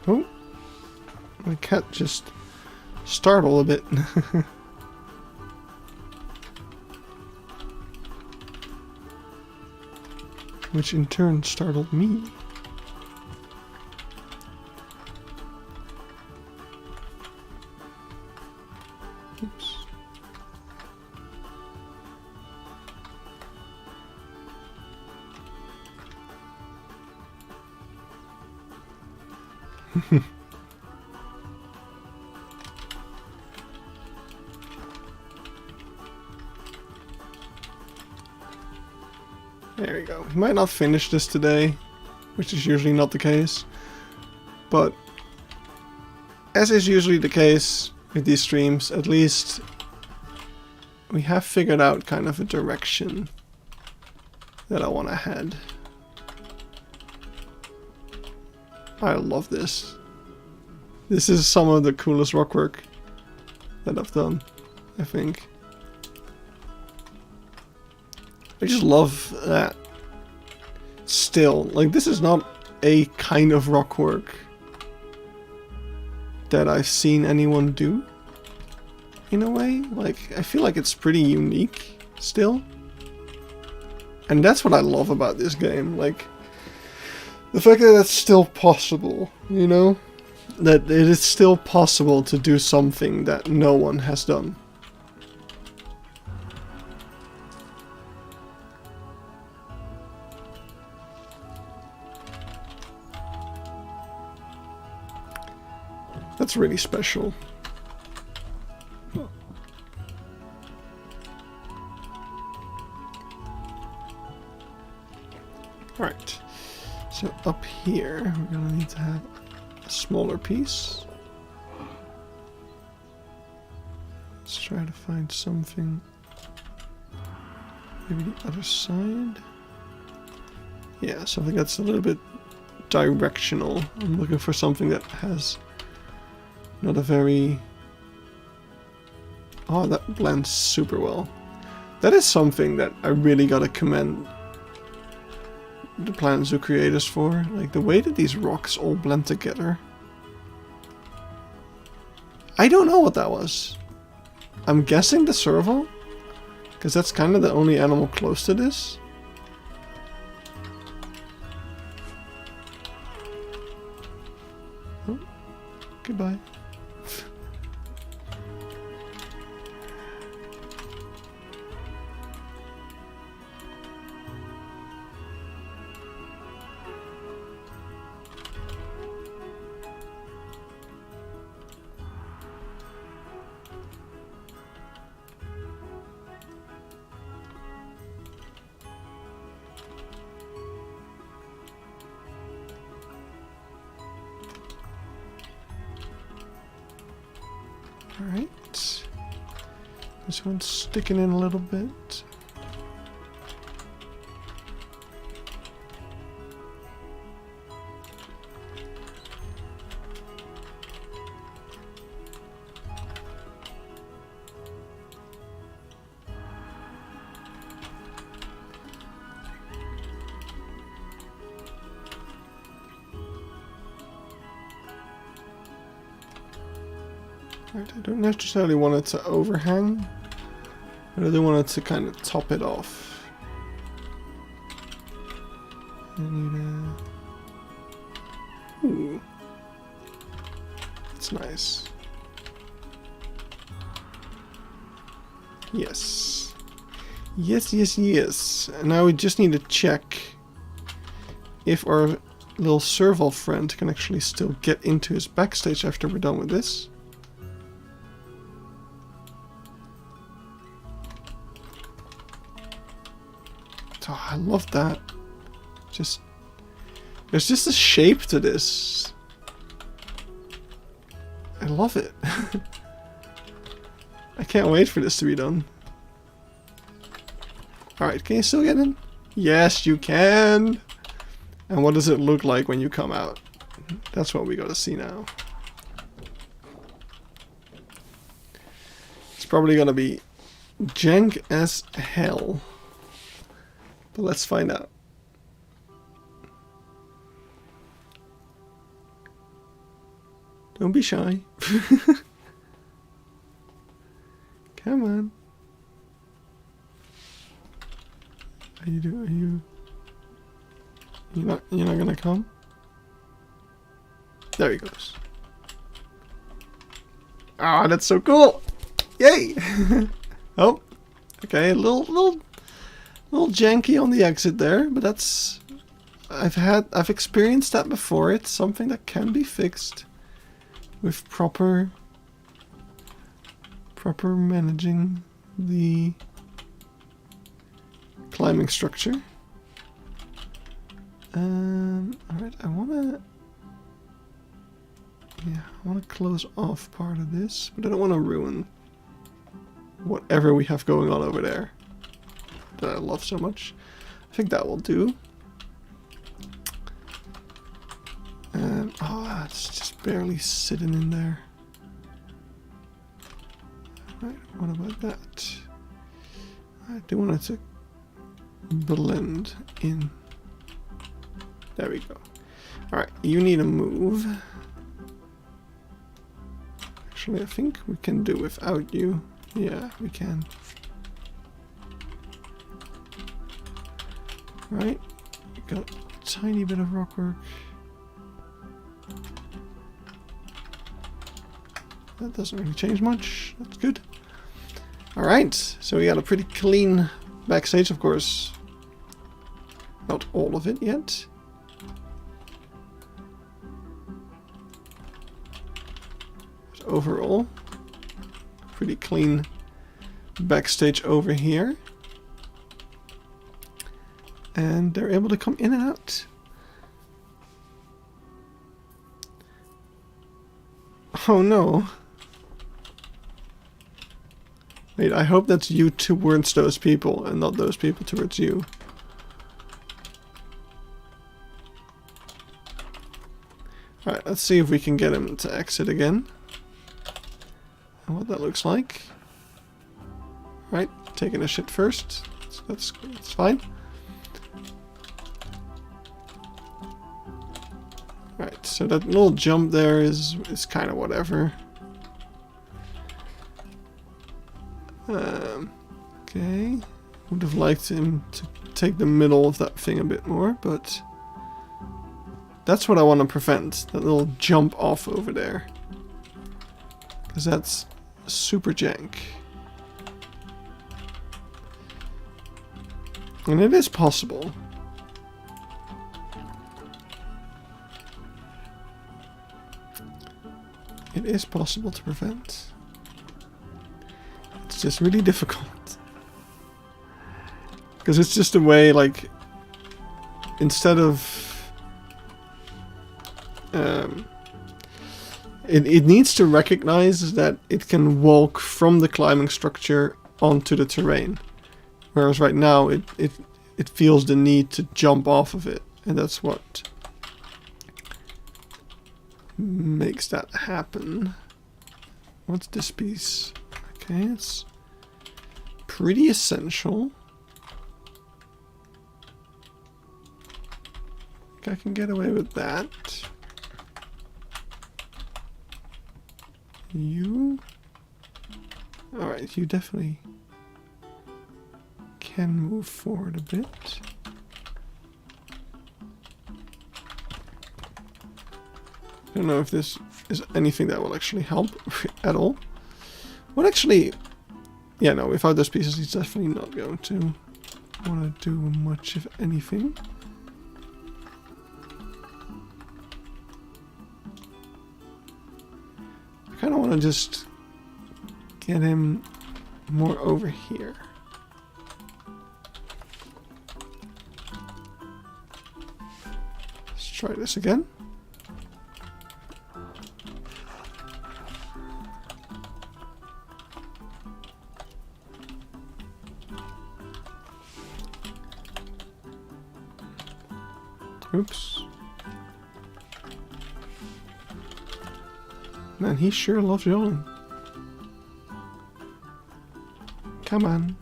Oh, my cat just startled a bit. Which in turn startled me. There we go. We might not finish this today, which is usually not the case. But as is usually the case with these streams, at least we have figured out kind of a direction that I want to head. I love this. This is some of the coolest rock work that I've done, I think. I just love that. Still, like, this is not a kind of rock work that I've seen anyone do, in a way. Like, I feel like it's pretty unique still. And that's what I love about this game, like, the fact that it's still possible, you know? That it is still possible to do something that no one has done. That's really special. Alright, so up here we're gonna need to have a smaller piece. Let's try to find something. Maybe the other side? Yeah, something that's a little bit directional. I'm looking for something that has not a very... Oh, that blends super well. That is something that I really gotta commend the Planet Zoo creators for. Like, the way that these rocks all blend together. I don't know what that was. I'm guessing the serval, because that's kind of the only animal close to this. Oh, goodbye. Alright, this one's sticking in a little bit. Right, I don't necessarily want it to overhang, but I do want it to kind of top it off. I need a... Ooh. That's nice. Yes. Yes, yes, yes. And now we just need to check if our little serval friend can actually still get into his backstage after we're done with this. Oh, I love that. There's just a shape to this. I love it. I can't wait for this to be done. Alright, can you still get in? Yes, you can! And what does it look like when you come out? That's what we gotta see now. It's probably gonna be jank as hell. But let's find out. Don't be shy. Come on. You're not gonna come? There he goes. Ah, that's so cool! Yay! Oh, okay, a little janky on the exit there, but that's I've experienced that before. It's something that can be fixed with proper managing the climbing structure. Alright, I wanna close off part of this, but I don't want to ruin whatever we have going on over there that I love so much. I think that will do. And oh, it's just barely sitting in there. Right, what about that? I do want it to blend in. There we go. Alright, you need to move. Actually, I think we can do without you. Yeah, we can. Right, got a tiny bit of rockwork. That doesn't really change much. That's good. Alright, so we got a pretty clean backstage, of course. Not all of it yet. But overall, pretty clean backstage over here. And they're able to come in and out. Oh no. Wait, I hope that's you towards those people and not those people towards you. Alright, let's see if we can get him to exit again. And what that looks like. Right, taking a shit first. That's fine. Right, so that little jump there is kind of whatever. Okay, would have liked him to take the middle of that thing a bit more, but that's what I want to prevent, that little jump off over there. Because that's super jank. And it is possible. It is possible to prevent. It's just really difficult. Because it's just a way, like, instead of... it needs to recognize that it can walk from the climbing structure onto the terrain. Whereas right now, it feels the need to jump off of it. And that's what makes that happen. What's this piece? Okay, it's pretty essential. I think I can get away with that. You? Alright, you definitely can move forward a bit. I don't know if this is anything that will actually help at all. Well, actually, yeah, no, without those pieces, he's definitely not going to want to do much, if anything. I kind of want to just get him more over here. Let's try this again. Oops. Man, he sure loves yawning. Come on.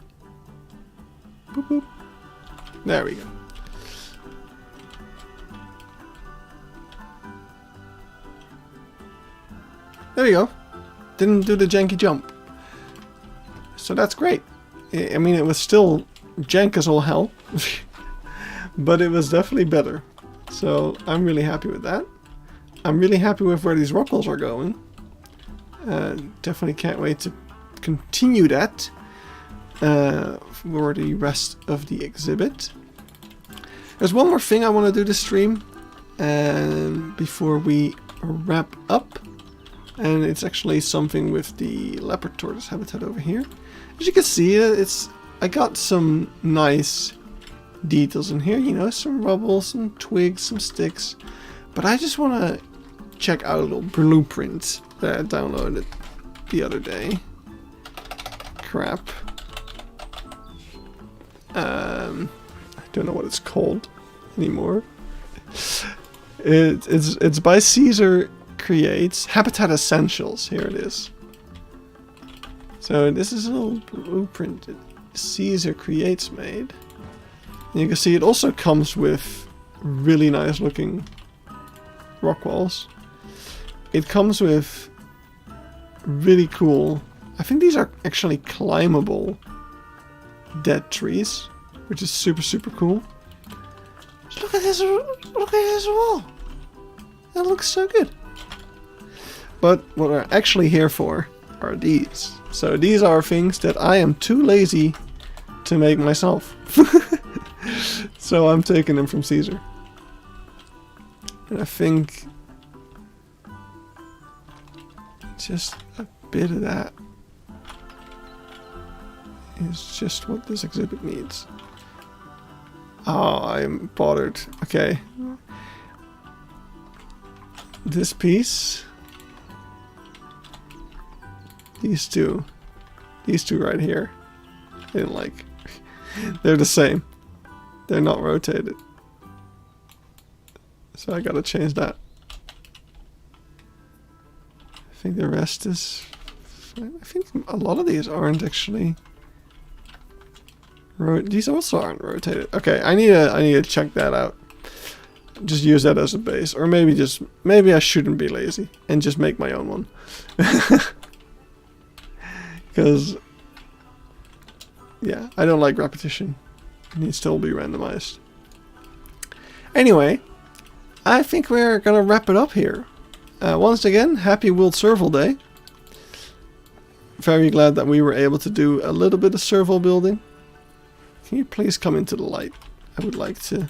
Boop boop. There we go. There we go. Didn't do the janky jump. So that's great. I mean, it was still jank as all hell. But it was definitely better. So I'm really happy with that. I'm really happy with where these rock walls are going. Definitely can't wait to continue that for the rest of the exhibit. There's one more thing I want to do this stream before we wrap up. And it's actually something with the leopard tortoise habitat over here. As you can see, I got some nice details in here. You know, some rubble, some twigs, some sticks. But I just want to check out a little blueprint that I downloaded the other day. Crap. I don't know what it's called anymore. It's by Caesar Creates Habitat Essentials. Here it is. So this is a little blueprint that Caesar Creates made. And you can see it also comes with really nice looking rock walls. It comes with really cool, I think these are actually climbable dead trees, which is super cool. Just look at this wall. That looks so good. But what we're actually here for are these. So these are things that I am too lazy to make myself. So I'm taking them from Caesar. And I think just a bit of that is just what this exhibit needs. Oh, I'm bothered. Okay. This piece. These two right here. I didn't like. They're the same. They're not rotated. So I gotta change that. I think the rest is fine. I think a lot of these aren't actually. These also aren't rotated. Okay, I need to check that out. Just use that as a base, or maybe I shouldn't be lazy and just make my own one. Because yeah, I don't like repetition. It needs to all be randomized. Anyway, I think we're gonna wrap it up here. Once again, happy World Serval Day. Very glad that we were able to do a little bit of serval building. Can you please come into the light? I would like to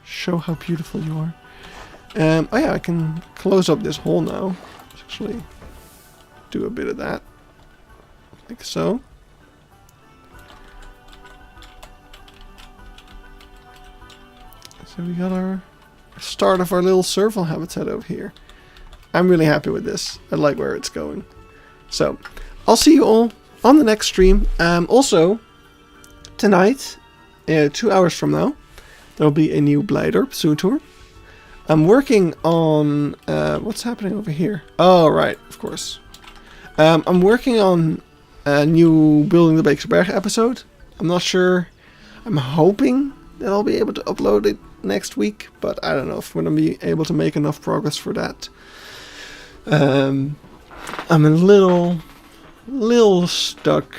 show how beautiful you are. Oh yeah, I can close up this hole now. Let's actually do a bit of that. Like so. So we got our start of our little serval habitat over here. I'm really happy with this. I like where it's going. So, I'll see you all on the next stream. Also, tonight, 2 hours from now, there'll be a new Blijdorp Zoo tour. I'm working on... what's happening over here? Oh, right, of course. I'm working on a new Building the Beeksberg episode. I'm not sure. I'm hoping that I'll be able to upload it next week, but I don't know if we're going to be able to make enough progress for that. I'm a little stuck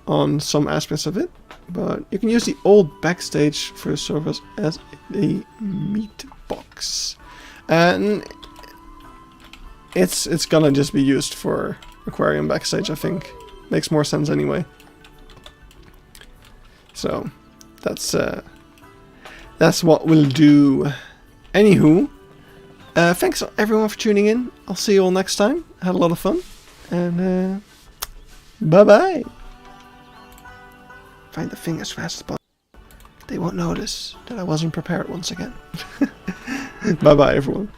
on some aspects of it, but you can use the old backstage for service as a meat box, and it's gonna just be used for aquarium backstage. I think makes more sense anyway. So that's what we'll do. Anywho, thanks everyone for tuning in. I'll see you all next time. Had a lot of fun, and bye bye. Find the thing as fast as possible. They won't notice that I wasn't prepared once again. Bye bye everyone.